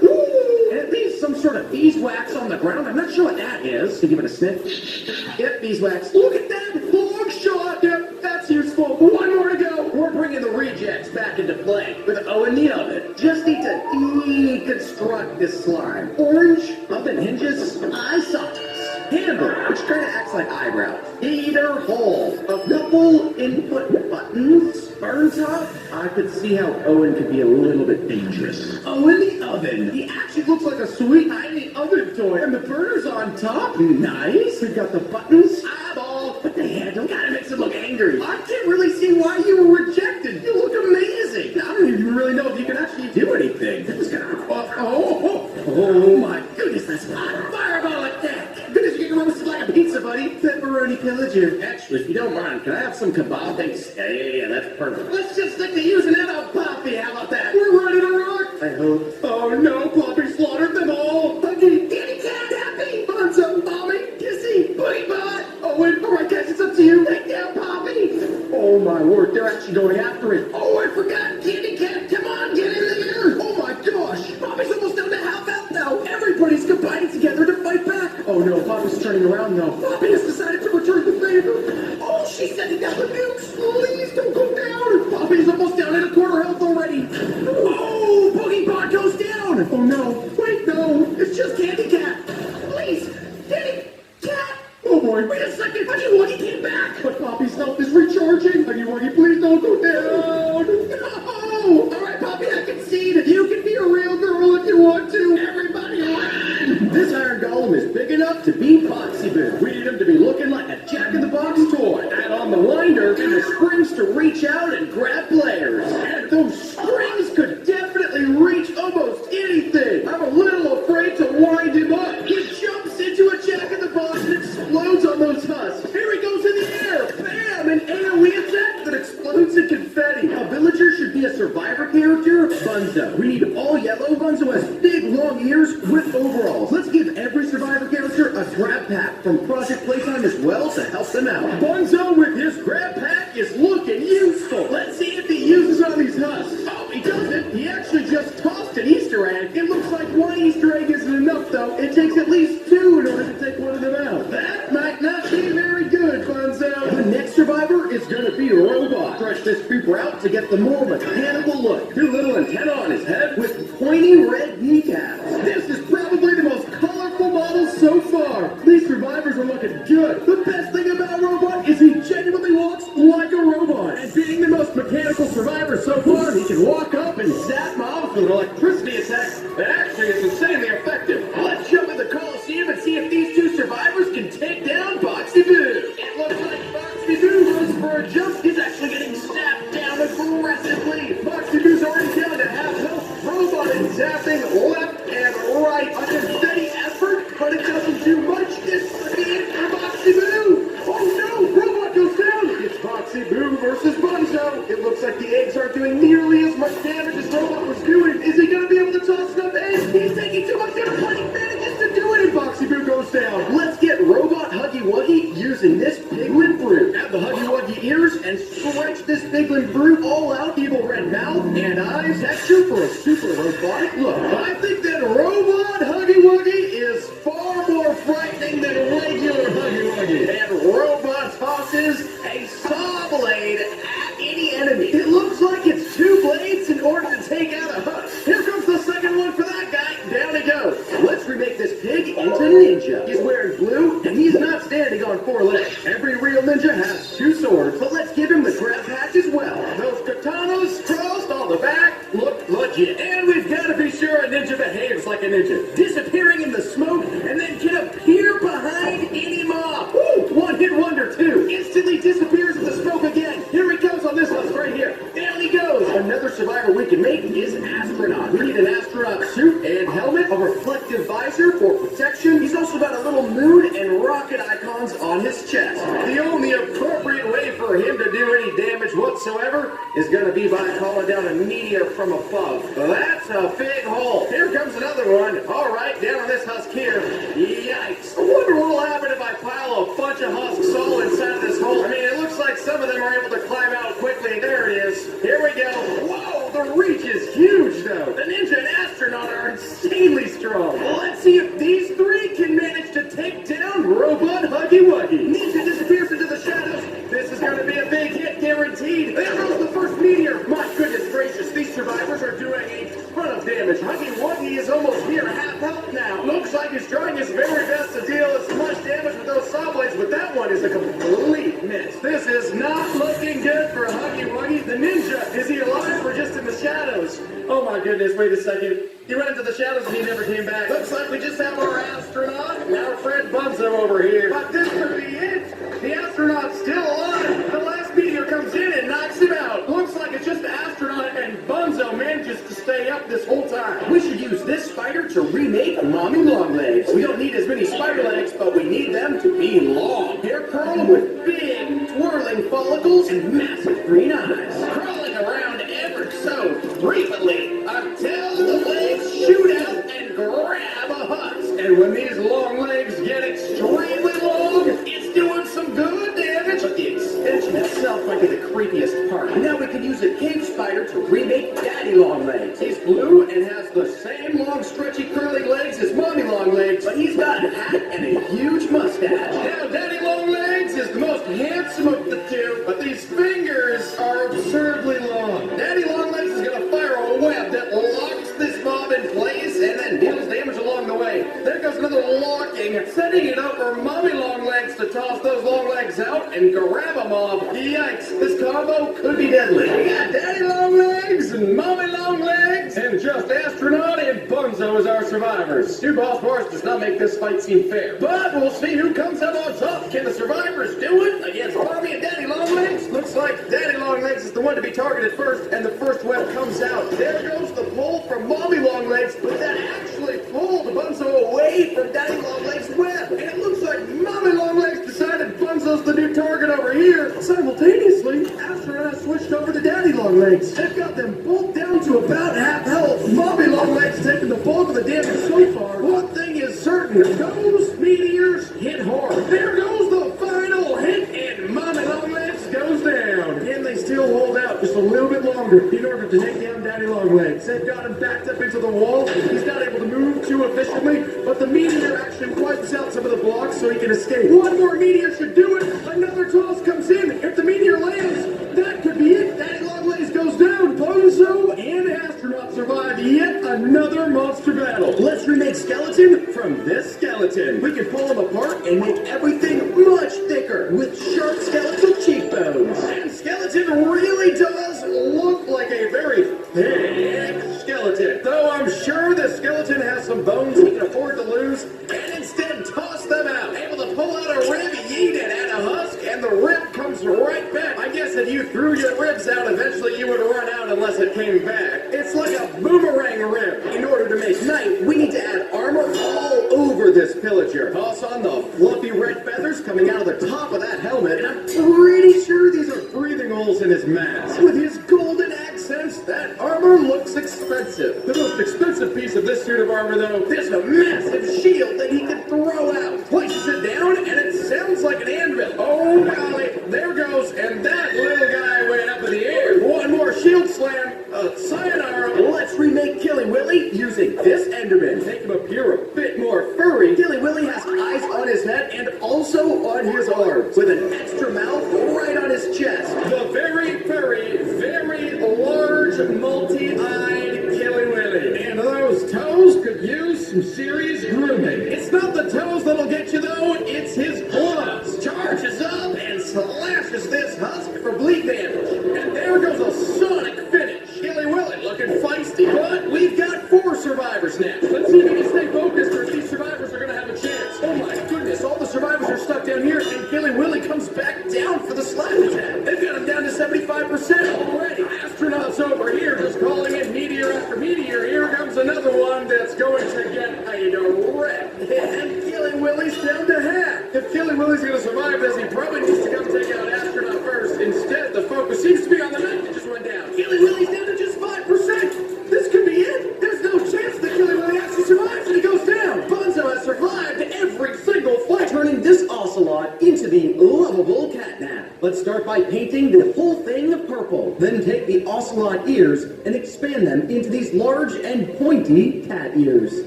Ooh, and it leaves some sort of beeswax on the ground. I'm not sure what that is. Can you give it a sniff? Yep, beeswax. Look at that long shot. Yep, that's useful. One more to go. We're bringing the rejects back into play with O in the oven. Just need to deconstruct this slime. Orange, oven hinges, eye sockets. Handle, which kind of acts like eyebrows. Heater hole. A couple input buttons. Burn top. I could see how Owen could be a little bit dangerous. Oh, in the oven. He actually looks like a sweet tiny oven toy. And the burner's on top. Nice. We got the buttons. Eyeball. But the handle kind of makes it look angry. I can't really see why you were rejected. You look amazing. I don't even really know if you can actually do anything. That was kind of... Oh my goodness, that's hot. Fireball attack. Goodness, you can roast like a pizza, buddy. Pepperoni pillager. Actually, if you don't mind, can I have some kebab? Thanks. Yeah, that's perfect. Let's just stick to using it on Poppy. How about that? We're ready to rock. I hope. Oh no, Poppy slaughtered them all. Kitty Cat, happy. Buns up, Mommy. Kissy, BoogieBot. Oh, wait, all right, guys, it's up to you. Take down Poppy. Oh my word, they're actually going after it. Oh, I forgot. Kitty Cat, come on, get in there. Oh my gosh, Poppy's almost down to half out now. Everybody's combining together to fight back. Oh no, Poppy's turning around now. Poppy has decided to return the favor. Oh, she's sending down the nukes. Please don't go down. Poppy's almost down at a quarter health already. Oh, BoogieBot goes down. Oh no, wait, no, it's just Candy Cat. Please, Candy Cat. Oh boy, wait a second. Huggy Wuggy came back. But Poppy's health is recharging. Huggy Wuggy, please don't go down. No. All right, Poppy, I concede. You can be a real girl if you want to. Everybody run. This Iron Golem is big enough to be Poxy Boo. We need him to be looking like a Jack-in-the-Box toy. Add on the winder, and the springs to reach out and grab players. And those springs could definitely reach almost anything. I'm a little afraid to wind him up. He jumps into a Jack-in-the-Box and explodes on those husks. Here he goes in the air. Bam! An AoE attack that explodes in confetti. A villager should be a survivor character. Bunzo. We need all yellow. Bunzo has big, long ears with overalls. Let's give every survivor character a grab pack from Project Playtime as well to help them out. Bunzo with his grab pack is looking useful. Let's see if he uses on these husks. Oh, he doesn't. He actually just tossed an Easter egg. It looks like one Easter egg isn't enough, though. It takes at least two in order to take one of them out. That might not be very good, Bunzo. The next survivor is going to be a robot. Stretch this pooper out to get the more mechanical look. Two little antenna on his head with pointy red kneecaps. This is probably the most colorful model so far. These survivors are looking good. The best thing about Robot is he genuinely walks like a robot. And being the most mechanical survivor so far, he can walk up and zap mobs with an electricity attack that actually is insanely effective. Let's jump in the Coliseum and see if these two survivors can take down Boxy Boo. It looks like Boxy Boo goes for a jump. He's actually getting snapped down aggressively. Boxy Boo's already down to half health. Robot is zapping left and right. A confetti effort, but it doesn't do much. This could be it for Boxy Boo. Oh no, Robot goes down. It's Boxy Boo versus Bunzo. It looks like the eggs aren't doing nearly as much damage as Robot was doing. Is he going to be able to toss enough eggs? He's taking too much damage, but he manages to do it, and Boxy Boo goes down. Let's get Robot Huggy Wuggy using this Piglin Brute. Add the Huggy Wuggy ears and stretch this Piglin Brute all out. Evil red mouth and eyes. Texture for a super robotic look. I think that Robot Huggy Wuggy is far more frightening than regular Huggy Wuggy. And Robot tosses a saw blade at any enemy. It looks like it's two blades in order to take out a husk. Here comes the second one for that guy. Down he goes. Let's remake this pig into Ninja. He's wearing blue, and he's not standing on four legs. Every real ninja has two swords, but let's give him the grab patch as well. Those katanas crossed on the back look legit. And we've got to be sure a ninja behaves like a ninja, disappearing in the smoke and then can appear behind any mob. Woo! One hit wonder too. Instantly disappears in the smoke again. Here he goes on this one right here. Down he goes. Another survivor we can make is an astronaut. We need an astronaut suit and helmet, a reflective visor for protection. He's also got a little moon and rocket icons on his chest. The only appropriate way for him to do any damage whatsoever is going to be by calling down a meteor from above. That's a big hole. Here comes another one. All right, down on this husk here. Yikes. I wonder what will happen if I pile a bunch of husks all inside of this hole. I mean, it looks like some of them are able to climb out quickly. There it is. Here we go. Whoa, the reach is huge, though. The ninja and astronaut are insanely strong. Well, let's see if these three can manage to take down Robot Huggy Wuggy. Ninja disappears into the shadows. This is going to be a big hit, guaranteed. There goes the first meteor. My goodness gracious, these survivors are doing a ton of damage. Huggy Wuggy is almost near half health now. Looks like he's trying his very best to deal as much damage with those saw blades, but that one is a complete miss. This is not looking good for Huggy Wuggy. The ninja, is he alive or just in the shadows? Oh my goodness, wait a second. He went into the shadows and he never came back. Looks like we just have our astronaut and our friend Bunzo over here. But this could be it. The astronaut's still alive. The last meteor comes in and knocks him out. Looks like it's just the astronaut and Bunzo manages to stay up this whole time. We should use this spider to remake Mommy Longlegs. We don't need as many spider legs, but we need them to be long. Hair curl with big twirling follicles and massive green eyes. Crawling around ever so frequently until the legs shoot out and grab a husk. And when these long legs get extremely long, it's doing some good damage. But the extension itself might be the creepiest part. Now we can use a cave spider to remake Daddy Longlegs. He's blue and has the same long, stretchy, curly legs as Mommy Longlegs, but he's got a hat and a huge mustache. Now Daddy Longlegs is the most handsome of the two, but these fingers are absurdly long. Daddy Longlegs is going to fire a web that locks this mob in place and then deals damage along the way. There goes another locking, setting it up for Mommy Longlegs to toss those long legs out and grab a mob. Yikes, this combo could be deadly. We got Daddy Longlegs and Mommy Longlegs and just astronaut and Bunzo. Bunzo as our survivors. Two boss wars does not make this fight seem fair. But we'll see who comes out on top. Can the survivors do it against Barbie and Daddy Longlegs? Looks like Daddy Longlegs is the one to be targeted first, and the first web comes out. There goes the pull from Mommy Longlegs, but that actually pulled Bunzo away from Daddy Longlegs' web. And it looks like Mommy Longlegs decided Bunzo's the new target over here. Simultaneously, astronauts switched over to Daddy Longlegs. They've got them both down to about half health. Mommy Longlegs taking the bulk of the damage so far. One thing is certain, those meteors hit hard. There goes the final hit, and Mommy Longlegs goes down. Can they still hold out just a little bit longer in order to take down Daddy Longlegs? They've got him backed up into the wall. He's not able to move too efficiently, but the meteor action wipes out some of the blocks so he can escape. One more meteor should do it. Another toss comes in. If the meteor lands, that could be it. Daddy Longlegs goes down. Bunzo and Astronaut survive yet another monster battle. Let's remake Skeleton from this skeleton. We can pull him apart and make everything much thicker with sharp skeletal cheekbones. And Skeleton really does look like a very thick skeleton. Though I'm sure the skeleton has some bones he can afford to lose, and instead toss them out. Able to pull out a rib, yeet it at a husk, and the rib comes right back. I guess if you threw your ribs out, eventually you would run out unless it came back. It's like a boomerang rib. In order to make knight, we need to add armor all over this pillager. Toss on the fluffy red feathers coming out of the top of that helmet, and I'm pretty sure these are breathing holes in his mask. With his golden accents, that armor looks expensive. The most expensive piece of this suit of armor, though, is a massive shield that he can throw out. Places it down, and it sounds like an anvil. Oh, golly, there goes, and that little guy went up in the air. One more shield slam. Sayonara. Let's remake Killy Willy using this Enderman. Make him appear a bit more furry. Killy Willy has eyes on his head and also on his arms, with an extra mouth right on his chest. The very furry, very large, multi-eyed Killy Willy. And those toes could use some serious grooming. It's not the toes that'll get you, though. It's his gloves. Charges up and slashes this husk for bleed damage. And there goes a sonic finish. Killy Willy looking feisty, but we've got 4 survivors now. Let's see if we can stay focused, or if these survivors are going to have a chance. Oh my goodness, all the survivors are stuck down here, and Killy Willy comes back down for the slap attack. They've got him down to 75% already. Astronauts over here just calling in meteor after meteor. Here comes another one that's going to get a direct hit. And Killy Willy's down to half. If Killy Willy's going to survive this, he probably needs to come take out Astronaut first. Instead, the focus seems to be on the knight that just went down. Killy Willy's down to just 5%. This could be it. There's no chance that Killy Willy actually survives and he goes down. Bunzo has survived every single fight, turning this ocelot into the lovable catnap. Let's start by painting the whole thing purple. Then take the ocelot ears and expand them into these large and pointy cat ears.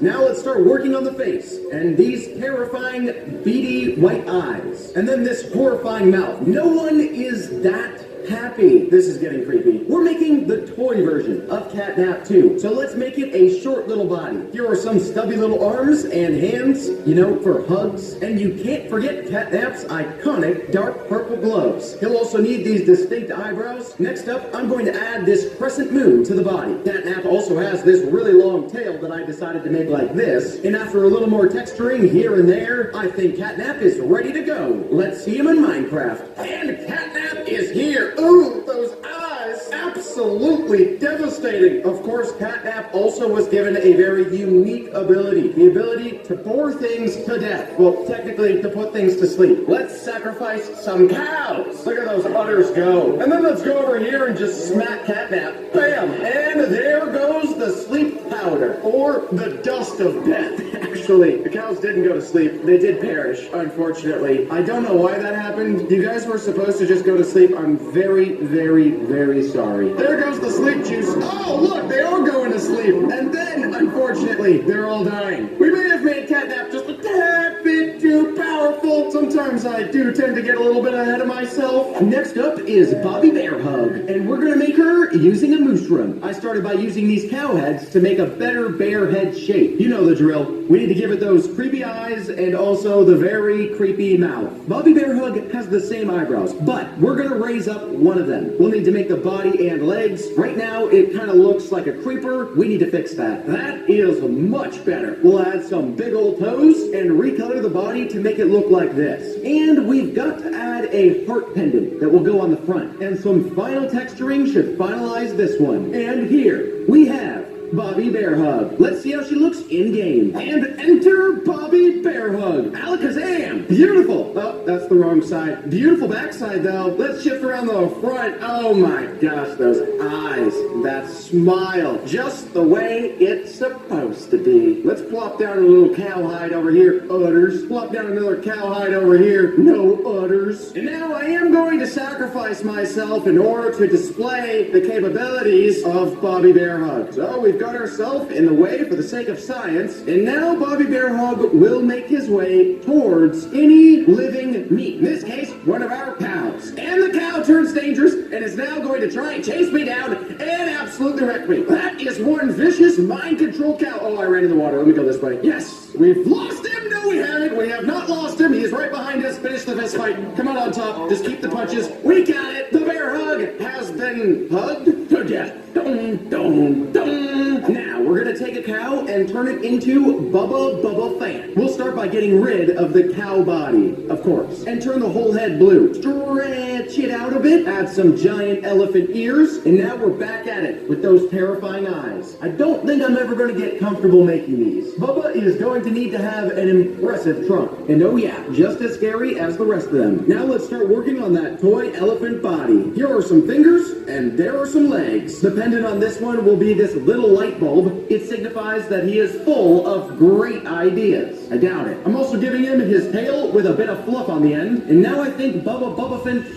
Now let's start working on the face and these terrifying beady white eyes. And then this horrifying mouth. No one is that happy. This is getting creepy. We're making the toy version of Catnap 2. So let's make it a short little body. Here are some stubby little arms and hands, you know, for hugs. And you can't forget Catnap's iconic dark purple gloves. He'll also need these distinct eyebrows. Next up, I'm going to add this crescent moon to the body. Catnap also has this really long tail that I decided to make like this. And after a little more texturing here and there, I think Catnap is ready to go. Let's see him in Minecraft. And Catnap is here. Ooh, those eyes! Absolutely devastating. Of course, Catnap also was given a very unique ability. The ability to bore things to death. Well, technically, to put things to sleep. Let's sacrifice some cows. Look at those udders go. And then let's go over here and just smack Catnap. Bam! And there goes the sleep powder. Or the dust of death. Actually, the cows didn't go to sleep. They did perish, unfortunately. I don't know why that happened. You guys were supposed to just go to sleep. I'm very, very, very sorry. There goes the sleep juice. Oh, look, they are going to sleep. And then, unfortunately, they're all dying. We may have made Catnap just a tad bit too powerful. Sometimes sometimes I do tend to get a little bit ahead of myself. Next up is Bobby Bear Hug, and we're gonna make her using a mushroom. I started by using these cow heads to make a better bear head shape. You know the drill. We need to give it those creepy eyes and also the very creepy mouth. Bobby Bear Hug has the same eyebrows, but we're gonna raise up one of them. We'll need to make the body and legs. Right now, it kind of looks like a creeper. We need to fix that. That is much better. We'll add some big old toes and recolor the body to make it look like this. And we've got to add a heart pendant that will go on the front. And some final texturing should finalize this one. And here we have Bobby Bear Hug. Let's see how she looks in-game. And enter Bobby Bear Hug. Alakazam! Beautiful! Oh, that's the wrong side. Beautiful backside, though. Let's shift around the front. Oh my gosh, those eyes. That smile. Just the way it's supposed to be. Let's plop down a little cowhide over here. Udders. Plop down another cowhide over here. No udders. And now I am going to sacrifice myself in order to display the capabilities of Bobby Bear Hug. So we've got ourselves in the way for the sake of science, and now Bobby Bear Hug will make his way towards any living meat. In this case, one of our cows. And the cow turns dangerous and is now going to try and chase me down and absolutely wreck me. That is one vicious mind control cow. Oh, I ran in the water. Let me go this way. Yes, we've lost him. No, we haven't. We have not lost him. He is right behind us. Finish the fist fight. Come on top. Just keep the punches. We got it. The Bear Hug has been hugged to death. Dun, dun, dun. Now, we're going to take a cow and turn it into Bubba Fan. We'll start by getting rid of the cow body, of course, and turn the whole head blue. Stretch it out a bit, add some giant elephant ears, and now we're back at it with those terrifying eyes. I don't think I'm ever going to get comfortable making these. Bubba is going to need to have an impressive trunk. And oh yeah, just as scary as the rest of them. Now let's start working on that toy elephant body. Here are some fingers, and there are some legs. Dependent on this one will be this little light bulb. It signifies that he is full of great ideas. I doubt it. I'm also giving him his tail with a bit of fluff on the end, and now I think Bubba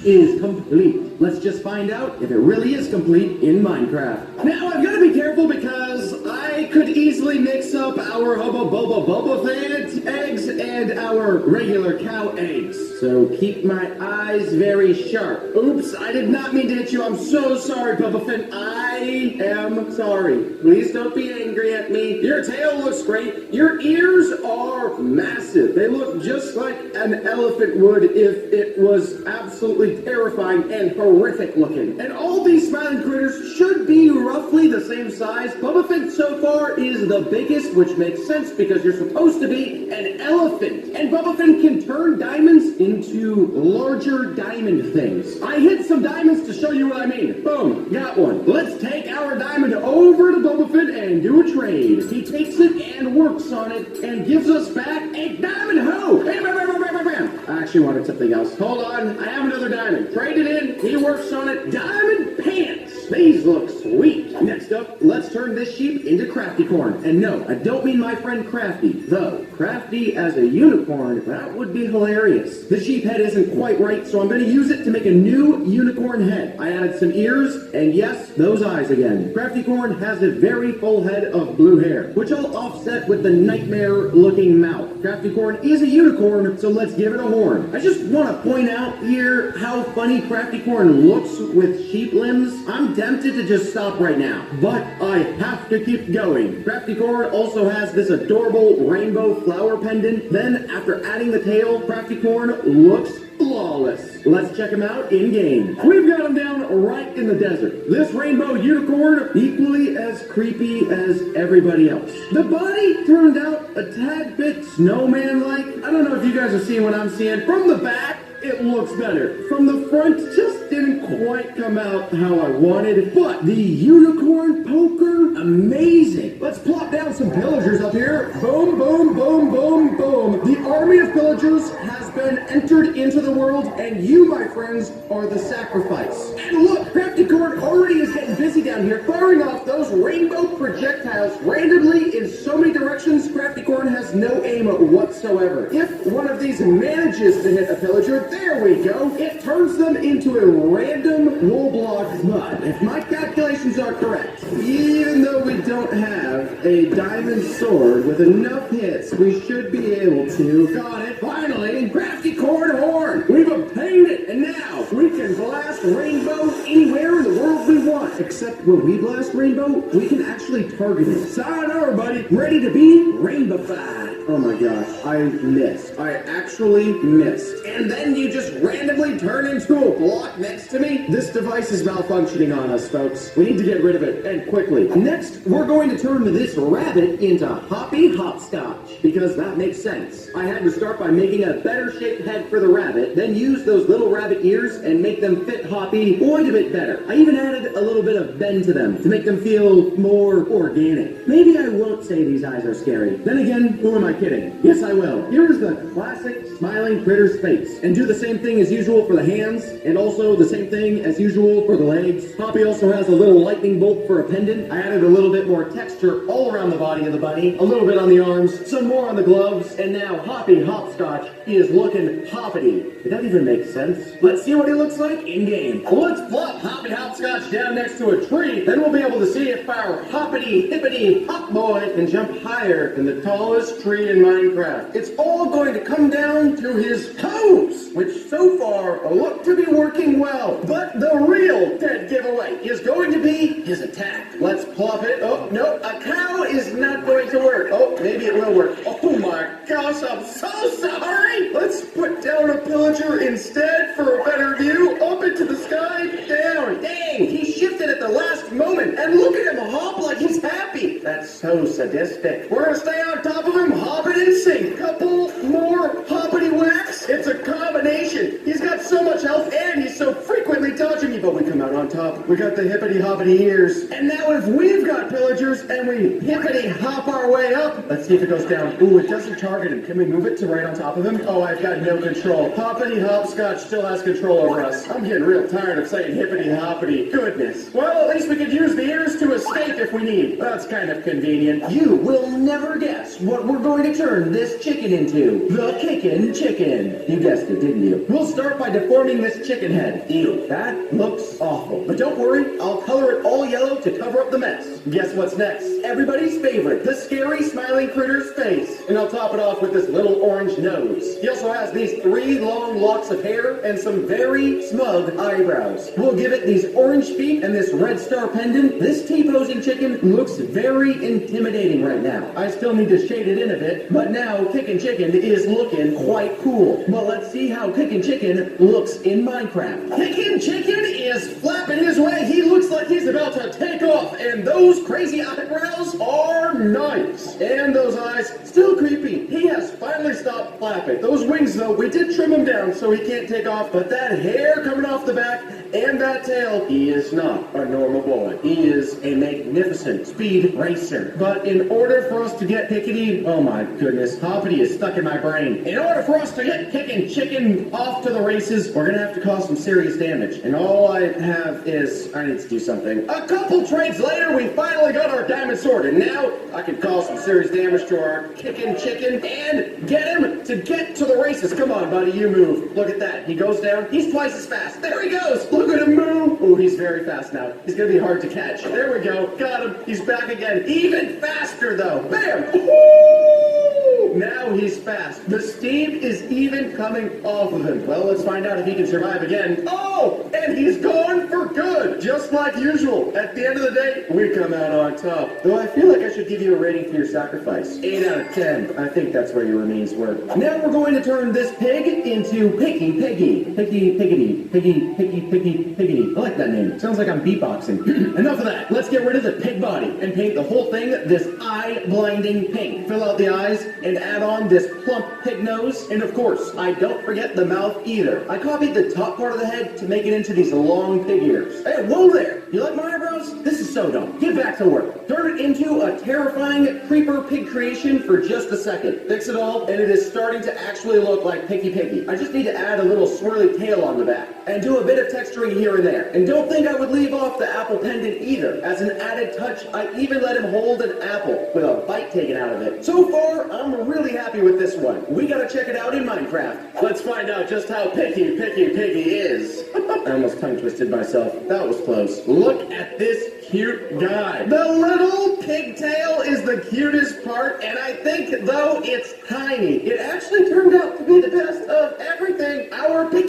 is complete. Let's just find out if it really is complete in Minecraft. Now I've got to be careful because I could easily mix up our Bubba Fan eggs and our regular cow eggs. So keep my eyes very sharp. Oops, I did not mean to hit you. I'm so sorry, Bubba Fan. I am sorry. Please don't be angry at me. Your tail looks great. Your ears are massive. They look just like an elephant would if it was absolutely terrifying and horrific looking. And all these smiling critters should be roughly the same size. Bubba Fan so far is the biggest, which makes sense because you're supposed to be an elephant. And Bubba Fan can turn diamonds into larger diamond things. I hid some diamonds to show you what I mean. Boom, got one. Let's take our diamond over to Bubba Fan and do a trade. He takes it and works on it and gives us back a diamond hoe. Bam, bam, bam, bam, bam, bam. I actually wanted something else. Hold on, I have another diamond. Trade it in, he works on it. Diamond pants. These look sweet. Next up, let's turn this sheep into Crafty Corn. And no, I don't mean my friend Crafty, though. Crafty as a unicorn, that would be hilarious. The sheep head isn't quite right, so I'm going to use it to make a new unicorn head. I added some ears, and yes, those eyes again. Crafty Corn has a very full head of blue hair, which I'll offset with the nightmare-looking mouth. Crafty Corn is a unicorn, so let's give it a horn. I just want to point out here how funny Crafty Corn looks with sheep limbs. I'm tempted to just stop right now, but I have to keep going. Crafty Corn also has this adorable rainbow flower pendant. Then, after adding the tail, Crafty Corn looks flawless. Let's check him out in-game. We've got him down right in the desert. This rainbow unicorn, equally as creepy as everybody else. The body turned out a tad bit snowman-like. I don't know if you guys are seeing what I'm seeing. From the back, it looks better. From the front, just didn't quite come out how I wanted. But the unicorn poker, amazing. Let's plop down some pillagers up here. Boom, boom, boom, boom, boom. The army of pillagers has been entered into the world, and you, my friends, are the sacrifice. And look, Crafty Corn already is getting busy down here, firing off those rainbow projectiles randomly in so many directions. Crafty Corn has no aim whatsoever. If one of these manages to hit a pillager, there we go. It turns them into a random wool block mud. If my calculations are correct, even though we don't have a diamond sword with enough hits, we should be able to. Got it. Finally. scintillating crafty corn horn. We've obtained it, and now we can blast rainbow anywhere in the world we want. Except when we blast rainbow, we can actually target it. Sayonara, buddy. Ready to be rainbowified. Oh my gosh, I missed. I actually missed. And then you just randomly turn into a block next to me? This device is malfunctioning on us, folks. We need to get rid of it, and quickly. Next, we're going to turn this rabbit into Hoppy Hopscotch, because that makes sense. I had to start by making a better shaped head for the rabbit, then use those little rabbit ears and make them fit Hoppy quite a bit better. I even added a little bit of bend to them to make them feel more organic. Maybe I won't say these eyes are scary. Then again, who am I kidding? Yes, I will. Here's the classic smiling critter's face. And do the same thing as usual for the hands, and also the same thing as usual for the legs. Hoppy also has a little lightning bolt for a pendant. I added a little bit more texture all around the body of the bunny, a little bit on the arms, some more on the gloves, and now Hoppy Hopscotch is looking hoppity. Did that even make sense? Let's see what he looks like in-game. Let's plop Hoppy Hopscotch down next to a tree, then we'll be able to see if our hoppity hippity hop boy can jump higher than the tallest tree in Minecraft. It's all going to come down to his toes, which so far look to be working well. But the real dead giveaway is going to be his attack. Let's plop it. Oh, no, a cow is not going to work. Oh, maybe it will work. Oh my gosh, I'm so sorry. Let's put down a pillager instead for a better view. Up into the sky, down. Dang, he shifted at the last moment. And look at him hop like he's happy. That's so sadistic. We're gonna stay on top of him, hopping in sync. Couple more hoppity whacks. It's a combination. He's got so much health and he's so frequently dodging me, but we come out on top. We got the hippity hoppity ears. And now if we've got pillagers and we hippity hop our way up, let's see if it goes down. Ooh, it doesn't target him. Can we move it to right on top of him? Oh, I've got no control. Hoppity Hopscotch still has control over us. I'm getting real tired of saying hippity hoppity. Goodness. Well, at least we could use the ears to escape if we need. That's kind of convenient. You will never guess what we're going to turn this chicken into. The kickin' chicken. You guessed it, didn't you? We'll start by deforming this chicken head. Ew, that looks awful. But don't worry, I'll color it all yellow to cover up the mess. Guess what's next? Everybody's favorite, the scary smiling critter's face. And I'll top it off with this little orange nose. He also has these 3 long locks of hair and some very smug eyebrows. We'll give it these orange feet and this red star pendant. This T-posing chicken looks very intimidating right now. I still need to shade it in a bit, but now Kickin' Chicken is looking quite cool. Well, let's see how Kickin' Chicken looks in Minecraft. Kickin' Chicken is flapping his way. He looks like he's about to take off, and those crazy eyebrows are nice. And those eyes, still creepy. He has finally stopped flapping. Those wings, though, we did trim them down so he can't take off, but that hair coming off the back and that tail, he is not a normal boy. He is a magnificent speed racer. But in order for us to get Pickety, oh my goodness, Hoppity is stuck in my brain. In order for us to get Kickin' Chicken off to the races, we're gonna have to cause some serious damage. And all I have is, I need to do something. A couple trades later, we finally got our diamond sword, and now I can cause some serious damage to our Kickin' Chicken and get him to get to the races. Come on, buddy, you move. Look at that. He goes down. He's twice as fast. There he goes. Look at him move. Oh, he's very fast now. He's gonna be hard to catch. There we go. Got him. He's back again. Even faster, though. Bam! Woo! Now he's fast. The steam is even coming off of him. Well, let's find out if he can survive again. Oh! And he's gone for good! Just like usual. At the end of the day, we come out on top. Though I feel like I should give you a rating for your sacrifice. 8 out of 10. I think that's where your remains were. Now we're going to turn this pig into Piggy Piggy. Piggy Piggity. Piggy Piggy Piggy Piggity. I like that name. Sounds like I'm beatboxing. Enough of that. Let's get rid of the pig body and paint the whole thing this eye-blinding pink. Fill out the eyes and add on this plump pig nose. And of course, I don't forget the mouth either. I copied the top part of the head to make it into these long pig ears. Hey, whoa there! You like my eyebrows? This is so dumb. Get back to work. Turn it into a terrifying creeper pig creation for just a second. Fix it all, and it is starting to actually look like Picky Piggy. I just need to add a little swirly tail on the back, and do a bit of texturing here and there. And don't think I would leave off the apple pendant either. As an added touch, I even let him hold an apple with a bite taken out of it. So far, I'm really happy with this one. We gotta check it out in Minecraft. Let's find out just how Picky Piggy is. I almost tongue twisted myself. That was close. Look at this cute guy. The little pigtail is the cutest part, and I think, though it's tiny, it actually turned out to be the best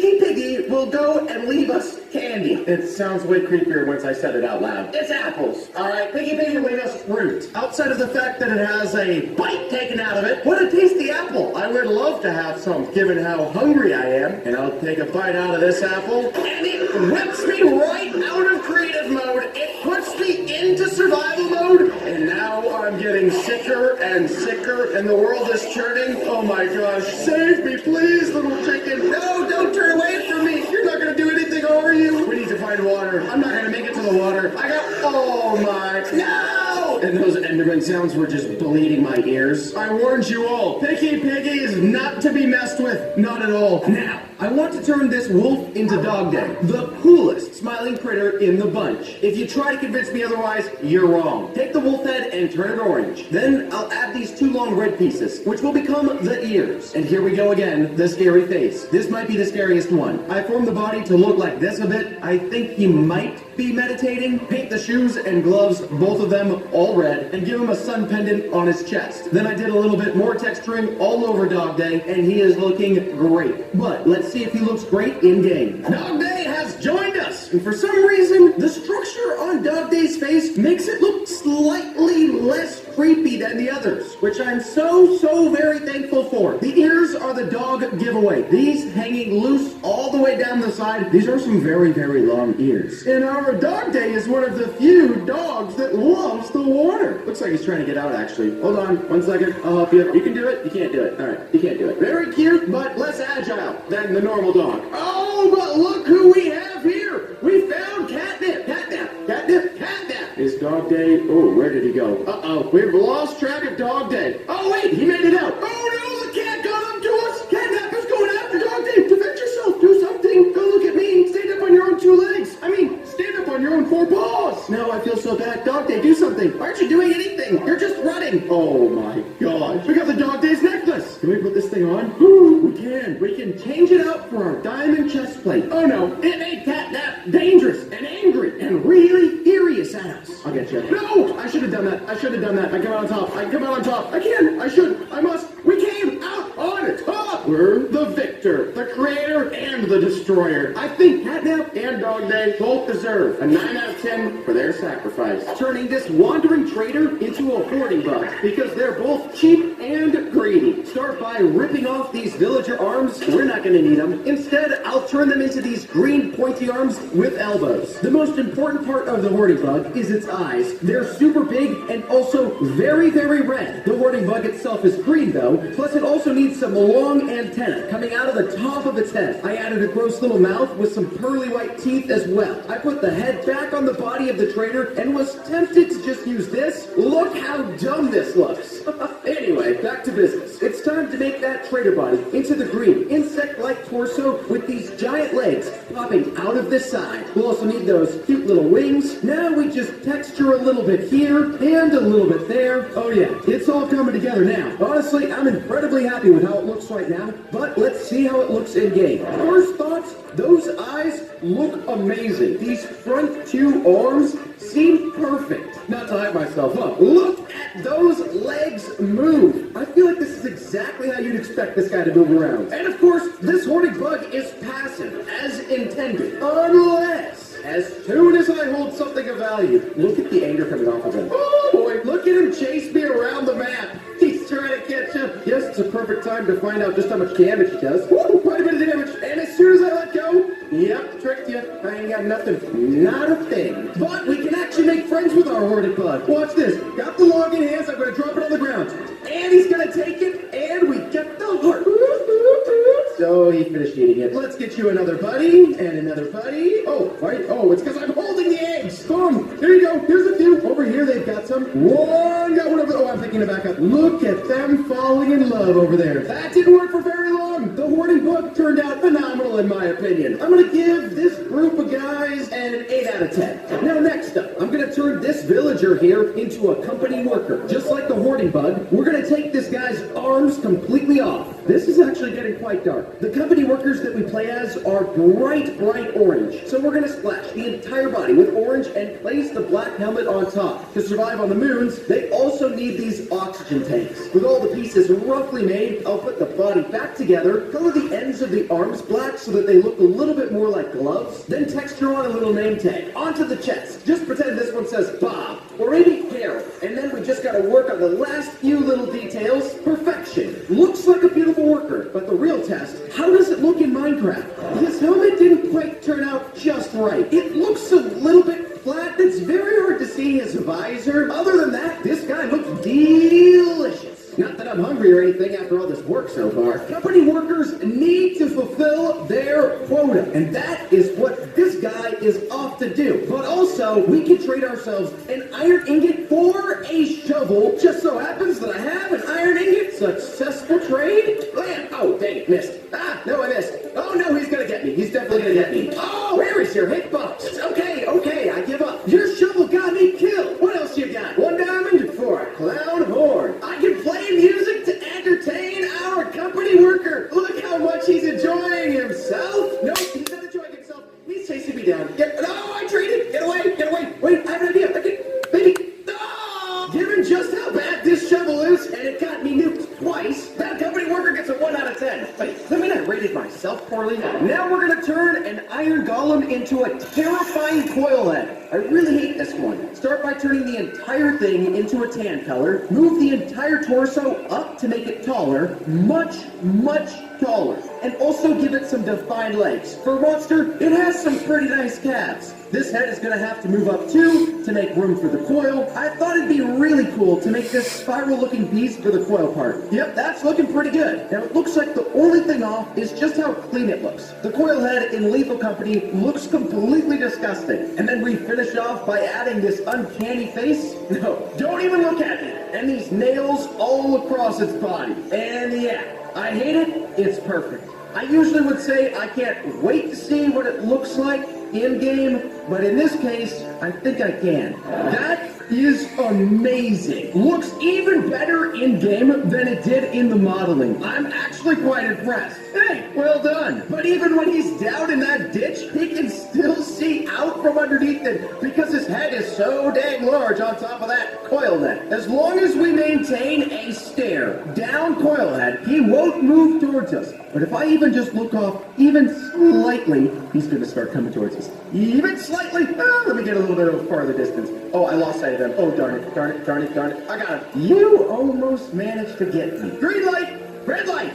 Piggy Piggy will go and leave us candy. It sounds way creepier once I said it out loud. It's apples. All right, Piggy Piggy will leave us fruit. Outside of the fact that it has a bite taken out of it, what a tasty apple. I would love to have some, given how hungry I am. And I'll take a bite out of this apple, and it whips me right out of creative mode. It puts me into survival mode, and now I'm getting sicker and sicker, and the world is churning. Oh my gosh, save me, please, little chicken. No, don't turn away from me. You're not gonna do anything, are you? We need to find water. I'm not gonna make it to the water. Oh my, no! And those Enderman sounds were just bleeding my ears. I warned you all, Piggy Piggy is not to be messed with. Not at all. Now, I want to turn this wolf into Dog Day, the coolest smiling critter in the bunch. If you try to convince me otherwise, you're wrong. Take the wolf head and turn it orange. Then I'll add these 2 long red pieces, which will become the ears. And here we go again, the scary face. This might be the scariest one. I formed the body to look like this a bit. I think he might be meditating. Paint the shoes and gloves, both of them all red, and give him a sun pendant on his chest. Then I did a little bit more texturing all over Dog Day, and he is looking great. But let's see if he looks great in game. Dog Day has joined us, and for some reason, the structure on Dog Day's face makes it look slightly less creepy than the others, which I'm so very thankful for. The ears are the dog giveaway. These hanging loose all the way down the side. These are some very long ears. And our Dog Day is one of the few dogs that loves the water. Looks like he's trying to get out, actually. Hold on, 1 second. I'll help you. You can do it. You can't do it. All right, you can't do it. Very cute, but less agile than the normal dog. Oh, but look who we have here. We found Catnip. Catnip. Is Dog Day? Oh, where did he go? Uh-oh, we've lost track of Dog Day. Oh, wait, he made it out. Oh, no, the cat got up to us. Catnip is going after Dog Day. Defend yourself. Do something. Don't look at me. Stand up on your own 2 legs. I mean, stand up on your own 4 paws. No, I feel so bad. Dog Day, do something. Aren't you doing anything? You're just running. Oh, my gosh. We got the Dog Day's necklace. Can we put this thing on? Ooh, we can. We can change it out for our diamond chest plate. Oh, no. It made Catnap dangerous and angry and really furious at us. I'll get you. No! I should have done that. I come out on top. I come out on top. I can. I should. I must. We came out on top. We're the victor, the creator, and the destroyer. I think Catnap and Dog Day both deserve a 9 out of 10 for their sacrifice. Turning this wandering trader into a hoarding bug because they're both cheap and greedy. Start by ripping off these villager arms. We're not going to need them. Instead, I'll turn them into these green pointy arms with elbows. The most important part of the hoarding bug is its eyes. They're super big and also very red. The hoarding bug itself is green though, plus it also needs some long antennae coming out of the top of its head. I added a gross little mouth with some pearly white teeth as well. I put the head back on the body of the trader and was tempted to just use this. Look how dumb this looks. Anyway, back to business. It's time to make that trader body into the green insect-like torso with these giant legs popping out of this side. We'll also need those cute little wings. Now we just texture a little bit here and a little bit there. Oh yeah, it's all coming together now. Honestly, I'm incredibly happy with how it looks right now, but let's see how it looks in game. First thoughts, those eyes look amazing. These front 2 arms seem perfect. Not to hype myself up. Look at those legs move. I feel like this is exactly how you'd expect this guy to move around. And of course, this hoarding bug is passive, as intended. Unless, as soon as I hold something of value, look at the anger coming off of him. Oh boy, look at him chase me around the map. He's trying to catch up. Yes, it's a perfect time to find out just how much damage he does. Woo, quite a bit of damage. And as soon as I let go, yep, tricked you. I ain't got nothing. Not a thing. But we can actually make friends with our hoarded bug. Watch this. Got the log in hands. I'm going to drop it on the ground. And he's going to take it. And we get the heart. So he finished eating it. Let's get you another buddy. And another buddy. Oh, right. Oh, it's because I'm holding the eggs. Boom. Here you go. Here's a few. Over here, they've got some. One. Got one over there. Oh, I'm picking it back up. Look at them falling in love over there. That didn't work for very long. The hoarding bug turned out phenomenal in my opinion. I'm going to give this group of guys an 8 out of 10. Now next up, I'm going to turn this villager here into a company worker. Just like the hoarding bug, we're going to take this guy's arms completely off. This is actually getting quite dark. The company workers that we play as are bright orange. So we're gonna splash the entire body with orange and place the black helmet on top. To survive on the moons, they also need these oxygen tanks. With all the pieces roughly made, I'll put the body back together, color the ends of the arms black so that they look a little bit more like gloves, then texture on a little name tag. Onto the chest. Just pretend this one says Bob, or maybe Harold. And then we just gotta work on the last few little details. Perfection. Looks like a beautiful worker, but the real test, how does it look in Minecraft? His helmet didn't quite turn out just right. It looks a little bit flat. It's very hard to see his visor. Other than that, this guy looks delicious. Not that I'm hungry or anything after all this work so far. Company workers need to fulfill their quota, and that is what this guy is off to do. But also, we can trade ourselves an iron ingot for a shovel. Just so happens that I have an iron ingot. Successful trade. Land. Oh, dang it, missed. No, I missed. Oh no, he's gonna get me. He's definitely gonna get me. Oh, where is your hitbox? Okay, I give up. Your shovel got me killed. What else you got? 1 diamond for a clown horn. I can play music to entertain our company worker. Look how much he's enjoying himself. Nope, he's not enjoying himself. He's chasing me down. No, I traded. Get away. Wait, I have an idea. Given just how bad this shovel is, and it got me nuked twice, that company worker gets a 1 out of 10. Wait, the minute I rated myself poorly. Now we're gonna turn an iron golem into a terrifying coil head. I really hate this one. Start by turning the entire thing into a tan color. Move the entire torso up to make it taller. Much taller. And also give it some defined legs. For a monster, it has some pretty nice calves. This head is going to have to move up too to make room for the coil. I thought it'd be really cool to make this spiral-looking beast for the coil part. Yep, that's looking pretty good. Now it looks like the only thing off is just how clean it looks. The coil head in Lethal Company looks completely disgusting. And then we finish off by adding this uncanny face. No, don't even look at me. And these nails all across its body. And yeah, I hate it. It's perfect. I usually would say I can't wait to see what it looks like in-game, but in this case, I think I can. That is amazing. Looks even better in-game than it did in the modeling. I'm actually quite impressed. Hey, well done. But even when he's down in that ditch, he can still see out from underneath it because his head is so dang large on top of that coil head. As long as we maintain a stare down coil head, he won't move towards us. But if I even just look off even slightly, he's going to start coming towards us. Even slightly? Let me get a little bit of a farther distance. Oh, I lost sight of him. Oh, darn it. I got him. You almost managed to get me. Green light! Red light!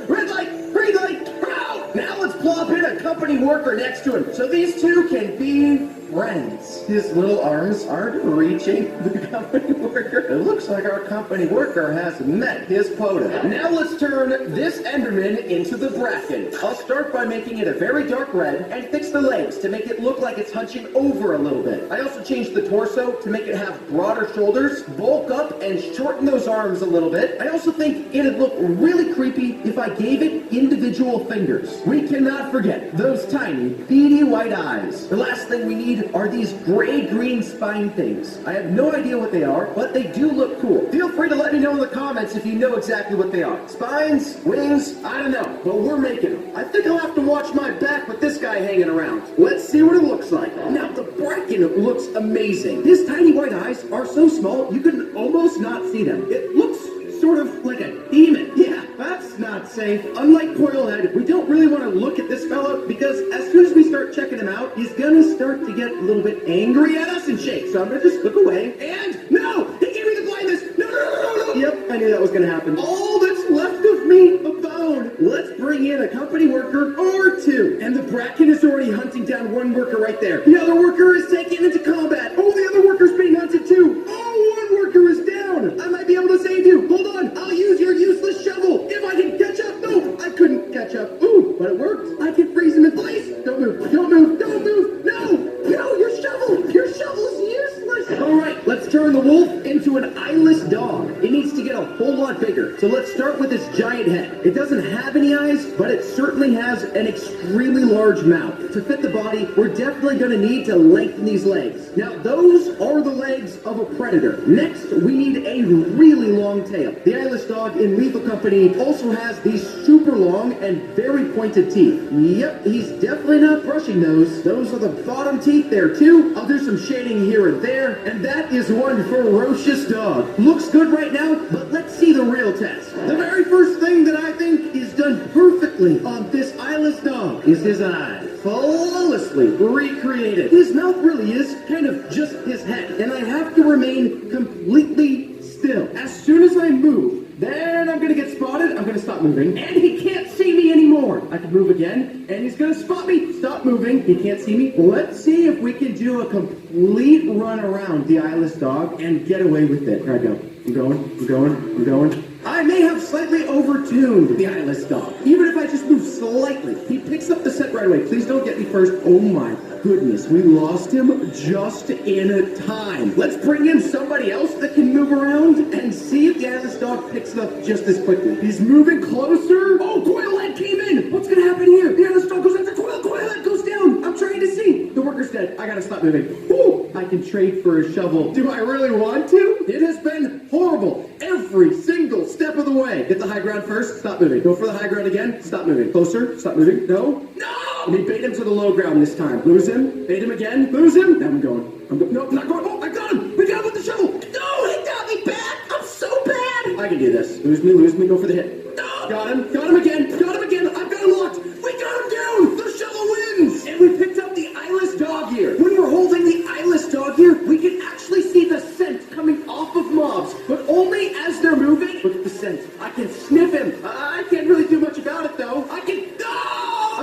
Red light! Green light! Ow! Now let's plop in a company worker next to him so these two can be friends. His little arms aren't reaching the company worker. It looks like our company worker has met his quota. Now let's turn this Enderman into the Bracken. I'll start by making it a very dark red and fix the legs to make it look like it's hunching over a little bit. I also changed the torso to make it have broader shoulders, bulk up, and shorten those arms a little bit. I also think it'd look really creepy if I gave it individual fingers. We cannot forget those tiny, beady white eyes. The last thing we need are these gray-green spine things. I have no idea what they are, but they do look cool. Feel free to let me know in the comments if you know exactly what they are. Spines, wings, I don't know, but we're making them. I think I'll have to watch my back with this guy hanging around. Let's see what it looks like. Now, the Bracken looks amazing. His tiny white eyes are so small, you can almost not see them. It looks sort of like a demon. Yeah, that's not safe. Unlike Coilhead, we don't really want to look at this fella because as soon as we start checking him out, he's gonna start to get a little bit angry at us and shake. So I'm gonna just look away. And no! He gave me the blindness! No! Yep, I knew that was gonna happen. All that's left of me, a bone. Let's bring in a company worker or two. And the Bracken is already hunting down one worker right there. The other worker is taken into combat. Oh, the other worker's being hunted too. Oh, one worker is down. I might be able to save you. Hold on, I'll use your useless shovel. If I can catch up. No, I couldn't catch up. Ooh, but it worked. I can freeze him in place. Don't move. No, your shovel's useless. All right, let's turn the wolf into an eyeless dog. It needs to get a whole lot bigger. So let's start with this giant head. It doesn't have any eyes, but it certainly has an extremely large mouth. To fit the body, we're definitely going to need to lengthen these legs. Now, those are the legs of a predator. Next, we need a really long tail. The eyeless dog in Lethal Company also has these super long and very pointed teeth. Yep, he's definitely not brushing those. Those are the bottom teeth there, too. I'll do some shading here and there, and that is one ferocious dog. Looks good right now, but let's see the real test. The very first thing that I think is done perfectly on this eyeless dog is his eyes. Flawlessly recreated. His mouth really is kind of just his head, and I have to remain completely still. As soon as I move, then I'm gonna get spotted. I'm gonna stop moving, and he can't see me anymore. I can move again, and he's gonna spot me. Stop moving. He can't see me. Let's see if we can do a complete run around the eyeless dog and get away with it. Here I go. I'm going. I may have slightly overtuned the eyeless dog. Even if I just move slightly, he picks up the scent right away. Please don't get me first. Oh my goodness, we lost him just in time. Let's bring in somebody else that can move around and see if the eyeless dog picks it up just as quickly. He's moving closer. Oh, Coilhead came in. What's gonna happen here? The eyeless dog goes after Coil. Coilhead goes down. I'm trying to see. The worker's dead. I gotta stop moving. Ooh, I can trade for a shovel. Do I really want to? It has been horrible every single step of the way. Get the high ground first. Stop moving. Go for the high ground again. Stop moving. Closer. Stop moving. No. Let me bait him to the low ground this time. Lose him. Bait him again. Lose him. Now I'm going. No, not going. Oh, I got him. We got him with the shovel. No, he got me back. I'm so bad. I can do this. Lose me. Go for the hit. No. Got him again. I've got him locked. We got him down. The shovel wins. And we picked up the eyeless dog here. When we're holding the eyeless dog here, we can actually see the scent coming off of mobs, but only as they're moving. Look at the scent. I can sniff him. I can't really do much about it though. I'm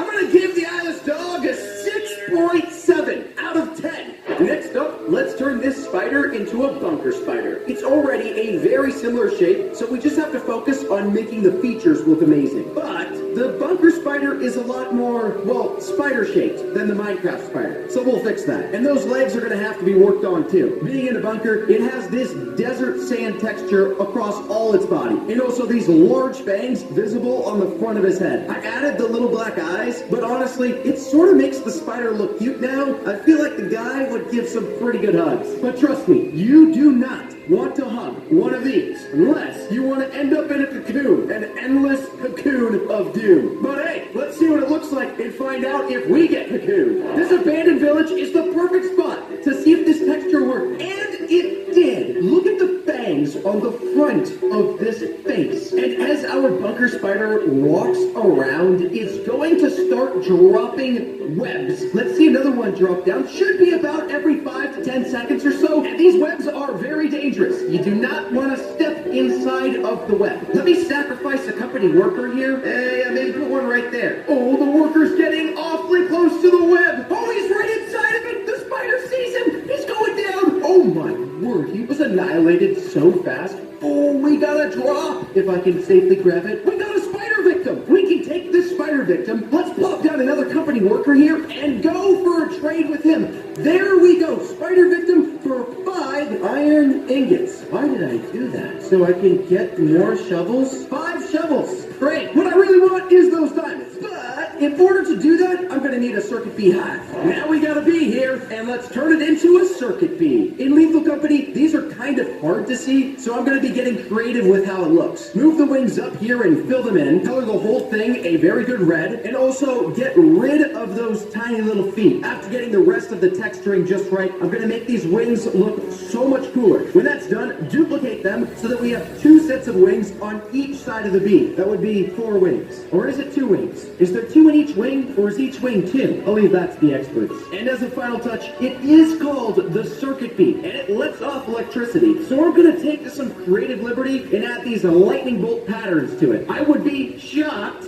gonna give the eyeless dog a 6.7 out of 10. Next up, let's turn this spider into a bunker spider. It's already a very similar shape, so we just have to focus on making the features look amazing. But the bunker spider is a lot more, well, spider-shaped than the Minecraft spider, so we'll fix that. And those legs are gonna have to be worked on too. Being in a bunker, it has this desert sand texture across all its body, and also these large fangs visible on the front of his head. I added the little black eyes, but honestly, it sort of makes the spider look cute now. I feel like the guy would give some pretty good hugs. But trust me, you do not want to hug one of these unless you want to end up in a cocoon, an endless cocoon of doom. But hey, let's see what it looks like and find out if we get cocooned. This abandoned village is the perfect spot to see if this texture worked, and it did. Look at the fangs on the front of this face, and as our bunker spider walks around, it's going to start dropping webs. Let's see another one drop down. Should be about every 5 to 10 seconds or so, and these webs are very dangerous. You do not want to step inside of the web. Let me sacrifice a company worker here. Hey, maybe put one right there. Oh, the worker's getting awfully close to the web. Oh, he's right inside of it. The spider sees him. He's going down. Oh my word, he was annihilated so fast. Oh, we got a drop. If I can safely grab it. We got a spider victim. We can take this spider victim. Let's plop down another company worker here and go for a trade with him. There we go. Spider victim for 5 iron ingots. Why did I do that? So I can get more shovels? 5 shovels. Great. What I really want is those diamonds. But in order to do that, I'm going to need a circuit bee hive. Now we got a bee here, and let's turn it into a circuit bee. In Lethal Company, these are kind of hard to see, so I'm going to be getting creative with how it looks. Move the wings up here and fill them in. Color the whole thing a very good red, and also get rid of those tiny little feet. After getting the rest of the texturing just right, I'm going to make these wings look so much cooler. When that's done, duplicate them so that we have 2 sets of wings on each side of the bee. That would be 4 wings. Or is it 2 wings? Is there 2 in each wing, or is each wing 2? I'll leave that to the experts. And as a final touch, it is called the circuit bee, and it lets off electricity. So we're going to take some creative liberty and add these lightning bolt patterns to it. I would be shocked.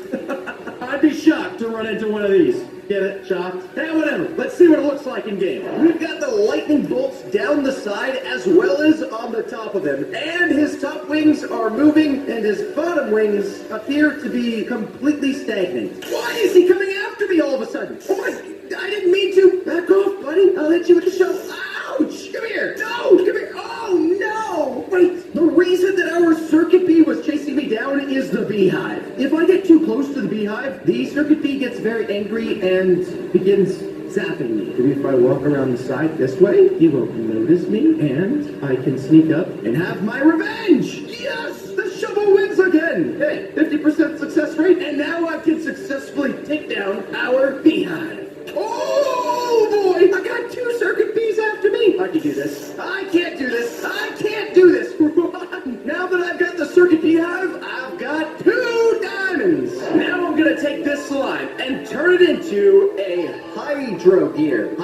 I'd be shocked to run into one of these. Get it? Shocked? Eh, whatever. Let's see what it looks like in game. We've got the lightning bolts down the side as well as on the top of him. And his top wings are moving, and his bottom wings appear to be completely stagnant. Why is he coming after me all of a sudden? Oh my, I didn't mean to. Back off, buddy. I'll hit you with a shovel. Ouch! Come here. No! Come here. Oh, no! Wait. No. reason that our circuit bee was chasing me down is the beehive. If I get too close to the beehive, the circuit bee gets very angry and begins zapping me. Maybe if I walk around the side this way, he won't notice me, and I can sneak up and have my revenge! Yes! The shovel wins again! Hey, 50% success rate, and now I can successfully take down our beehive. Oh boy! I got 2 circuit bees after me! I can do this. I can't do this. I can't do this! Now that I've got the circuit beehive, I've got 2 diamonds! Now I'm gonna take this slime and turn it into a hydro gear.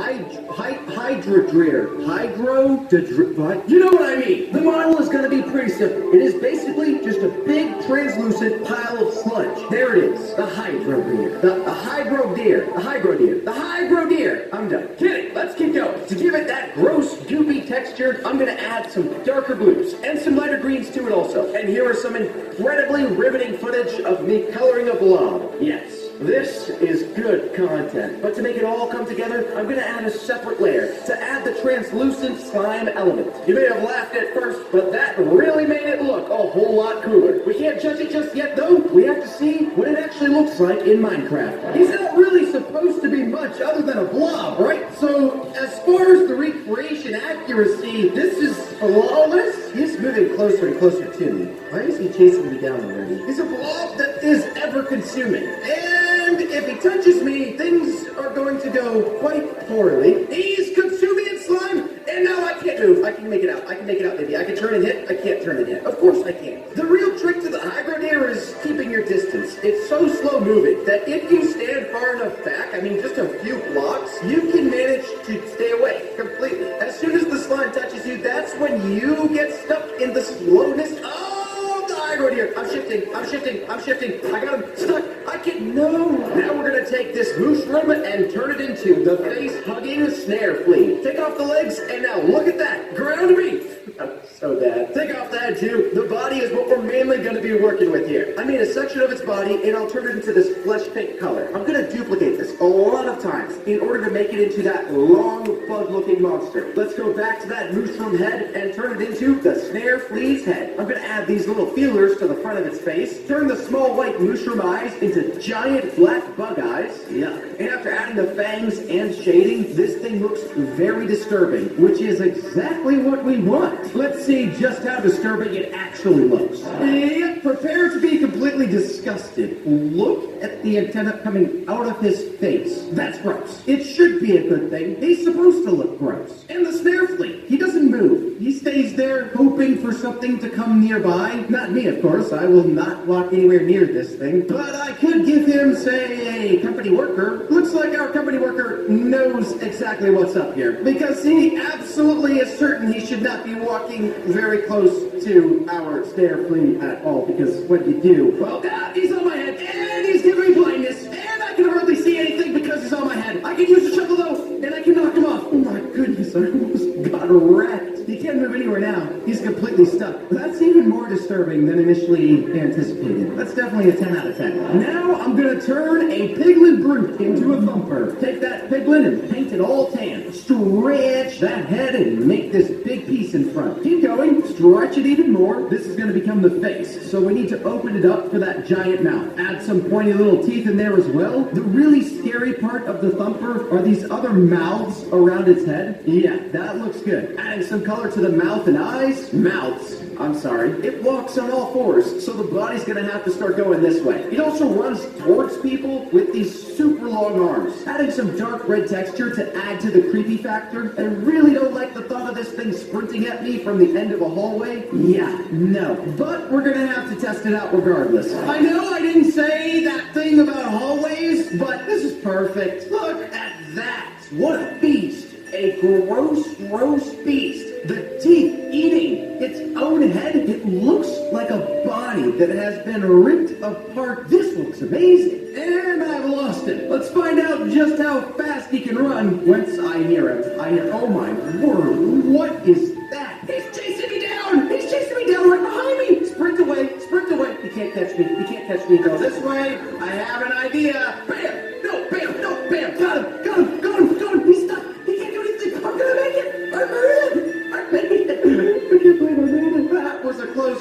What? You know what I mean! The model is gonna be pretty simple. It is basically just a big translucent pile of sludge. There it is. The hydro deer. The hydro deer. The hydro deer. The hydro deer. I'm done. Kidding. Let's keep going. To give it that gross, goopy texture, I'm gonna add some darker blues and some lighter greens to it also. And here are some incredibly riveting footage of me coloring a blob. Yes. This is good content, but to make it all come together, I'm going to add a separate layer to add the translucent slime element. You may have laughed at first, but that really made it look a whole lot cooler. We can't judge it just yet though. We have to see what it actually looks like in Minecraft. He's not really supposed to be much other than a blob, right? So as far as the recreation accuracy, this is flawless. He's moving closer and closer to me. Why is he chasing me down already? He's a blob that is ever consuming. And if he touches me, things are going to go quite poorly. He's consuming its slime, and now I can't move. I can make it out. I can make it out, maybe. I can turn and hit. I can't turn and hit. Of course I can't. The real trick to the hydro deer is keeping your distance. It's so slow moving that if you stand far enough back, I mean just a few blocks, you can manage to stay away completely. As soon as the slime touches you, that's when you get stuck in the slowness of the hydro deer. I'm shifting. I'm shifting. I'm shifting. I got him stuck. I can. No. Now we're gonna take this mushroom and turn it into the face-hugging snare flea. Take off the legs, and now look at that. Ground beef. So bad. Take off the head too. The body is what we're mainly going to be working with here. I made a section of its body and I'll turn it into this flesh pink color. I'm going to duplicate this a lot of times in order to make it into that long bug-looking monster. Let's go back to that mushroom head and turn it into the snare flea's head. I'm going to add these little feelers to the front of its face, turn the small white mushroom eyes into giant black bug eyes. Yuck. And after adding the fangs and shading, this thing looks very disturbing, which is exactly what we want. Let's see just how disturbing it actually looks. Yep, prepare to be completely disgusted. Look at the antenna coming out of his face. That's gross. It should be a good thing. He's supposed to look gross. And the snare flea, he doesn't move. He stays there hoping for something to come nearby. Not me, of course. I will not walk anywhere near this thing. But I could give him, say, a company worker. Looks like our company worker knows exactly what's up here. Because he absolutely is certain he should not be walking very close to our snare flea at all. Because what you do, well, he's on my head, and he's giving me blindness, and I can hardly see anything because he's on my head. I can use a shovel though, and I can knock him off. Oh my goodness, I almost got wrecked. He can't move anywhere now. He's completely stuck. That's even more disturbing than initially anticipated. That's definitely a 10 out of 10. Now I'm gonna turn a piglin brute into a thumper. Take that piglin and paint it all tan. Stretch that head and make this big piece in front. Keep going. Stretch it even more. This is gonna become the face. So we need to open it up for that giant mouth. Add some pointy little teeth in there as well. The really scary part of the thumper are these other mouths around its head. Yeah, that looks good. Adding some color to the mouth and eyes. Mouths. I'm sorry. It walks on all fours, so the body's gonna have to start going this way. It also runs towards people with these super long arms. Adding some dark red texture to add to the creepy factor. I really don't like the thought of this thing sprinting at me from the end of a hallway. Yeah, no. But we're gonna have to test it out regardless. I know I didn't say that thing about hallways, but this is perfect. Look at that. What a beast. A gross, gross beast. The teeth eating its own head. It looks like a body that has been ripped apart. This looks amazing. And I've lost it. Let's find out just how fast he can run once I hear him. Oh my word. What is that? He's chasing me down. He's chasing me down right behind me. Sprint away. Sprint away. He can't catch me. He can't catch me. Go this way. I have an idea. Bam. No. Bam. No. Bam. Got him. Got him. Got him. Got him. He's stuck. He can't do anything. I'm gonna make it. I made it. I made it. I can't believe I made it. That was a close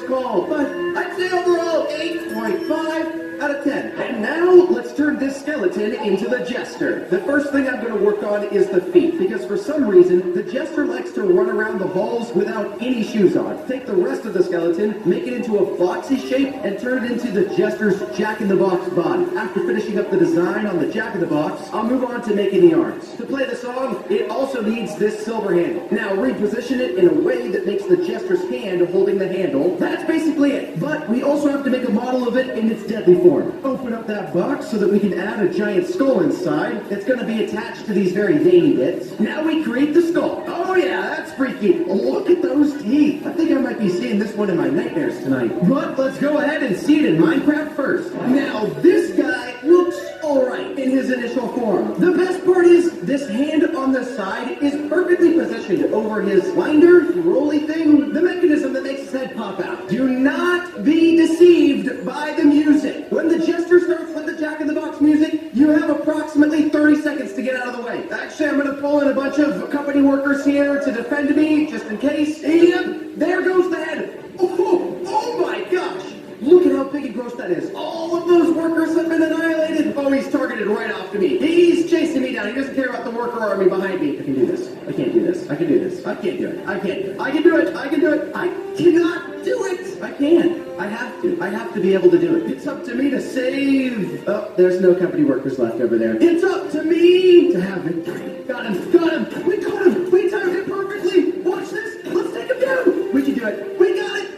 this skeleton into the Jester. The first thing I'm going to work on is the feet, because for some reason, the Jester likes to run around the halls without any shoes on. Take the rest of the skeleton, make it into a boxy shape, and turn it into the Jester's Jack-in-the-Box body. After finishing up the design on the Jack-in-the-Box, I'll move on to making the arms. To play the song, it also needs this silver handle. Now reposition it in a way that makes the Jester's hand holding the handle. That's basically it. But we also have to make a model of it in its deadly form. Open up that box so that we can add a giant skull inside. It's going to be attached to these very veiny bits. Now we create the skull. Oh yeah, that's freaky. Look at those teeth. I think I might be seeing this one in my nightmares tonight. But let's go ahead and see it in Minecraft first. Now this guy looks alright in his initial form. The best part is this hand on the side is perfectly positioned over his winder, rolly thing, the mechanism that makes his head pop out. Do not be deceived by the music. When the Jester starts with the Jack-in-the-Box music, you have approximately 30 seconds to get out of the way. Actually, I'm going to pull in a bunch of company workers here to defend me, just in case. And there goes the head. Oh my gosh. Look at how big and gross that is. All of those workers have been annihilated. Oh, he's targeted right off to me. He's chasing me down. He doesn't care about the worker army behind me. I can do this. I can't do this. I can do this. I can't do it. I can't. I can do it. I can do it. I cannot do it. I can. I have to. I have to be able to do it. It's up to me to save. Oh, there's no company workers left over there. It's up to me to have victory. Got him. Got him. We got him. We timed it perfectly. Watch this. Let's take him down. We can do it. We got it.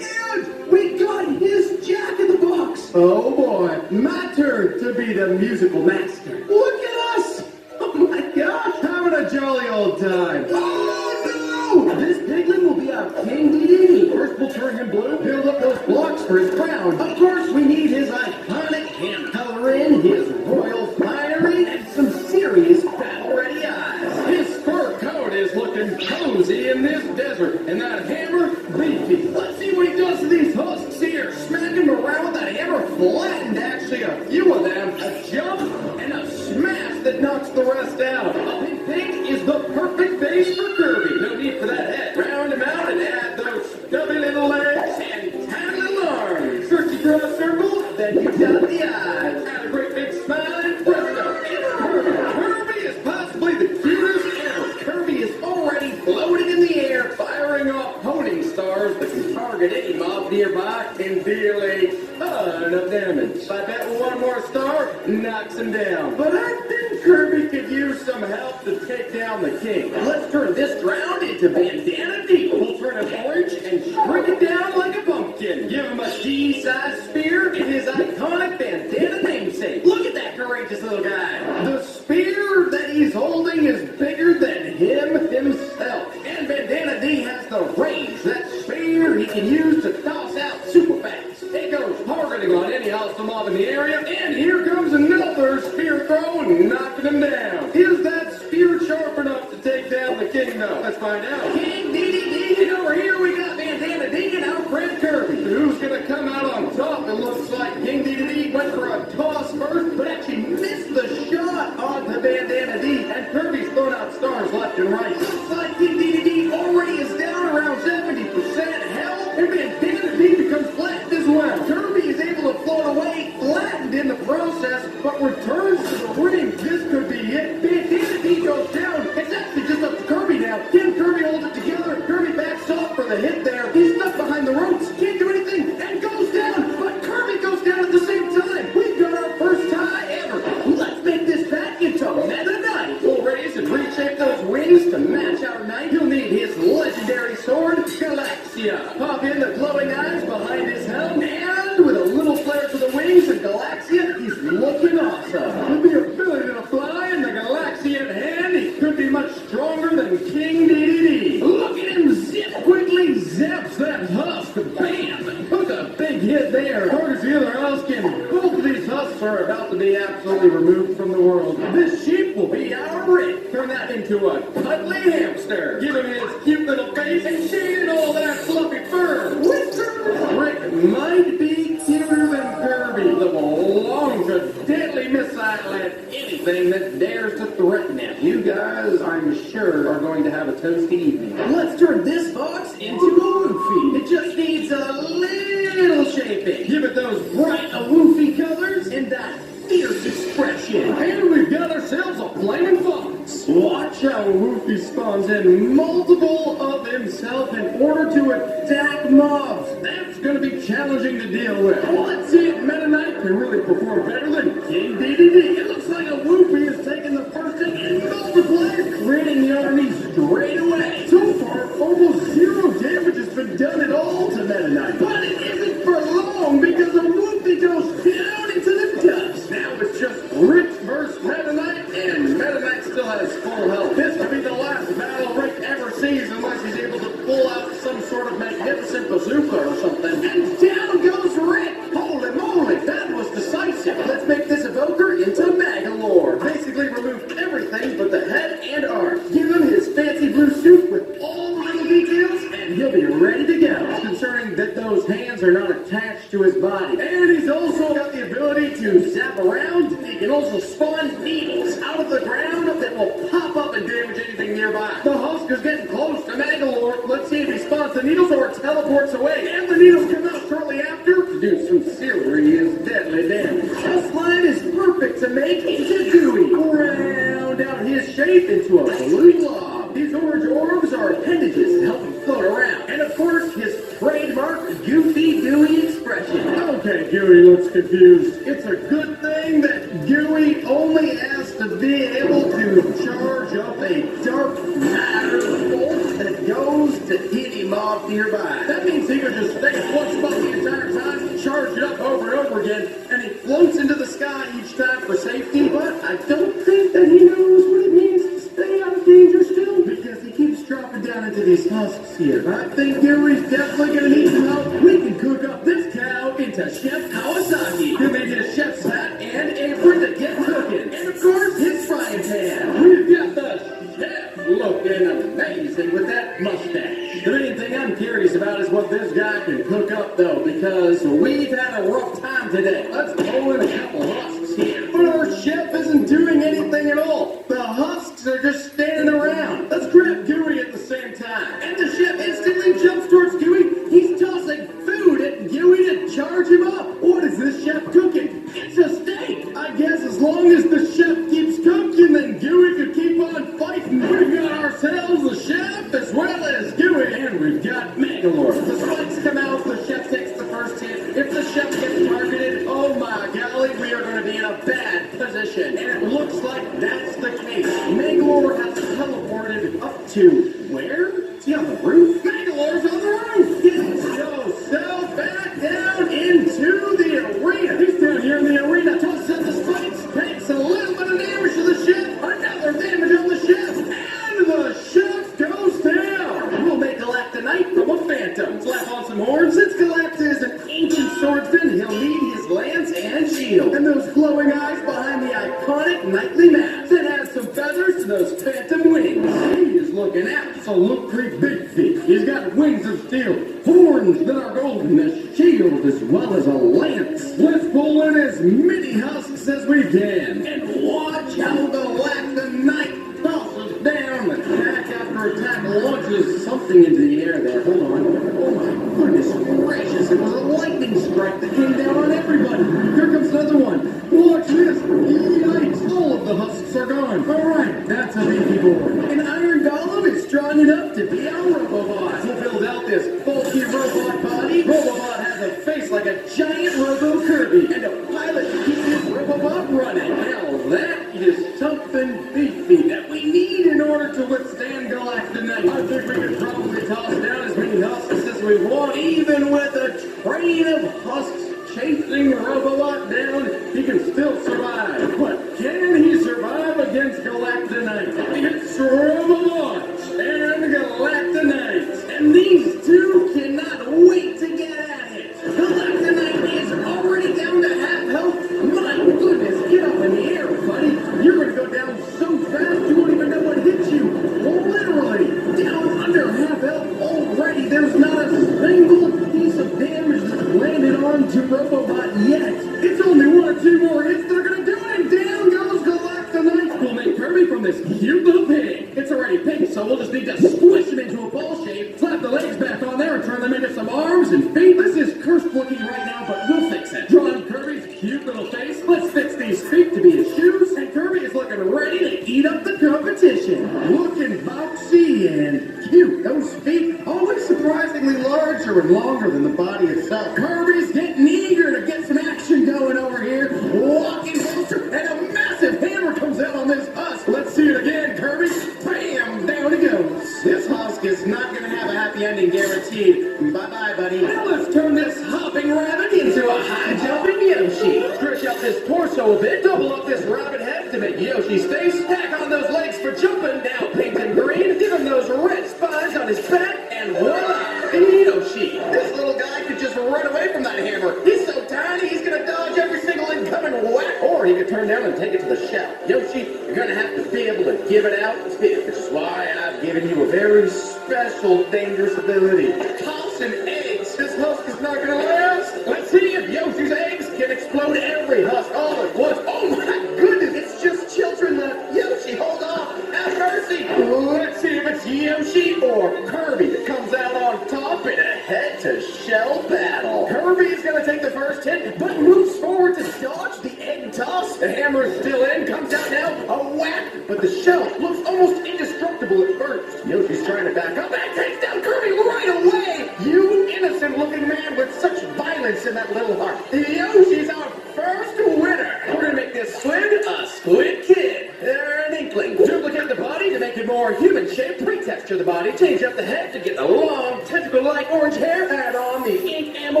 And we got his Jack-in-the-Box. Oh boy. My turn to be the musical master. Look at us. Oh my gosh. Having a jolly old time. Oh no. This piglet will be our King DDD. First we'll turn him blue, build up those blocks for his crown. Of course we need his iconic hand color in, his royal finery, and some serious battle-ready eyes. His fur coat is looking cozy in this desert, and that hammer, beefy. Let's see what he does to these husks here. Smack him around with that hammer, flattened actually a few of them, a jump, and a smash that knocks the rest out. A big pig is the perfect base for Kirby. No need for that head. Round him out and add those stubby little legs and tiny little arms. First you draw a circle, then you dot the eyes. Add a great big smile and presto, it's Kirby. Kirby is possibly the cutest ever. Kirby is already floating in the air, firing off honing stars that can target any mob nearby and deal a ton of damage. I bet one more star knocks him down. But I think Kirby could use some help to take down the king. Let's turn this drowned into Bandana D. We'll turn him orange and shrink it down like a pumpkin. Give him a D-sized spear and his iconic bandana namesake. Look at that courageous little guy. The spear that he's holding is bigger than him himself. And Bandana D has the range. That spear he can use to toss out super fast. It goes targeting on any hostile mob in the area. And here comes another spear throw, knocking him down. Is that spear sharp enough to take down the king? No. Let's find out. King DDD, and over here we got Bandana D and our friend Kirby. Who's gonna come out on top? It looks like King DDD went for a toss first, but actually missed the shot onto Bandana D, and Kirby's thrown out stars left and right. Looks like King DDD already is down around 70% health, and Bandana D becomes flattened as well. Kirby is able to float away, flattened in the process, but returns to the ring. This could be it. Bandana D goes down. It's actually just up to Kirby now. Can Kirby hold it together? Kirby backs off for the hit there. He's stuck behind the ropes. Can't do anything. And goes down. But Kirby goes down at the same time. We've got our first tie ever. Let's make this back into Meta Knight. We'll raise and reshape those wings to match our knight. He'll need his legendary sword, Galaxia. Pop in the glowing eyes behind his helm. And with a little flare to the wings and Galaxia, he's looking awesome. With the ability to fly and the Galaxia in hand, he could be much stronger than King DDD. Look at him zip, quickly zaps that husk. Bam! Took a big hit there. Hard as the other huskin. Both of these husks are about to be absolutely removed from the world. This sheep will be our Rick. Turn that into a cuddly hamster. Give him his cute little face and shade and all that fluffy fur. Whiskers! Rick might be cuter than Kirby. The long to deadly missile at anything that dares to threaten him. You guys, I'm sure, are going to have a toasty evening. Let's turn this box into a Woofy. It just needs a little shaping. Give it those bright Woofy colors and that fierce expression. And we've got ourselves a flaming fox. Watch how Woofy spawns in multiple of himself in order to attack mobs. That's going to be challenging to deal with. Let's see if Meta Knight can really perform better than King DDD. It looks like a Woofy is taking the first hit and multiplies, creating the army straight away. So far, almost zero damage has been done at all to Meta Knight. But it isn't for long because a Woofy goes down into the dust. Now it's just Rick versus Meta Knight, and Meta Knight still has full health. This could be the last battle Rick ever sees unless he's able to pull out some sort of magnificent bazooka or something. And down goes Rick! Holy moly, that was decisive. Let's make this evoker into Magalore. Basically remove everything but the head and arm. Give him his fancy blue suit with all the little details, and he'll be ready to go. Concerning that those hands are not attached to his body. And he's also got the ability to zap around. He can also spawn needles out of the ground that will pop up and damage anything nearby. The husk is getting close to Magalore. Let's see if he spawns the needles or teleports away. And the needles come out shortly after to do some serious deadly damage. This line is perfect to make into Gooey. Round out his shape into a blue blob. These orange orbs are appendages to help him float around. And of course, his trademark goofy gooey expression. Okay, Gooey looks confused. It's a good thing that Gooey only has to be able to charge up a dark matter bolt that goes to any mob nearby. That means he can just stay in one spot the entire time, charge it up over and over again, and he floats into the sky each time for safety. But I don't think that he knows what it means to stay out of danger still, because he keeps dropping down into these husks here. I think Gary's definitely going to need some help. We can cook up this cow into Chef Kawasaki. He'll need his chef's hat and apron to get cooking. And of course, his frying pan. We've got the chef looking amazing with that mustache. The main thing I'm curious about is what this guy can cook up, though, because we've had a rough time today. Let's pull in a couple husks here. But our chef isn't doing anything at all. The husks are just standing around. Let's grab Gooey at the same time. And the chef instantly jumps towards Gooey. He's tossing food at Gooey to charge him up. What is this chef cooking? It's a steak. I guess as long as the chef keeps cooking, then Gooey could keep on fighting. We've got ourselves a chef as well as Gooey, and we've got Magalore. The spikes come out, the chef takes the first hit. If the chef gets targeted, oh my golly, we are going to be in a bad position. And it looks like that's the case. Magalore has teleported up to where? Is he on the roof? Magalore's on the roof! Get yourself back down into the arena! He's down here in the arena, tosses up the spikes, takes a little bit of damage to the chef, another damage on the chef, and the chef goes down! We'll make Galactonite from a phantom. Slap on some horns. Since Galacta is an ancient swordsman, he'll need his lance and shield. And those glowing eyes behind the iconic knightly mask that has some feathers to those phantom wings. He is looking absolutely big feet. He's got wings of steel, horns that are golden, a shield as well as a lance. Let's pull in as many husks as we can. And watch how Galactonite tosses down. Attack after attack launches something into the air there. Hold on. Oh my goodness gracious. It was a lightning strike that came down on everybody. Here comes another one. Watch this. Yikes. All of the husks are gone. Alright, that's a beefy board. An iron golem is strong enough to be our Robobot. We'll build out this bulky robot body. Robobot has a face like a giant Robo Kirby and a pilot to keep this Robobot running. Now that is something beefy that we need in order to withstand Galactonite. I think we could probably toss down as many husks as we want, even with a train of husks chasing Robobot down, he can still survive. But can he survive against Galactonite? It's Robobot and Galactonite. And these two cannot wait to get at it. Galactonite is already down to half health. My goodness, get up in the air, buddy. You're going to go down so fast you won't even know what hit you. Literally, down under half health already. There's not a single piece of damage that's landed onto Robobot yet. It's only one or two more hits that are going to do it, and down goes Galactonite. We'll make Kirby from this cute little pig. It's already pink, so we'll just need to squish him into a ball shape, slap the legs back on there, and turn them into some arms and feet. This is cursed looking right now, but we'll fix it. Draw on Kirby's cute little face. Let's fix these feet. shape to be his shoes, and Kirby is looking ready to eat up the competition. Looking boxy and cute. Those feet always surprisingly larger and longer than the body itself. Kirby's getting eager to get some action going over here. Walking closer, and a massive hammer comes out on this husk. Let's see it again, Kirby. Bam! Down he goes. This husk is not going to have a happy ending guaranteed. Bye-bye, buddy. Now let's turn this hopping rabbit into a high-jumping Yoshi. Stretch out this torso a bit, double up this rabbit head to make Yoshi's face, tack on those legs for jumping, now painted green, give him those red spines on his back, and voila! Yoshi! This little guy could just run away from that hammer. He's so tiny, he's gonna dodge every single incoming whack. Or he could turn down and take it to the shell. Yoshi, you're gonna have to be able to give it out, which is why I've given you a very special, dangerous ability. Tossing eggs. This husk is not gonna last. Let's see if Yoshi's eggs can explode every husk all at once. Oh my goodness, it's just children left. Yoshi, hold on. Have mercy. Let's see if it's Yoshi or Kirby that comes out on top in a head-to-shell battle. Kirby's gonna take the first hit, but moves forward to dodge the egg toss. The hammer is still in, comes out now, a whack, but the shell looks almost indestructible at first. Yoshi's trying to back up and takes down Kirby right away. You innocent-looking man with such violence in that little heart. Yoshi's our first winner. We're gonna make this squid a squid kid. They're an inkling. Duplicate the body to make it more human-shaped. Retexture the body. Change up the head to get the long, tentacle-like orange hair. Add on the ink ammo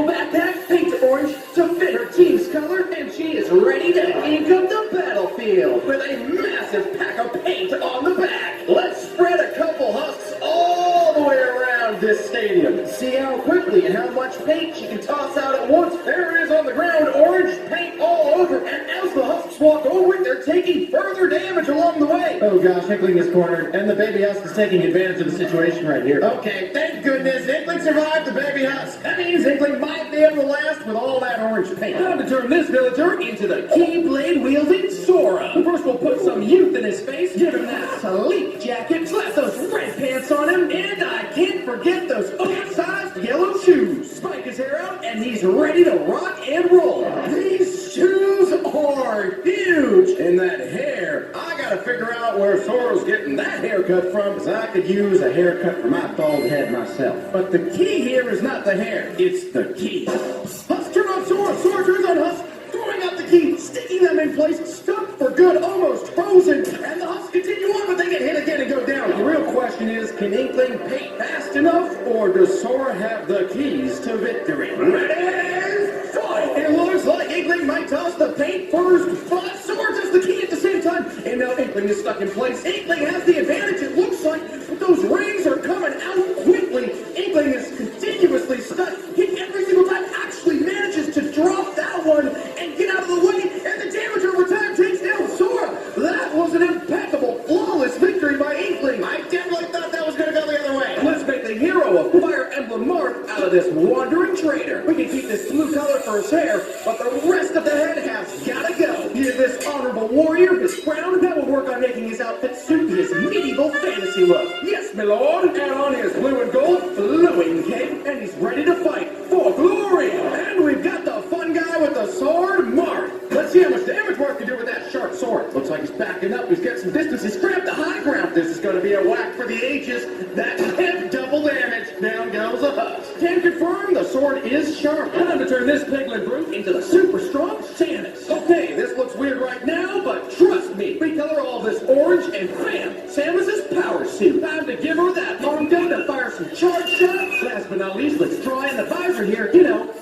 backpack. Paint it orange to fit her team's color. And she is ready to ink up the battlefield with a massive pack of paint on the back. Let's spread a couple husks all the way around this stadium. See how quickly and how much paint she can toss out at once. There it is on the ground. Orange paint all over. And as the husks walk over it, they're taking further damage along the way. Oh gosh, Inkling is cornered, and the baby husk is taking advantage of the situation right here. Okay, thank goodness Inkling survived the baby husk. That means Inkling might be able to last with all that orange paint. Time to turn this villager into the Keyblade-wielding Sora. First we'll put some youth in his face, give him that sleek jacket, slap those red pants on him, and I can't forget those oversized yellow shoes. Spike his hair out, and he's ready to rock and roll. These shoes are huge, and that hair, I gotta figure out where Sora's getting that haircut from, because I could use a haircut for my bald head myself. But the key here is not the hair, it's the key. Husk turn on Sora, Sora turns on Husk, throwing out the key, sticking them in place, stuck for good, almost frozen, and the Husks continue on, but they get hit again and go down. The real question is, can Inkling paint fast enough, or does Sora have the keys to victory? Ready? Fight! It looks like Inkling might toss the paint first, but Sora does the key at the same time, and now Inkling is stuck in place. Inkling has the advantage, it looks like, but those rings are coming out quickly. Inkling is continuously stuck. He every single time actually manages to drop that one and get out of the way, and the damage over time takes down Sora. That was an impeccable, flawless victory by Inkling. I definitely thought that was going to go the other way. Let's make the hero of Fire Emblem Marth out of this wandering trader. We can keep this blue color for his hair, but the rest of the head has got to go. Give this honorable warrior his crown. That will work on making his outfit suit his medieval fantasy look. Yes, my lord. Add on his blue and gold flowing cape, and he's ready to fight for glory. And we've got the fun guy with the sword, Marth. Let's see how much damage Marth can do with that sharp sword. Looks like he's backing up. He's getting some distance. He's grabbed the high ground. This is going to be a whack for the ages. That hit double damage. Down goes the husk. Can confirm the sword is sharp. Time to turn this piglin brute into the super strong Samus. Okay, this looks weird right now, but trust me. Recolor all this orange and bam, Samus's power suit. Time to give her that arm gun to fire some charge shots. Last but not least, let's draw in the visor here,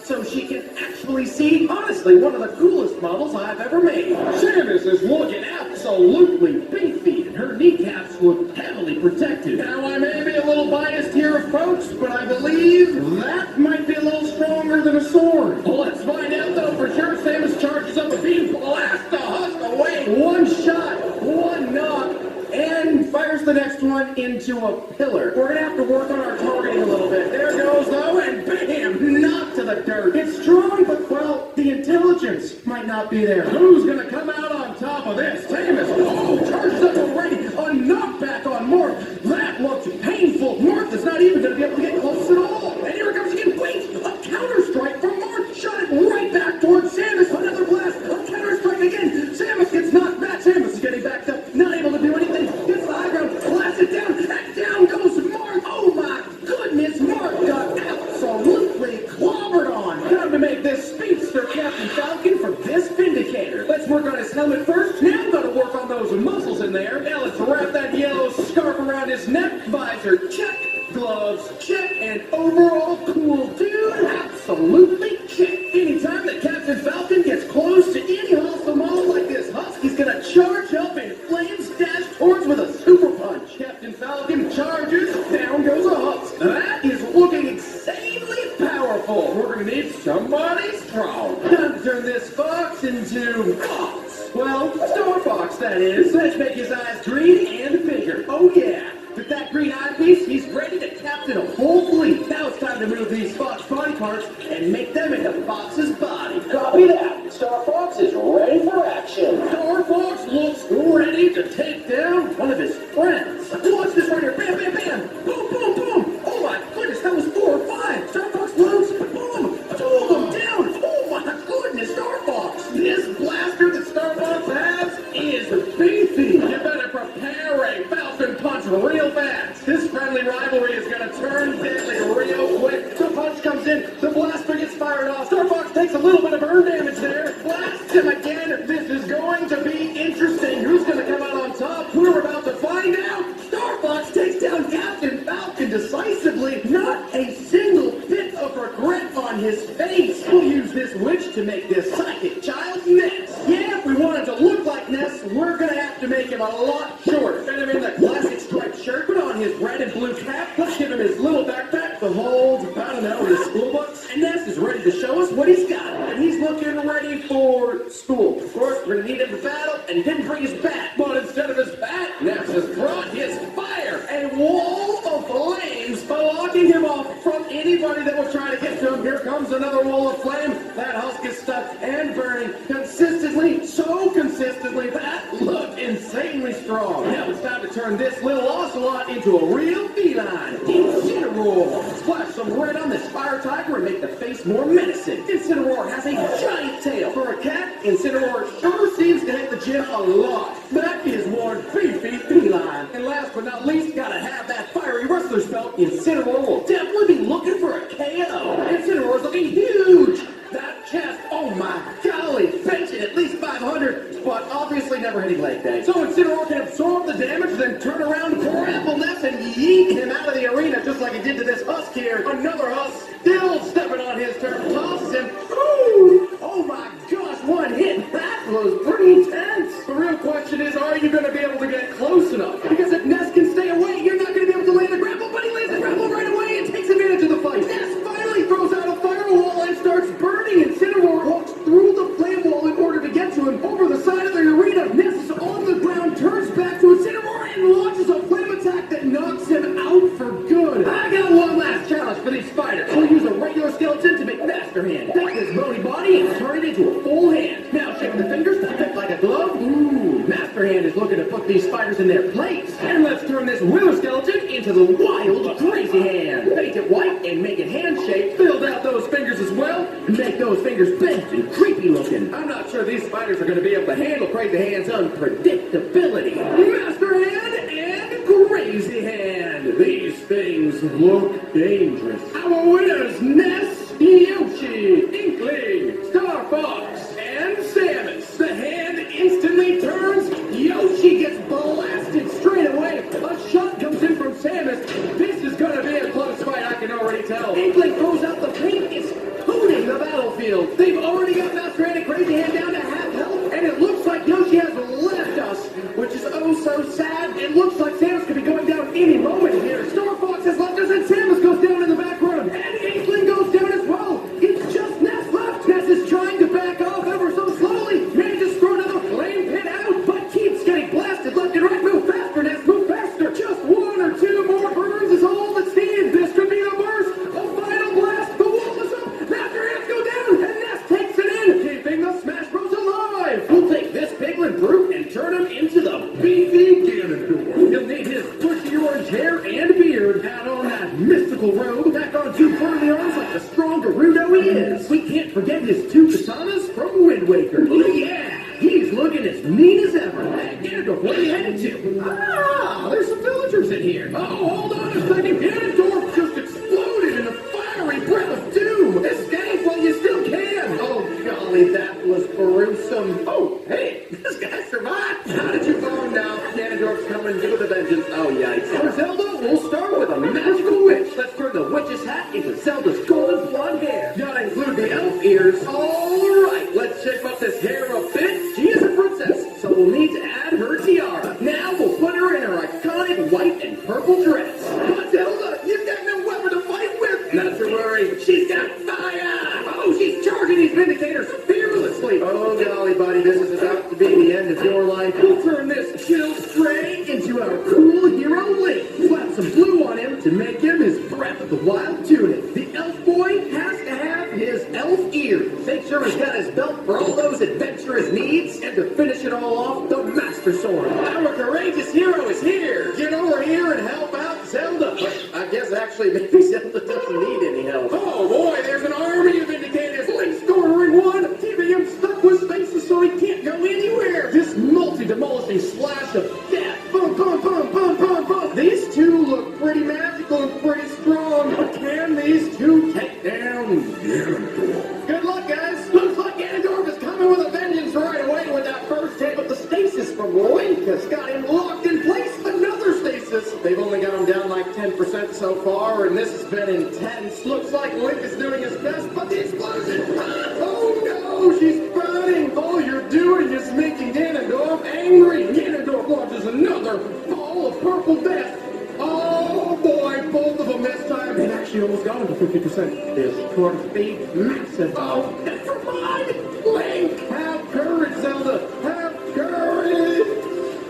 so she can actually see. Honestly, one of the coolest models I've ever made. Samus is looking absolutely beefy, and her kneecaps look heavily protected. Now, I may be a little biased here, folks, but I believe that might be a little stronger than a sword. Well, let's find out, though, for sure. Samus charges up a beam, blasts the husk away. One shot, one knock, and fires the next one into a pillar. We're gonna have to work on our targeting a little bit. There goes, though, and bam, knocked to the dirt. It's strong, but, well, the intelligence might not be there. Who's gonna come out on top of this? Samus, charges up already. A knockback on Marth. That looked painful. Marth is not even gonna be able to get close at all. And here it comes again. Wait, a counter strike from Marth. Shot it right back towards Samus. Another blast. A counter strike again. Samus those muscles in there. Now let's wrap that yellow scarf around his neck. Visor, check. Gloves, check. And overall cool dude, absolutely check. Anytime that Captain Falcon gets close to any hostile model like this husk, he's gonna charge up and flames dash towards with a super punch. Captain Falcon charges, down goes a husk. That is looking insanely powerful. We're gonna need somebody strong. Time to turn this fox into fox. Well, Star Fox, that is. Let's make his eyes green and bigger. Oh yeah. With that green eyepiece, he's ready to captain a whole fleet. Now it's time to move these Fox body parts and make them into Fox's body. Copy that. Star Fox is ready for action. Star Fox looks ready to take down one of his friends. Watch this right here. Bam, bam, bam. Boom, boom, boom. Oh my goodness, that was 4 or 5. Star Fox loads. Boom. 2 of them down. Oh my goodness, Star Fox. This blaster that Star Fox has is beefy. You better prepare a Falcon punch real fast. This friendly rivalry is going to turn deadly real quick. The punch comes in. The blaster gets fired off. Star Fox takes a little bit of burn damage there. Blasts him again. This is going to be interesting. Who's going to come out on top? We're about to find out. Star Fox takes down Captain Falcon decisively. Not a single bit of regret on his face. We'll use this witch to make this psychic child Ness. Yeah, if we wanted to look like Ness, we're going to have to make him a lot shorter. Fit him in the classic striped shirt, put on his red and blue cap, let's give him his little backpack that holds, I don't know, his school books. And Ness is ready to show us what he's got. And he's looking ready for school. Of course, we're going to need him to battle, and he didn't bring his bat. But instead of his bat, Ness has brought his fire. A wall of flames blocking him off from anybody that will try to get to him. Here comes another wall of flame. That husk is stuck and burning consistently, so consistently, that looked insanely strong. Now it's time to turn this little ocelot into a real feline. Incineroar. Splash some red on this fire tiger and make the face more menacing. Incineroar has a giant tail. For a cat, Incineroar sure seems to hit the gym a lot. That is one beefy feline. And last but not least, gotta have that fiery wrestler's belt. Incineroar will definitely be looking for a KO. Incineroar's looking huge. That chest, oh my golly, benching at least 500, but obviously never hitting leg day. So Incineroar can absorb the damage, then turn around, grapple Ness, and yeet him out of the arena just like he did to this husk here. Another husk, still stepping on his turn, tosses him. Ooh, oh my gosh, one hit. That was pretty intense. The real question is, are you going to be able to get close enough? Because if Ness can stay away, you're not going to be able to land the grapple, but he lands the grapple right away and takes advantage of the fight. Ness finally throws out a firewall and starts burning. Incineroar walks through the flame wall in order to get to him. Over the side of the arena, Ness is on the ground, turns back to Incineroar and launches a flame attack that knocks him out for good. I got one last challenge for these fighters. We'll use a regular skeleton to make Master Hand. Take this bony body and turn it into a full hand. Now shake the fingers to fit like a glove. Ooh, Master Hand is looking to put these fighters in their place. And let's turn this wither skeleton into the wild, crazy hand. Paint it white and make it hand-shaped. Build out those fingers as well and make those fingers bent and creepy looking. I'm not sure these fighters are going to be able to handle Crazy Hand's unpredictability. Master Hand and Crazy Hand. These things look dangerous. Our winners, Ness, Yoshi, Inkling, Star Fox, and Samus. The hand instantly turns. Yoshi gets blasted straight away. A shot comes in from Samus. This is going to be a close fight, I can already tell. Inkling throws out the paint. It's tooting the battlefield. They've already got Master Hand and Crazy Hand down to half health, and it looks like Yoshi has left us, which is oh so sad. It looks like Samus could be going down any moment here. Star Fox has left us, and Samus goes down in the background, and Inkling goes down as well. It's just Ness left. Ness is trying to back off ever so slowly. Manages to throw another flame pit out, but keeps getting blasted left and right. Move faster, Ness, move faster. Just 1 or 2 more burns is all that's needed. This could be the worst. A final blast. The wall is up. Master Hands go down, and Ness takes it in, keeping the Smash Bros alive. We'll take this piglin brute and turn him into the beefy Ganondorf. He'll need his bushy orange hair and beard, add on that mystical robe, back on 2 burly arms like the strong Gerudo he is. We can't forget his 2 katanas from Wind Waker. Oh yeah, he's looking as mean as ever. Hey, Ganondorf, where are you headed to? Ah, there's some villagers in here. Oh, hold on a second. Ganondorf just exploded in a fiery breath of doom. Escape while you still can. Oh, golly, that was gruesome. Oh, hey, this guy survived. How did you go Ganondorf's coming with a vengeance. Oh, yikes. For Zelda, we'll start with a magical witch. Let's turn the witch's hat into Zelda's golden blonde hair. Gotta include the elf ears. Alright, let's shape up this hair a bit. She is a princess, so we'll need to add her tiara. Now we'll put her in her iconic white and purple dress. But Zelda, you've got no weapon to fight with. Not to worry, she's got fire. Oh, she's charging these Vindicators fearlessly. Oh, golly, buddy, this is about to be the end of your life. We'll turn this chill stray into our cool hero Link. Slap some blue on him to make him his Breath of the Wild tunic. The elf boy has to have his elf ears. Make sure he's got his belt for all those adventurous needs. And to finish it all off, the Master Sword. Our courageous hero is here. Get over here and help out Zelda. But I guess actually maybe Zelda doesn't need any help. Oh boy, there's an army of Vindicators. Link's cornering one, keeping him stuck with spaces so he can't go anywhere. This multi-demolishing slash of death. Boom, boom, boom, boom, boom, boom. These two look pretty magical and pretty strong. But can these two take down Ganondorf? Good luck, guys. Looks like Ganondorf is coming with a vengeance right away with that first hit. But the stasis from Link has got him locked in place. Another stasis. They've only got him down like 10% so far, and this has been intense. Looks like Link is doing his best, but the explosion. Oh no, she's burning. All you're doing is making Ganondorf angry. Ganondorf launches another ball of purple death. Oh boy, both of them this time. They actually almost got him to 50%. This could be massive. Oh, never mind. Link, have courage, Zelda. Have courage.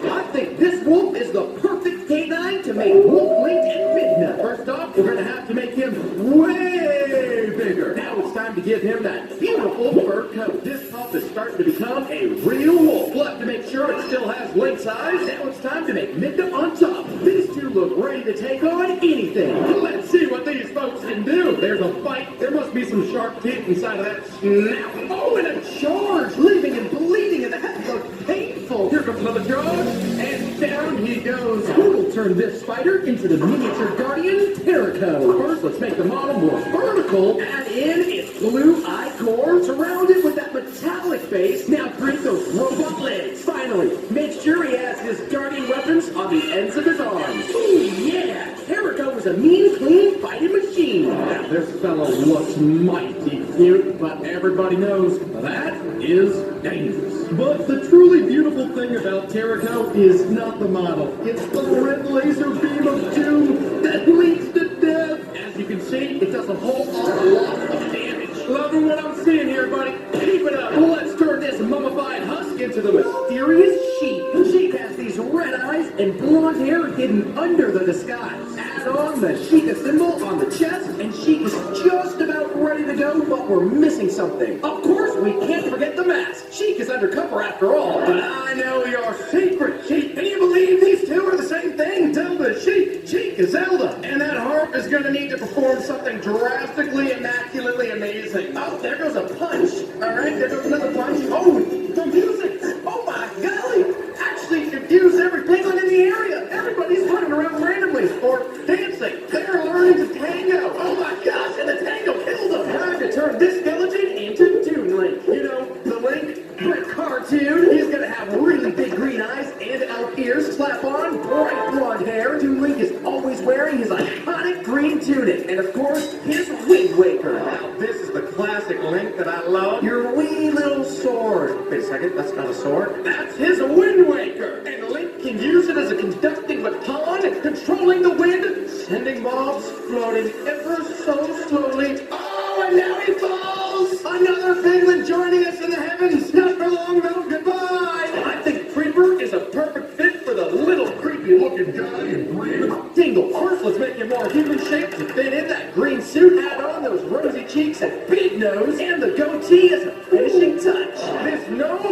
I think this wolf is the perfect canine to make Wolf Link and Midna. First off, we're gonna have to make him way bigger. Now it's time to give him that beautiful fur coat. This pup is starting to become a real wolf. We'll have to make sure it still has Link's eyes. Now it's time to make Midna on top. These two look ready to take on anything. Let's see what these folks can do. There's a bite. There must be some sharp teeth inside of that snout. Oh, and a charge, leaving him bleeding, and that looks painful. Here comes another charge, and down he goes. Who'll turn this spider into the miniature guardian Terrico? First, let's make the model more vertical. Add in its blue eye core. Surround it with that metallic base. Now create those robot legs. Finally, make sure he has his guardian weapons on the ends of his arms. Ooh, yeah! Terrico is a mean, clean fighting machine. Now, this fellow looks mighty cute, but everybody knows that is dangerous. But the truly beautiful thing about Terrico is not the model. It's the red laser beam of doom that leads to death. As you can see, it does a whole awful lot of damage. Loving what I'm seeing here, buddy. Keep it up. Let's turn this mummified husk into the mysterious sheep. Sheep has these red eyes and blonde hair hidden under the disguise. Add on the Sheikah symbol on the chest, and Sheik is just about ready to go, but we're missing something. Of course, we can't forget the mask. Sheik is undercover after all. But I know your secret, Sheik. Can you believe these two are the same thing? Zelda, Sheik is Zelda. And that harp is going to need to perform something drastically, immaculately amazing. Oh, there goes a punch. All right, there goes another punch. Oh, the music. Oh my golly. Actually confused every penguin in the area. Everybody's running around randomly or dancing. They're learning to tango. Oh my gosh, and the tango killed them. Time to turn this skeleton into Toon Link. You know, the Link from cartoon. He's gonna have really big green eyes and elf ears. Slap on bright blonde hair. Toon Link is always wearing his iconic green tunic. And of course, his Wind Waker. Now, this is the classic Link that I love. Your wee little sword. Wait a second, that's not a sword. That's his Wind Waker. And Link can use it as a conducting baton, controlling the wind, sending mobs floating ever so slowly. Oh, and now he falls! Another penguin joining us in the heavens. Not for long, though. Goodbye! I think Creeper is a perfect fit for the little creepy-looking guy in green. Tingle, first let's make him more human-shaped to fit in that green suit. Add on those rosy cheeks and big nose, and the goatee as a finishing touch. This gnome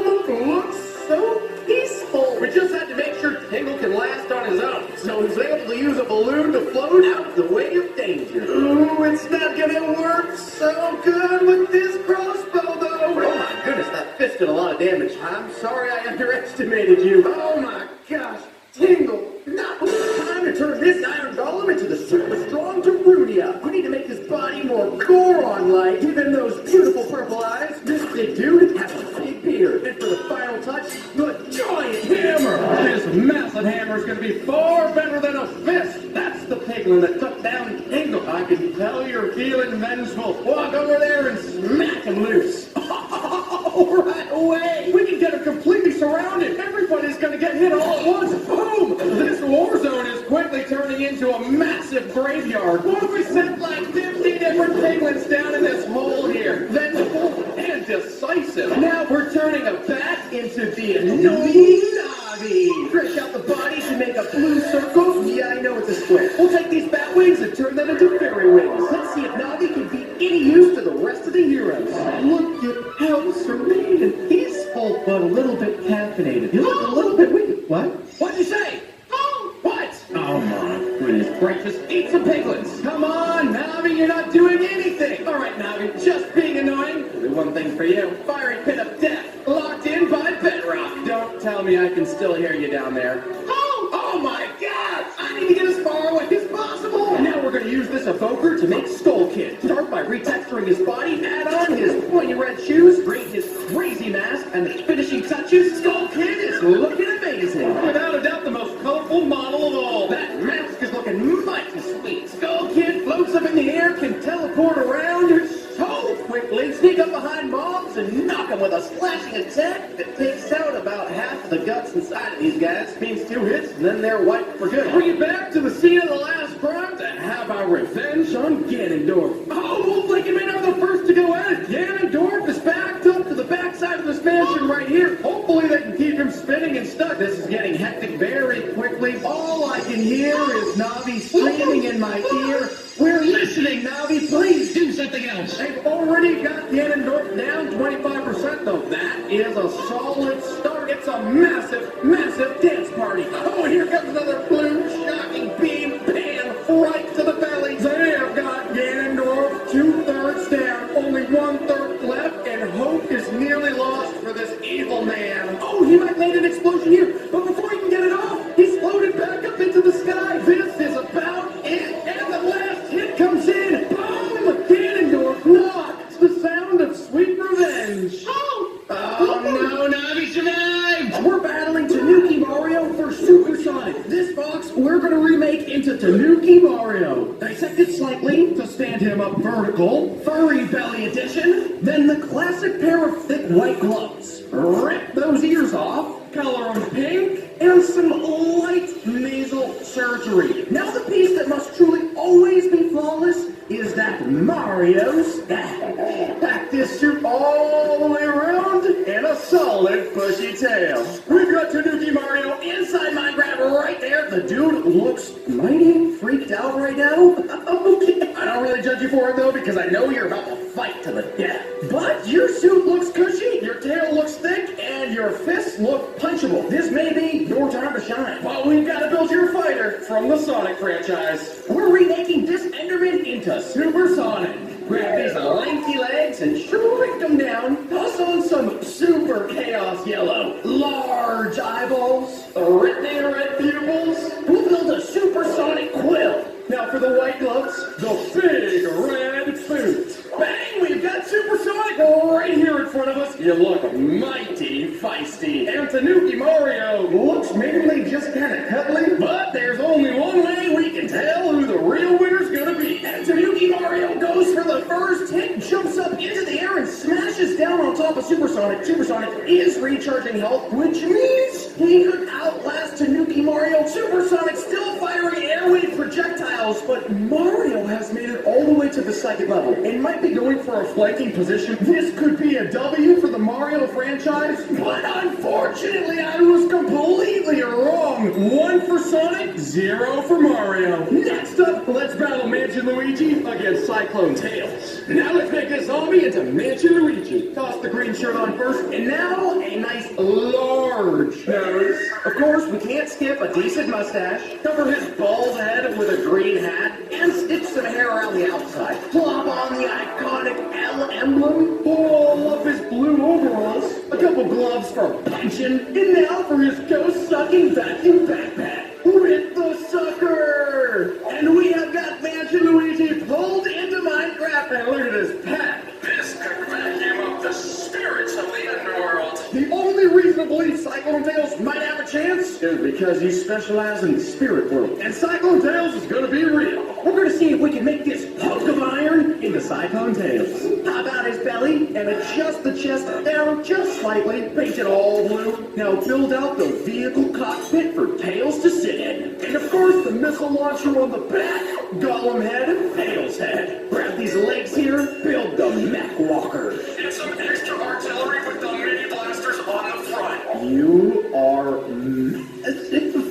looks so peaceful. We just had to make sure Tingle can last on his own, so he's able to use a balloon to float out the way of danger. Ooh, it's not gonna work so good with this crossbow, though. Oh my goodness, that fist did a lot of damage. I'm sorry I underestimated you. Oh my gosh, Tingle. Now, time to turn this iron golem into the super strong Darunia. We need to make his body more Goron-like. Give him those beautiful purple eyes. This big dude has a big beard. And for the final touch, the giant hammer. This massive hammer is going to be far better than a fist. That's the piglin that took down Tingle. I can tell you're feeling vengeful. Walk over there and smack him loose. Right away. We can get him completely surrounded. Everybody's going to get hit all at once. Boom! This war zone is quickly turning into a massive graveyard. What if we sent like 50 different piglins down in this hole here? Vengeful and decisive. Now we're turning a bat into the annoying Navi. Stretch out the body to make a blue circle. Yeah, I know it's a square. We'll take these bat wings and turn them into fairy wings. Let's see if Navi can be any use to the rest of the heroes. Look at how serene and peaceful, but a little bit caffeinated. You look a little bit weak. What? What'd you say? Oh, what? Oh my goodness gracious. Eat some piglins. Come on, Navi, you're not doing anything. All right, Navi, just being annoying. I'll do one thing for you. Fiery pit of death, locked in by bedrock. Don't tell me I can still hear you down there. Oh my God! I need to get as far away as possible. And now we're going to use this evoker to make Skull Kid. Start by retexturing his body, add on his pointy red shoes, create his crazy mask, and the finishing touches. Skull Kid is looking amazing. Without a doubt, the most colorful model of all. That mask is looking mighty sweet. Skull Kid floats up in the air, can teleport around so quickly, sneak up behind mobs and knock them with a slashing attack that takes out about half of the guts inside of these guys. Means 2 hits, and then they're wiped for good. Bring it back to the scene of the last crime to have our revenge on Ganondorf. Oh, looks like you may are the first to go at it. Ganondorf is backed up to the backside of this mansion right here. Hopefully they can keep him spinning and stuck. This is getting hectic very quickly. All I can hear is Navi screaming in my ear. We're listening, Navi. Please do something else. They've already got Ganondorf down 25%, though. That is a solid start. It's a massive, massive dance party. Oh, here comes another blue shocking beam. Bam! Right to the belly. They have got Ganondorf 2/3 down. Only 1/3 left, and hope is nearly lost for this evil man. Oh, he might land an explosion here, but before he can get it off, he's floated back up into the sky. This is about it, and the last hit comes in. Boom! Ganondorf knocked. The sound of sweet revenge. Oh no, Navi survived! We're battling Tanuki Mario for Super Sonic. This box we're gonna remake into Tanuki Mario. Dissect it slightly to stand him up vertical. Furry Belly Edition. Then the classic pair of thick white gloves. Rip those ears off. Color them pink. And some light nasal surgery. Now the piece that must truly always be flawless is that Mario's back. Pack this suit all the way around and a solid bushy tail. We've got Tanuki Mario inside my grab right there. The dude looks mighty freaked out right now. Okay. I don't really judge you for it though because I know you're about to fight to the death. But your suit looks cushy, your tail looks thick, and your fists look punchable. This may be your time to shine. But we've got to build your fighter from the Sonic franchise. We're remaking this Enderman into Super Sonic. Grab these lengthy legs and shrink them down. Toss on some Super Chaos Yellow. Large eyeballs, threatening red pupils. We'll build a Super Sonic quill. Now for the white gloves, the big red boot. Bang! We've got Super Sonic right here in front of us. You look mighty feisty. And Tanuki Mario looks mainly just kind of cuddly, but there's only one way we can tell who the real winner's gonna be. And Tanuki Mario goes for the first hit, jumps up into the air and smashes down on top of Super Sonic. Super Sonic is recharging health, which means he could outlast Tanuki Mario. Super Sonic still firing airwave projectiles, but Mario has made it all the way to the second level and might be going for a flanking position. This could be a W for the Mario franchise, but unfortunately I was completely wrong. 1 for Sonic, 0 for Mario. Next up, let's battle Mansion Luigi against Cyclone Tails. Now let's make this zombie into Mansion Luigi. Toss the green shirt on first, and now a nice large nose. Of course, we can't skip a decent mustache. Cover his bald head with a green hat, and stitch some hair around the outside. Plop on the iconic L emblem. Pull up his blue overalls. A couple gloves for punching. And now for his ghost-sucking vacuum backpack. With the sucker! And we have got Mansion Luigi pulled into Minecraft, and look at his pack. This could vacuum up the spirits of the underworld. The only reason to believe Cyclone Tails might have a chance is good because you specialize in the spirit world. And Cyclone Tails is gonna be real. We're gonna see if we can make this hunk of iron into Cyclone Tails. Pop out his belly and adjust the chest down just slightly. Paint it all blue. Now build out the vehicle cockpit for Tails to sit in. And of course, the missile launcher on the back. Gollum head and Tails head. Grab these legs here, build the mech walker. And some extra artillery with the mini blasters on the front. You are...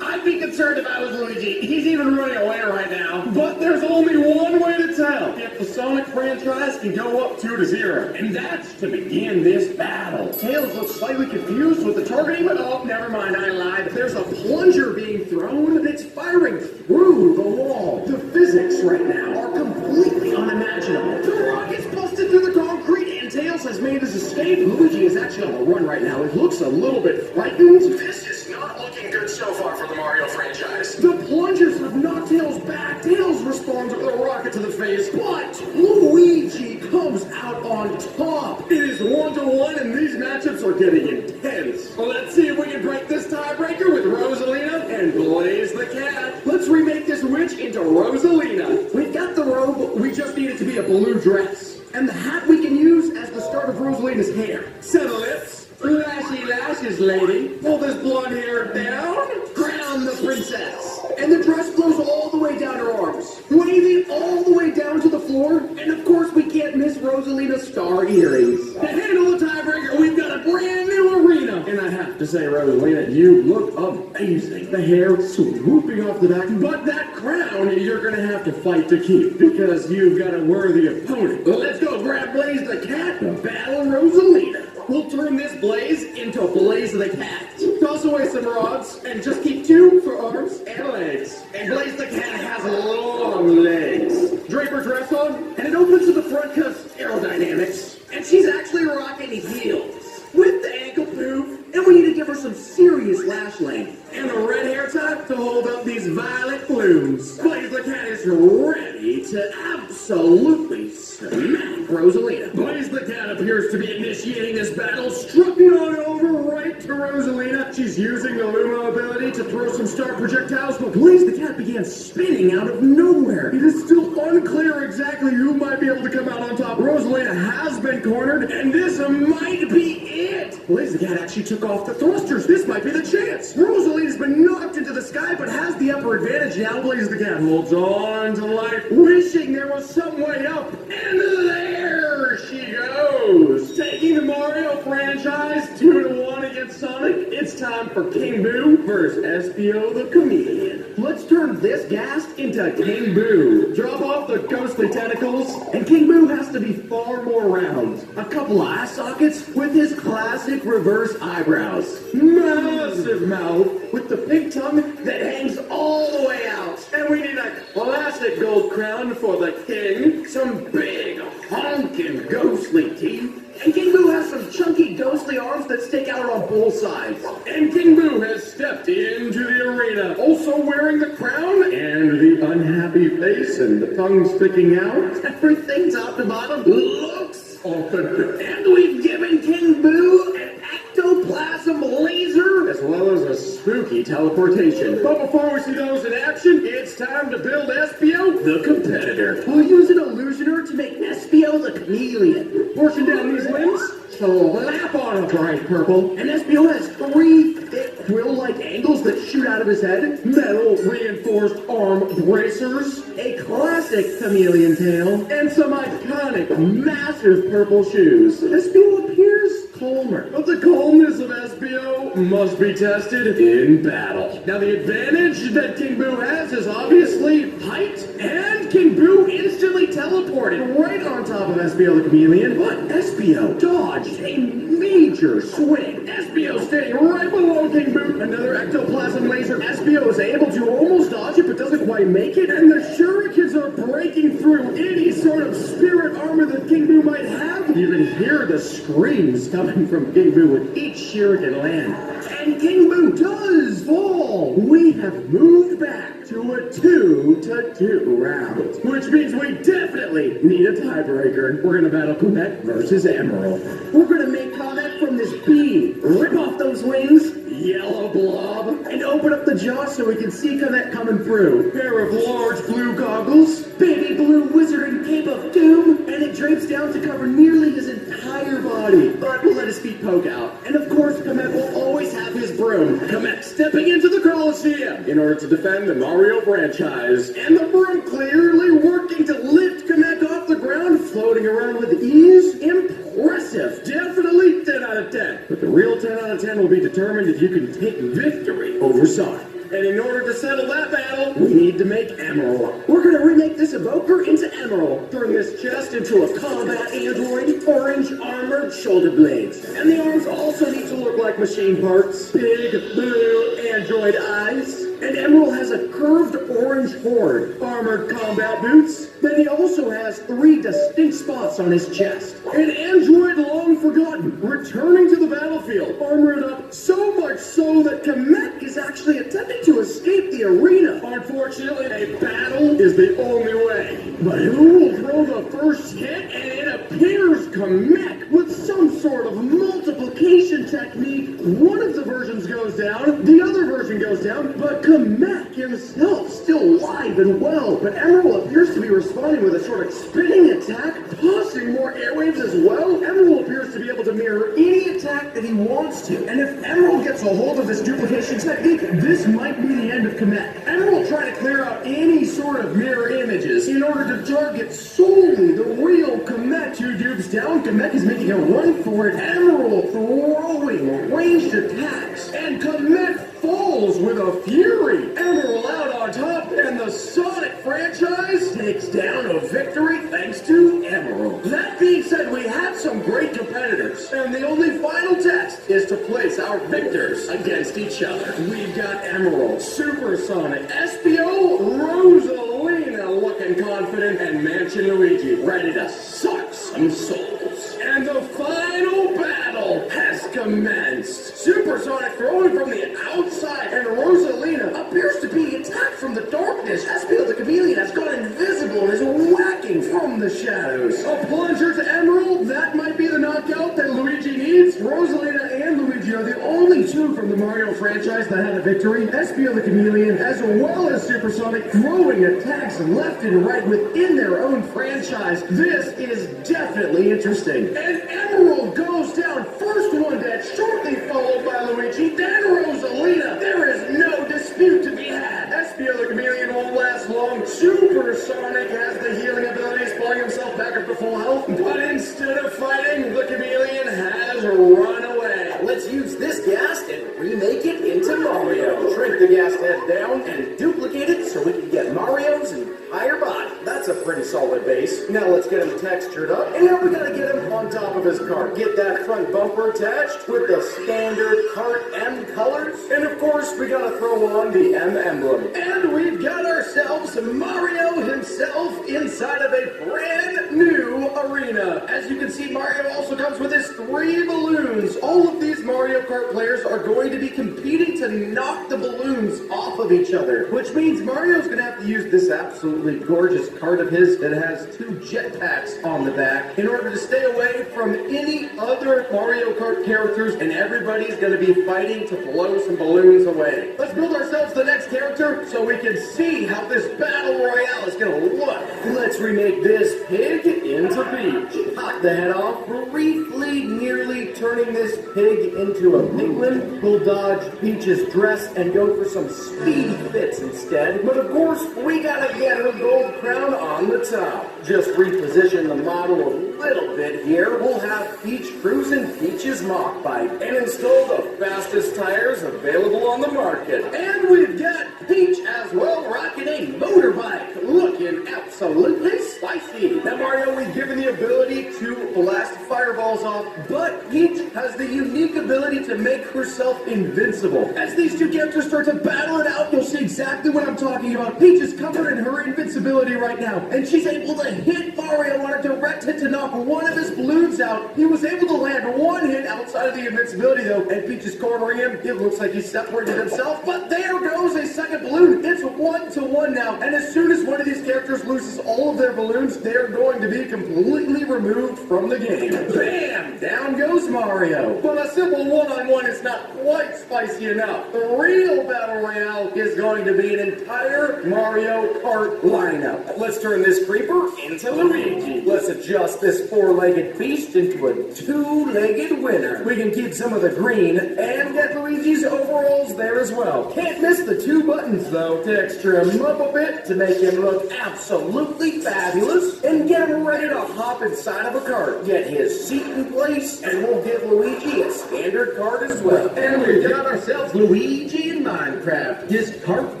I'd be concerned if I was Luigi. He's even running away right now. But there's only one way to tell if the Sonic franchise can go up 2-0. And that's to begin this battle. Tails looks slightly confused with the targeting, but oh, never mind, I lied. There's a plunger being thrown and it's firing through the wall. The physics right now are completely unimaginable. The rocket's busted through the concrete and Tails has made his escape. Luigi is actually on the run right now. It looks a little bit frightened. This is not looking good so far for the Mario franchise. The plungers have knocked Tails back. Tails responds with a rocket to the face, but Luigi comes out on top. It is 1-1, and these matchups are getting intense. Well, let's see if we can break this tiebreaker with Rosalina and Blaze the Cat. Let's remake this witch into Rosalina. We've got the robe, we just need it to be a blue dress. And the hat we can use as the start of Rosalina's hair. Set of lips. Flashy lashes, lady. Pull this blonde hair down. Crown the princess. And the dress flows all the way down her arms. Waving all the way down to the floor. And of course, we can't miss Rosalina's star earrings. To handle the tiebreaker, we've got a brand new arena. And I have to say, Rosalina, you look amazing. The hair swooping off the back. But that crown, you're gonna have to fight to keep. Because you've got a worthy opponent. Well, let's go grab Blaze the Cat and battle Rosalina. We'll turn this Blaze into Blaze the Cat. Toss away some rods and just keep 2 for arms and legs. And Blaze the Cat has long legs. Drape her dress on, and it opens to the front because aerodynamics. And she's actually rocking heels with the ankle poof. And we need to give her some serious lash length. And a red hair tie to hold up these violet plumes. Blaze the Cat is ready to absolutely smack Rosalina. Blaze the Cat appears to be initiating this battle, strutting on over right to Rosalina. She's using the Luma ability to throw some star projectiles, but Blaze the Cat began spinning out of nowhere. It is still unclear exactly who might be able to come out on top. Rosalina has been cornered, and this might be it. Blaze the Cat actually took off the thrusters. This might be the chance. Rosalina's been knocked into the sky, but has the upper advantage now. Blaze the Cat holds on to life, wishing there was some way up. And there she goes. Taking the Mario franchise 2-1 against Sonic. It's time for King Boo versus Espio the Chameleon. Let's turn this ghast into King Boo. Drop off the ghostly tentacles, and King Boo has to be far more round. A couple of eye sockets with his classic reverse eyebrows. Massive mouth with the pink tongue that hangs all the way out. And we need a classic gold crown for the king. Some big, honking, ghostly teeth. And King Boo has some chunky, ghostly arms that stick out on both sides. And King Boo has stepped into the arena, also wearing the crown and the unhappy face and the tongue sticking out. Everything top to bottom looks awesome. And we've given King Boo an ectoplasm laser, as well as a spooky teleportation. But before we see those in action, it's time to build Espio the competitor. We'll use an illusioner to make Espio the chameleon. Portion down these limbs, slap on a bright purple, and Espio has 3 thick quill-like angles that shoot out of his head, metal reinforced arm bracers, a classic chameleon tail, and some iconic massive purple shoes. Espio appears calmer, but the calmness of Espio must be tested in battle. Now the advantage that King Boo has is obviously height, and King Boo instantly teleported right on top of Espio the chameleon, but Espio dodged a major swing. Espio staying right below King Boo. Another ectoplasm laser. Espio is able to almost dodge it, but doesn't quite make it, and the shurikens are breaking through any sort of spirit armor that King Boo might have. You can hear the screams coming from King Boo with each shuriken land. And King Boo does fall. We have moved back to a 2-2 round, which means we definitely need a tiebreaker. We're gonna battle Comet versus Emerald. We're gonna make Comet from this beam, rip off those wings, yellow blob, and open up the jaw so we can see Comet coming through. Pair of large blue goggles, baby blue wizard and cape of doom, and it drapes down to cover nearly his entire body, but we'll let his feet poke out. And of course, Comet will always have his broom. Comet stepping into the Coliseum in order to defend the Mario franchise, and the broom clearly working to lift Comet off the ground, floating around with ease. Impressive. Definitely 10 out of 10. But the real 10 out of 10 will be determined if you can take victory over Sonic. And in order to settle that battle, we need to make Emerald. We're going to remake this evoker into Emerald. Turn this chest into a combat android, orange armored shoulder blades. And the arms also need to look like machine parts. Big blue android eyes. And Emerald has a curved orange horde, armored combat boots. Then he also has 3 distinct spots on his chest. An android long forgotten, returning to the battlefield, armored up so much so that Kamek is actually attempting to escape the arena. Unfortunately, a battle is the only way. But who will throw the first hit? And it appears Kamek with some sort of multiplication technique. One of the versions goes down, the other version goes down, but Kamek himself still alive and well. But Emerald appears to be responding with a sort of spinning attack, tossing more airwaves as well. Emerald appears to be able to mirror any attack that he wants to. And if Emerald gets a hold of this duplication technique, this might be the end of Kamek. Emerald trying to clear out any sort of mirror images in order to target solely the real Kamek. 2 dupes down, Kamek is making a run for it. Emerald throwing ranged attacks, and Kamek falls with a fury. Emerald out on top, and the Sonic franchise takes down a victory thanks to Emerald. That being said, we have some great competitors, and the only final test is to place our victors against each other. We've got Emerald, Supersonic, Espio, Rosalina looking confident, and Mansion Luigi ready to suck some souls. And the final battle has commenced. Supersonic throwing from the outside, and Rosalina appears to be attacked from the darkness. Espio the Chameleon has gone invisible and is whacking from the shadows. A plunger to Emerald, that might be the knockout that Luigi needs. Rosalina and Luigi are the only 2 from the Mario franchise that had a victory. Espio the Chameleon, as well as Supersonic, throwing attacks left and right within their own franchise. This is definitely interesting. And Emerald goes down, first one dead, shortly followed by Luigi, then Rosalina. There is no dispute to be had. Espio the Chameleon won't last long. Supersonic has the healing abilities, pulling himself back up to full health, but instead of fighting, the Chameleon has run away. Let's use this gas and remake it into Mario. Shrink the gas head down and duplicate it so we can get Mario's entire body. That's a pretty solid base. Now let's get him textured up, and now we gotta get him on top of his car. Get that front bumper attached with the standard kart M colors, and of course we gotta throw on the M emblem. And we've got ourselves Mario himself inside of a brand new arena. As you can see, Mario also comes with his 3 balloons. All of these Mario Kart players are going to be competing to knock the balloons off of each other, which means Mario's gonna have to use this absolutely gorgeous kart of his that has 2 jetpacks on the back in order to stay away from any other Mario Kart characters, and everybody's gonna be fighting to blow some balloons away. Let's build ourselves the next character so we can see how this battle royale is gonna look. Let's remake this pig into Peach. Pop the head off, briefly nearly turning this pig into a penguin. We'll dodge Peach's dress and go for some speed fits instead. But of course, we gotta get her gold crown on the top. Just reposition the model a little bit here. We'll have Peach cruising Peach's Mach Bike and install the fastest tires available on the market. And we've got Peach as well, rocking a motorbike, looking absolutely spicy. Now Mario, we've given the ability to blast fireballs off, but Peach has the unique ability to make herself invincible. As these 2 characters start to battle it out, you'll see exactly what I'm talking about. Peach is covered in her invincibility right now, and she's able to hit Mario on a direct hit to knock one of his balloons out. He was able to land 1 hit outside of the invincibility though, and Peach is cornering him. It looks like he separated himself, but there goes a second second balloon. It's 1-to-1 now, and as soon as one of these characters loses all of their balloons, they're going to be completely removed from the game. Bam! Down goes Mario. But a simple one-on-one is not quite spicy enough. The real Battle Royale is going to be an entire Mario Kart lineup. Let's turn this creeper into Luigi. Let's adjust this four-legged beast into a two-legged winner. We can keep some of the green and get Luigi's overalls there as well. Can't miss the two buttons though. Texture him up a bit to make him look absolutely fabulous and get him ready to hop inside of a cart. Get his seat in place and we'll give Luigi a standard cart as well. And we got ourselves Luigi in Minecraft. His cart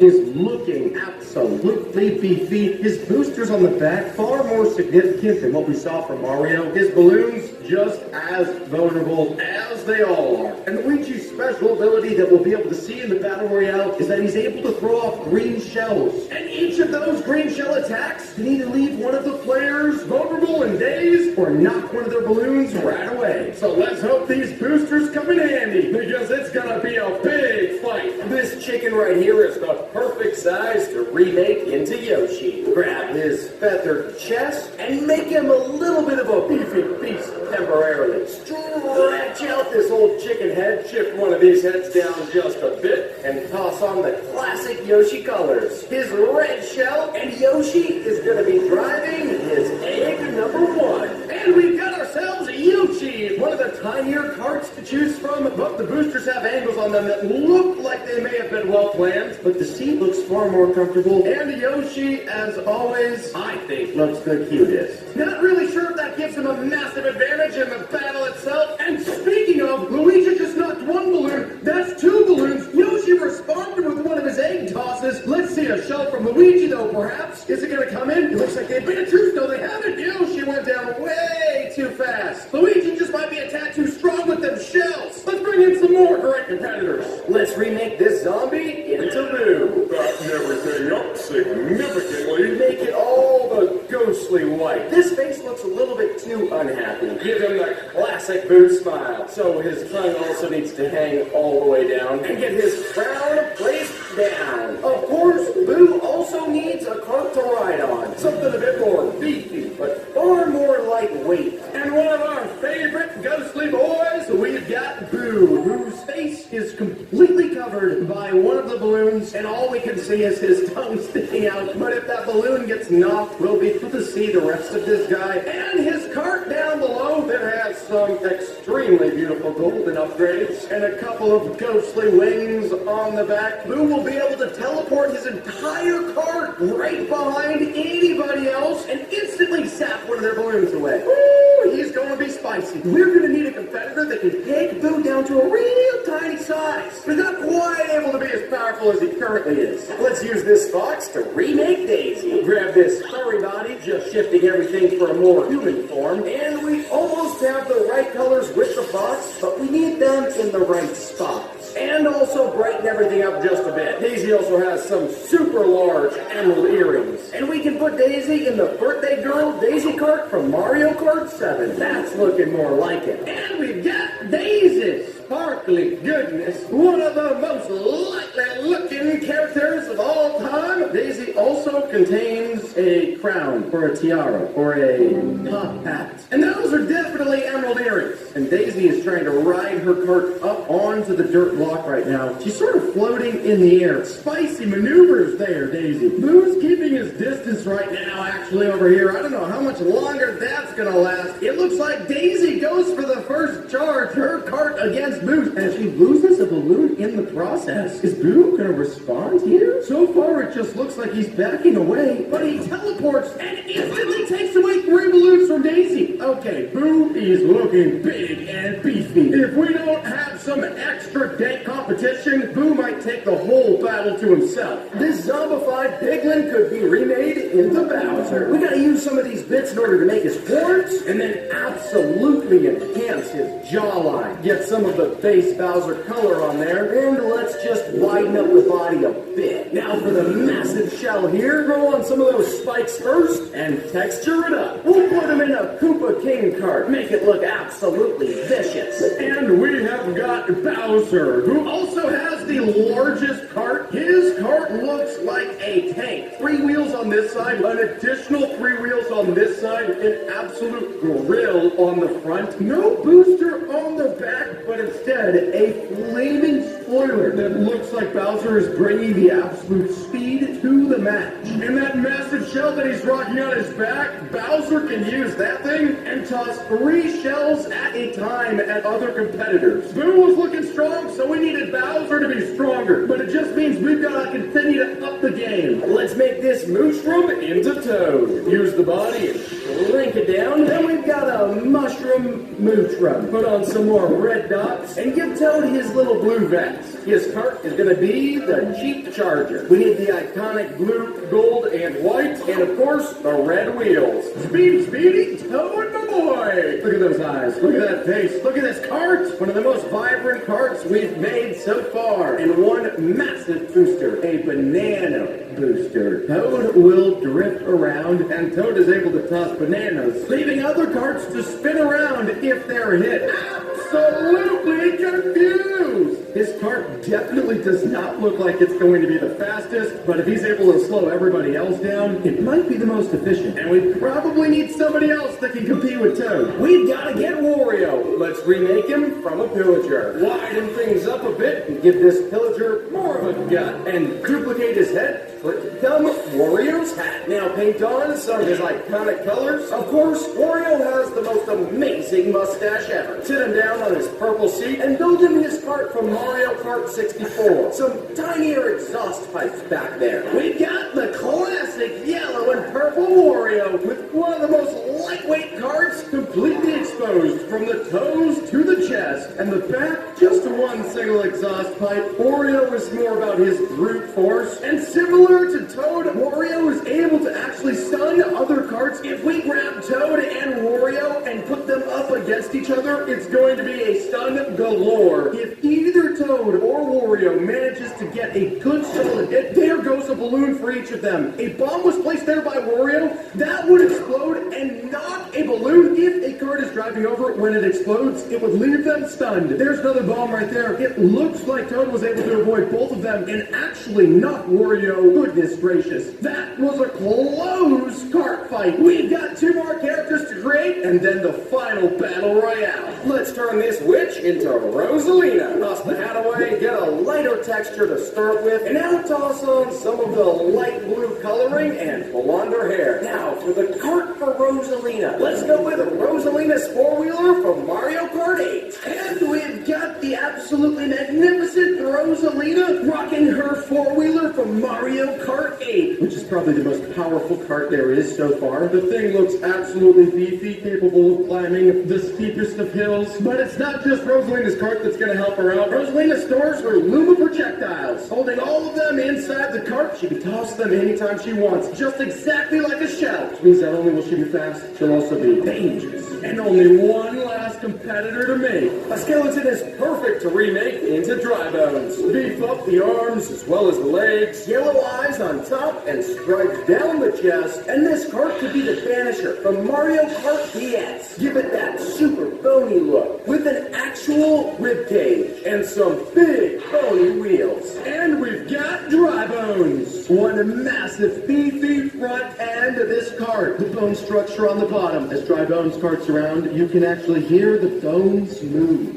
is looking absolutely beefy. His boosters on the back far more significant than what we saw from Mario. His balloons just as vulnerable as they all are. And Luigi's special ability that we'll be able to see in the Battle Royale is that he's able to throw off green shells. And each of those green shell attacks can either leave one of the players vulnerable and dazed or knock one of their balloons right away. So let's hope these boosters come in handy because it's gonna be a big fight. This chicken right here is the perfect size to remake into Yoshi. Grab his feathered chest and make him a little bit of a beefy beast temporarily. Stretch out this old chicken head, shift one of these heads down just a bit, and toss on the classic Yoshi colors. His red shell, and Yoshi is going to be driving his egg number 1. And we've got ourselves a Yoshi, one of the tinier carts to choose from, but the boosters have angles on them that look like they may have been well planned, but the seat looks far more comfortable, and Yoshi, as always, I think looks the cutest. Not really sure if that gives him a massive advantage in the battle itself. And speaking of, Luigi just knocked one balloon. That's two balloons. Yoshi responded with one of his egg tosses. Let's see a shell from Luigi, though, perhaps. Is it going to come in? It looks like they've been a truth. No, they haven't. Yoshi went down way too fast. Luigi just might be a tad too strong with them shells. Let's bring in some more great competitors. Let's remake this zombie into Boo. Button everything up significantly. Make it all the ghostly white. This face looks a little bit too unhappy. Give him the classic Boo smile. So his tongue also needs to hang all the way down. And get his crown placed down. Of course, Boo also needs a cart to ride on. Something a bit more beefy, but far more lightweight. And one of our favorite ghostly boys, we've got Boo, whose face is completely covered by one of the balloons, and all we can see is his tongue sticking out. But if that balloon gets knocked, we'll be able to see the rest of this guy and his cart down below that has some extremely beautiful golden upgrades and a couple of ghostly wings on the back. Boo will be able to teleport his entire cart right behind anybody else and instantly sap one of their balloons away. Woo, he's going to be spicy. We're going to need a competitor that can take Boo down to a real tiny size. He's not quite able to be as powerful as he currently is. Let's use this fox to remake Daisy. Grab this furry body, just shifting everything for a more human form, and we almost have the right colors with the fox, but we need them in the right spots. And also brighten everything up just a bit. Daisy also has some super large emerald earrings. And we can put Daisy in the birthday girl Daisy cart from Mario Kart 7. That's looking more like it. And we've got Daisy's sparkly goodness. One of the most likely looking characters of all time. Daisy also contains a crown or a tiara or a top hat. And those are definitely emerald earrings. And Daisy is trying to ride her cart up onto the dirt block right now. She's sort of floating in the air. Spicy maneuvers there, Daisy. Boo's keeping his distance right now, actually, over here. I don't know how much longer that's gonna last. It looks like Daisy goes for the first charge. Her cart against Boo. And she loses a balloon in the process. Is Boo gonna respond here? So far, it just looks like he's backing away, but he teleports and instantly takes away 3 balloons from Daisy. Okay, Boo is looking big and beefy. If we don't have some extra dank competition, Boo might take the whole battle to himself. This zombified piglin could be remade into Bowser. We gotta use some of these bits in order to make his horns, and then absolutely enhance his jawline. Get some of the base Bowser color on there, and let's just widen up the body a bit. Now for the massive shell here, throw on some of those spikes first, and texture it up. We'll put him in a Koopa King cart, make it look absolutely vicious. And we have got Bowser, who also has the largest cart. His cart That looks like a tank. 3 wheels on this side, an additional 3 wheels on this side, an absolute grill on the front. No booster on the back, but instead a flaming spoiler that looks like Bowser is bringing the absolute speed to the match. And that massive shell that he's rocking on his back, Bowser can use that thing and toss 3 shells at a time at other competitors. Boo was looking strong, so we needed Bowser to be stronger. But it just means we've got to continue to up the game. Let's make this Moostrum into Toad. Use the body and shrink it down. Then we've got a Mushroom Mootrum. Put on some more red dots and give Toad his little blue vest. His cart is going to be the Jeep Charger. We need the iconic blue, gold, and white, and of course, the red wheels. Speedy, Toad, my boy! Look at those eyes. Look at that face. Look at this cart. One of the most vibrant carts we've made so far. And one massive booster, a banana booster. Toad will drift around, and Toad is able to toss bananas, leaving other carts to spin around if they're hit. Absolutely confused! His cart definitely does not look like it's going to be the fastest, but if he's able to slow everybody else down, it might be the most efficient. And we probably need somebody else that can compete with Toad. We've got to get Wario. Let's remake him from a pillager. Widen things up a bit and give this pillager more of a gut. And duplicate his head for it to become Wario's hat. Now paint on some of his iconic colors. Of course, Wario has the most amazing mustache ever. Sit him down on his purple seat and build him his cart from Mario Kart 64. Some tinier exhaust pipes back there. We got the classic yellow and purple Wario with one of the most lightweight carts completely exposed from the toes to the chest and the back just one single exhaust pipe. Wario is more about his brute force, and similar to Toad, Wario is able to actually stun other carts. If we grab Toad and Wario and put them up against each other, it's going to be a stun galore. If either Toad or Wario manages to get a good solid hit, there goes a balloon for each of them. A bomb was placed there by Wario, that would explode and knock a balloon. If a cart is driving over it when it explodes, it would leave them stunned. There's another bomb right there. It looks like Toad was able to avoid both of them and actually knock Wario. Goodness gracious. That was a close cart fight. We've got 2 more characters to create and then the final battle royale. Let's turn this witch into Rosalina. Toss the hat away, get a lighter texture to start with, and now toss on some of the light blue coloring and blonde her hair. Now for the cart for Rosalina. Let's go with Rosalina's 4-wheeler from Mario Kart 8. And we've got the absolutely magnificent Rosalina rocking her 4-wheeler from Mario Kart 8, which is probably the most powerful cart there is so far. The thing looks absolutely beefy, capable of climbing the steepest of hills. But it's not just Rosalina's cart that's going to help her out. Rosalina stores her Luma projectiles. Holding all of them inside the cart, she can toss them anytime she wants, just exactly like a shell. Which means not only will she be fast, she'll also be dangerous. And only one last competitor to make. A skeleton is perfect to remake into Dry Bones. Beef up the arms as well as the legs, yellow eyes on top and stripes down the chest, and this cart could be the Banisher from Mario Kart DS. Give it that super bony look with an actual rib cage and some big bony wheels. And we've got Dry Bones. One massive beefy front end of this cart. The bone structure on the bottom. As Dry Bones carts around, you can actually hear the bones move.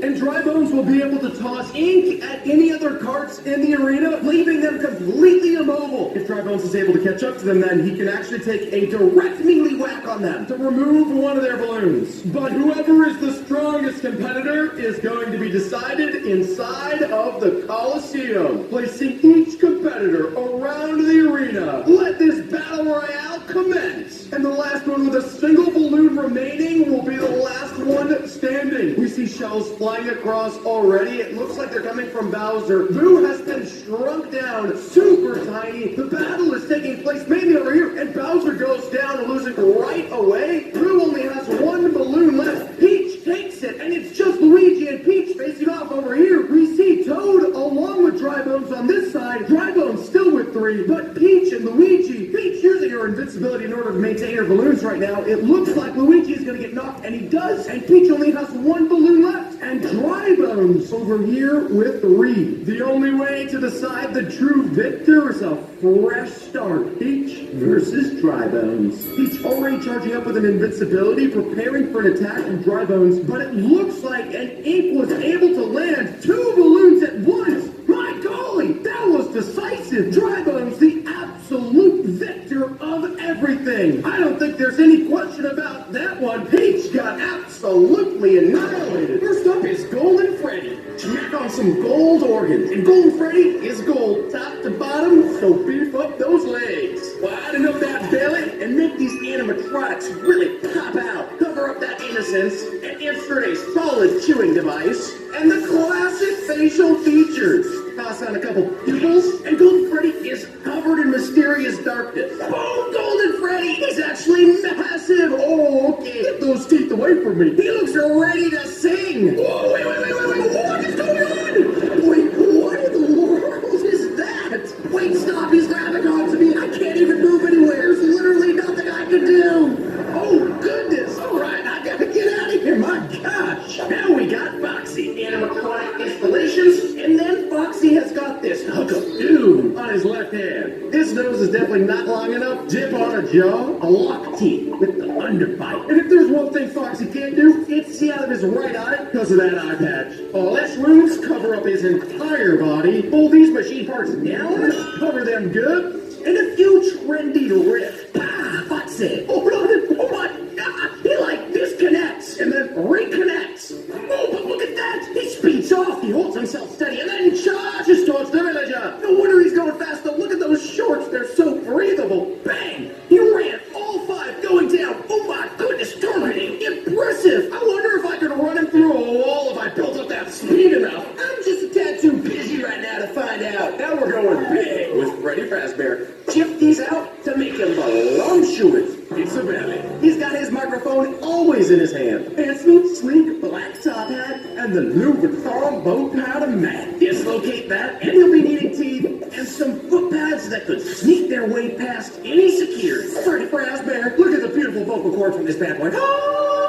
And Dry Bones will be able to toss ink at any other carts in the arena, leaving them completely immobile. If Dry Bones is able to catch up to them, then he can actually take a direct melee whack on them to remove one of their balloons. But whoever is the strongest competitor is going to be decided inside of the Coliseum, placing each competitor around the arena. Let this battle royale commence. And the last one with a single balloon remaining will be the last one standing. We see shells flying across already. It looks like they're coming from Bowser. Boo has been shrunk down, super tiny. The battle is taking place mainly over here, and Bowser goes down, losing right away. Boo only has one balloon left. Peach takes it, and it's just Luigi and Peach facing off over here. We see Toad along with Dry Bones on this side. Dry Bones still with 3, but Peach and Luigi. Peach using her invincibility in order to maintain her balloons right now. It looks like Luigi is going to get knocked, and he does. And Peach only has one balloon left. And Dry Bones over here with Reed. The only way to decide the true victor is a fresh start. Peach versus Dry Bones. Peach already charging up with an invincibility, preparing for an attack from Dry Bones, but it looks like an ink was able to land 2 balloons at once. My golly, that was decisive. Dry Bones, the absolute victor of everything. I don't think there's any question about that one. Peach got absolutely annihilated. First up is Golden Freddy. Smack on some gold organs. And Golden Freddy is gold top to bottom, so beef up those legs. Widen up that belly and make these animatronics really pop out. Cover up that innocence and insert a solid chewing device and the classic facial features. Toss on a couple pupils, and Golden Freddy is covered in mysterious darkness. Oh, Golden Freddy is actually massive. Oh, okay. Get those teeth away from me. He looks ready to sing. Whoa, wait. What is going on? Wait, what in the world is that? Wait, stop. He's grabbing onto me. I can't even move anywhere. There's literally nothing I can do. Oh, goodness. All right, I gotta get out of here. My gosh. Now we got Foxy. Animatronic installations, and then Foxy has got this hook of doom on his left hand. His nose is definitely not long enough. Dip on a jaw, a lock teeth with the underbite. And if there's one thing Foxy can't do, it's see out of his right eye because of that eye patch. Less wounds cover up his entire body. Pull these machine parts down, cover them good, and a few trendy rips. Ah, Foxy. Hold on. Oh my God. He like disconnects and then reconnects. Oh, but look at that. He speeds off. He holds himself steady and then charges towards the villager. No wonder he's going fast though. Look at those shorts. They're so breathable. Bang. He ran all 5 going down. Oh my goodness. Terminating. Impressive. I wonder if I could run him through a wall if I built up that speed enough. I'm just a tad too busy right now to find out. Now we're going big with Freddy Fazbear. Shift these out to make him voluptuous. It's a belly. He's got his microphone always in his hand. Fancy, sleek, black top hat, and the Louis Vuitton bow powder mat. Dislocate that, and he'll be needing teeth and some foot pads that could sneak their way past any security. Freddy Fazbear, look at the beautiful vocal cord from this bad boy.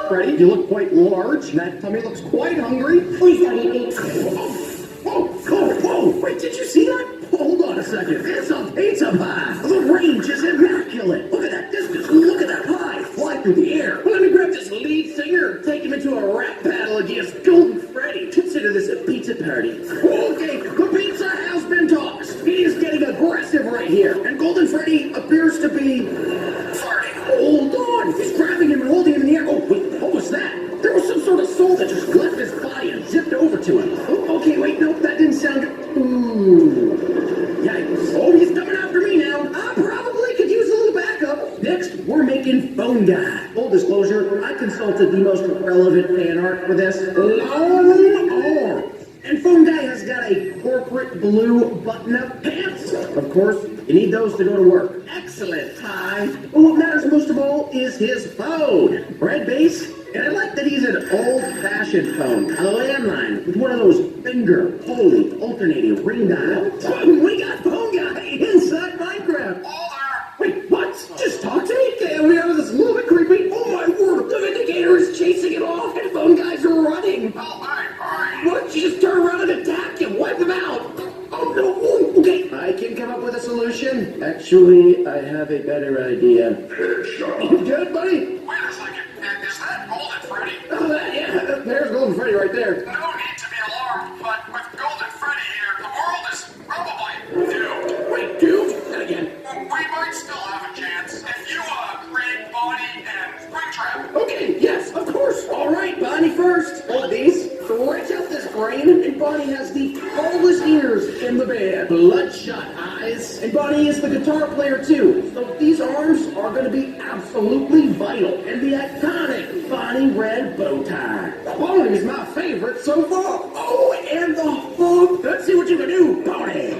Freddy, you look quite large, and that tummy looks quite hungry. Please don't eat me. Whoa, wait, did you see that? Hold on a second. It's a pizza pie. The range is immaculate. Look at that distance. Look at that pie. Fly through the air. Well, let me grab this lead singer. Take him into a rap battle against Golden Freddy. Consider this a pizza party. Okay, the pizza has been tossed. He is getting aggressive right here. And Golden Freddy appears to be farting. Hold on. He's grabbing him and holding him in the air. Oh, wait, what was that? There was some sort of soul that just left his body and zipped over to him. Oh, okay, wait, nope, that didn't sound good. Ooh. Yikes. Oh, he's coming after me now. I probably could use a little backup. Next, we're making Phone Guy. Full disclosure, I consulted the most relevant fan art for this. Long arm. And Phone Guy has got a corporate blue button-up pants. Of course, you need those to go to work. Excellent tie. But what matters most of all is his phone. Red base. And I like that he's an old-fashioned phone, a landline with one of those finger-holy alternating ring dials. We got Phone Guy inside Minecraft. Wait, what? Just talk to me? Okay, I mean, this a little bit creepy. Oh my word, the Vindicator is chasing it off and Phone Guys are running. Oh, hi. What? You just turn around and attack him, wipe them out. Oh no, oh, okay. I can come up with a solution. Actually, I have a better idea. Headshot. You good, buddy? Wait a second. Is that Golden Freddy? Oh, yeah, there's Golden Freddy right there. No need to be alarmed, but with Golden Freddy here, the world is probably doomed. Wait, dude? That again. We might still have a chance if you create Bonnie and Springtrap. Okay, yes, of course. All right, Bonnie first. Hold these. Stretch out this brain, and Bonnie has the tallest ears in the band. Bloodshot eyes. And Bonnie is the guitar player, too. So these arms are going to be absolutely vital. And the iconic Bonnie red bow tie. Bonnie's my favorite so far. Oh, and the hook. Let's see what you can do, Bonnie.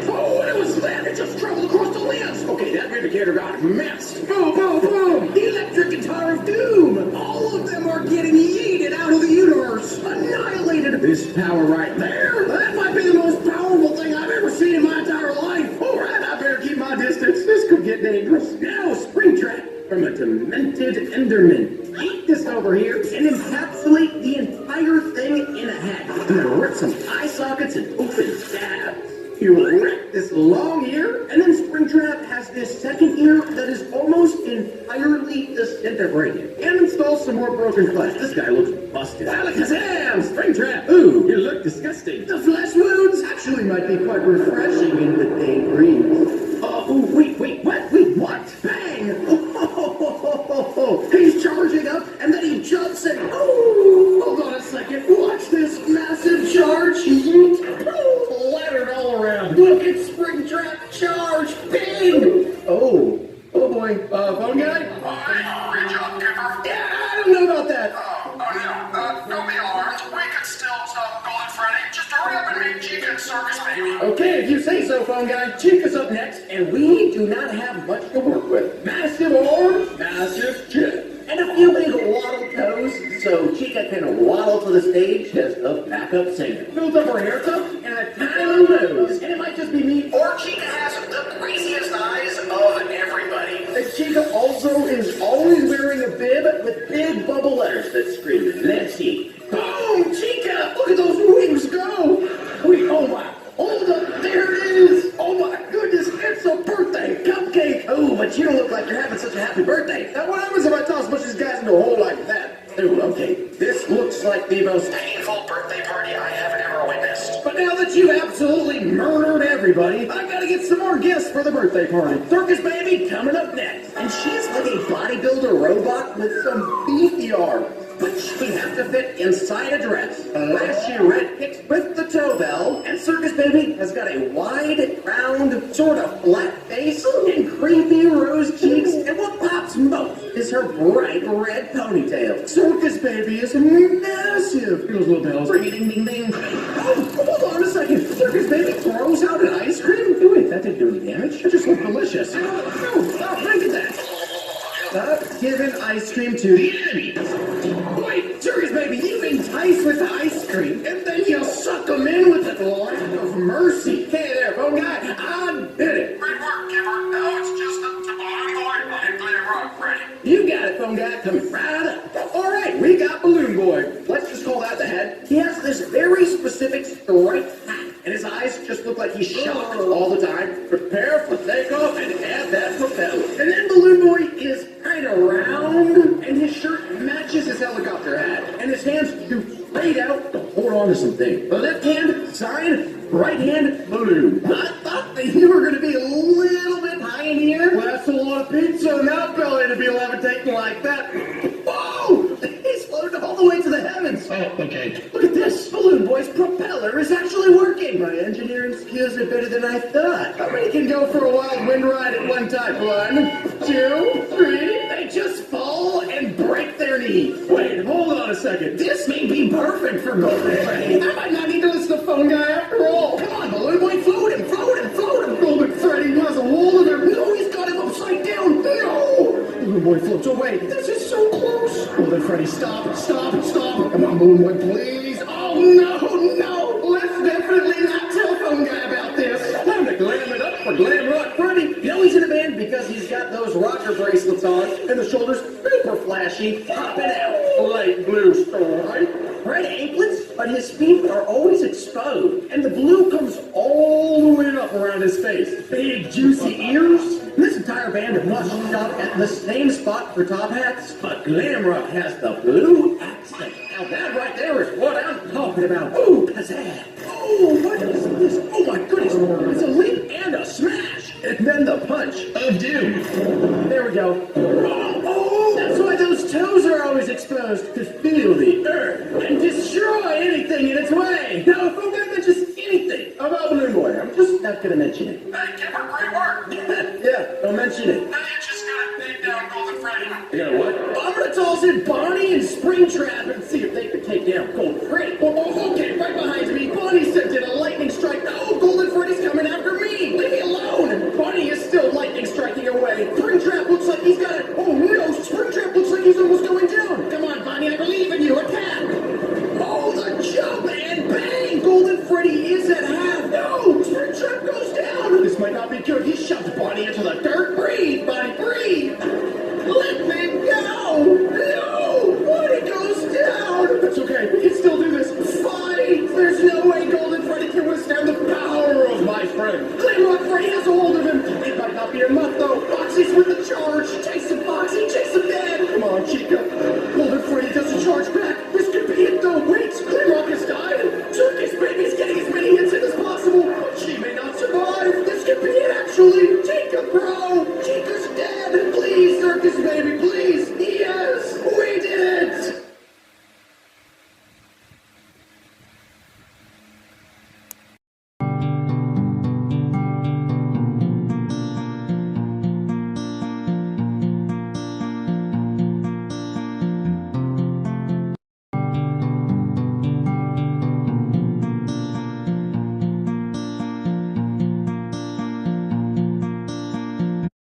Oh, it was that. It just traveled across the lens. Okay, that Vindicator got messed. Boom, boom, boom. The electric guitar of doom. All of them are getting yeeted out of the universe. Annihilated. This power right there. That might be the most powerful thing I've ever seen in my entire life. All right, I better keep my distance. This could get dangerous. Now, Springtrap from a demented Enderman. Eat this over here and encapsulate the entire thing thing in a hat. I'm gonna rip some eye sockets and open tabs. You wreck this long ear, and then Springtrap has this second ear that is almost entirely disintegrated. And install some more broken flesh. This guy looks busted. Alakazam! Springtrap! Ooh, you look disgusting. The flesh wounds actually might be quite refreshing in the day breeze. Oh, wait, what? Bang! Oh, he's charging up, and then he jumps and hold on a second. Watch this massive charge. Splattered all around. Look at Springtrap charge. Bing! Oh boy. Phone guy? Hey, great job, Kipper. Yeah, I don't know about that. Don't be alarmed. We can still stop Golden Freddy. Just hurry up and meet Chica and Circus Baby. Okay, if you say so, phone guy. Chica's up next, and we do not have much to work with. Massive arms, massive chin, and a few big waddle toes, so Chica can waddle to the stage as a backup singer. Built up her hair tuck and a tiny nose, and it might just be me. Or Chica has the craziest eyes of everybody. And Chica also is always wearing a bib with big bubble letters that scream, let's see. Boom, Chica! Look at those wings go! Wait, oh my, hold up, there it is! Oh my goodness, it's a birthday cupcake! Oh, but you don't look like you're having such a happy birthday. Now what happens if I toss a bunch of these guys into a hole like that? Ooh, okay, this looks like the most Painful birthday party I have ever witnessed. But now that you absolutely murdered everybody, I gotta get some more guests for the birthday party. Circus Baby coming up next. And she's like a bodybuilder robot with some beefy arms. But she has to fit inside a dress. Flashy red kicks with the toe bell. And Circus Baby has got a wide, round, sort of flat face and creepy rose cheeks. And what pops most is her bright red ponytail. Circus Baby is massive. Here's little bells. Ding, ding, ding. Oh, hold on a second. Circus Baby throws out an ice cream? Oh, wait, that didn't do any damage. It just looked delicious. Look at that. Stop giving ice cream to the enemies. Wait, Circus Baby, you entice with the ice cream, and then you suck them in with the lack of mercy. Hey there, phone guy, I did it. Great work, Kipper. Now it's just the Balloon Boy and Glam Rock Freddy. You got it, phone guy, coming right up. All right, we got Balloon Boy. Let's just call that the head. He has this very specific striped hat, and his eyes just look like he's shocked all the time. Prepare for takeoff and add that propeller. And then Balloon Boy is kind of round, and his shirt matches his helicopter hat, and his hands shoot straight out to hold on to something. The left hand, sign, right hand, balloon. I thought that you were going to be a little bit high in here. Well, that's a lot of pizza in that belly to be levitating like that. Whoa! He's floated all the way to the heavens. Oh, okay. Look at this. Balloon Boy's propeller is actually working. My engineering skills are better than I thought. How many can go for a wild wind ride at one time? 1, 2, 3. They just fall and break their knee. Wait, hold on a second. This may be perfect for Golden Freddy. I might not need to listen to Phone Guy after all. Come on, Balloon Boy, float him, float him, float him. Golden Freddy has a wall in him. No, he's got him upside down. No! Balloon Boy floats away. This is so close. Golden Freddy, stop, stop, stop. Come on, Balloon Boy, please. Oh, no. Let's definitely not tell Phone Guy about this. Time to glam it up for Glam Rock Freddy. You know he's in a band because he's got those rocker bracelets on, and the shoulders super flashy, popping out. Light blue stripe. Red anklets, but his feet are always exposed, and the blue comes all the way up around his face. Big, juicy ears. This entire band must shop at the same spot for top hats, but Glam Rock has the blue accent. Now that right there is what I'm talking about. Ooh, pizzazz. Oh, what is this? Oh my goodness. It's a leap and a smash. And then the punch of doom. There we go. Oh, that's why those toes are always exposed, to feel the earth and destroy anything in its way. Now, if I'm going to mention anything about Balloon Boy, I'm just not going to mention it. Hey, Kipper, great work. Yeah, don't mention it. Now you just gotta take down Golden Freddy. You know what? I'm going to toss in Bonnie and Springtrap and see if they can take down Golden Freddy. Oh, okay, right behind me. Bonnie sent in a lightning strike. No, Golden Freddy's coming after me. Leave me alone. Bonnie is still lightning striking away. Springtrap looks like he's got it. Oh no, Springtrap looks like he's almost going down. Come on, Bonnie, I believe in you. Attack. Oh, the jump and bang. Golden Freddy is at half. No, Springtrap goes down. This might not be good. He shoved Bonnie into the dirt. Breathe, Bonnie, breathe. Let me go. No, Bonnie goes down. That's okay. We can still do this. Freddy has a hold of him. It might not be enough, though. Foxy's with the charge. Chase him, Foxy. Chase him, Dad. Come on, Chica. Golden Freddy doesn't charge back. This could be it, though. Wait, Glimrock is dying. Circus Baby's getting as many hits in as possible, but she may not survive. This could be it, actually. Chica, bro. Chica's dead. Please, Circus Baby, please.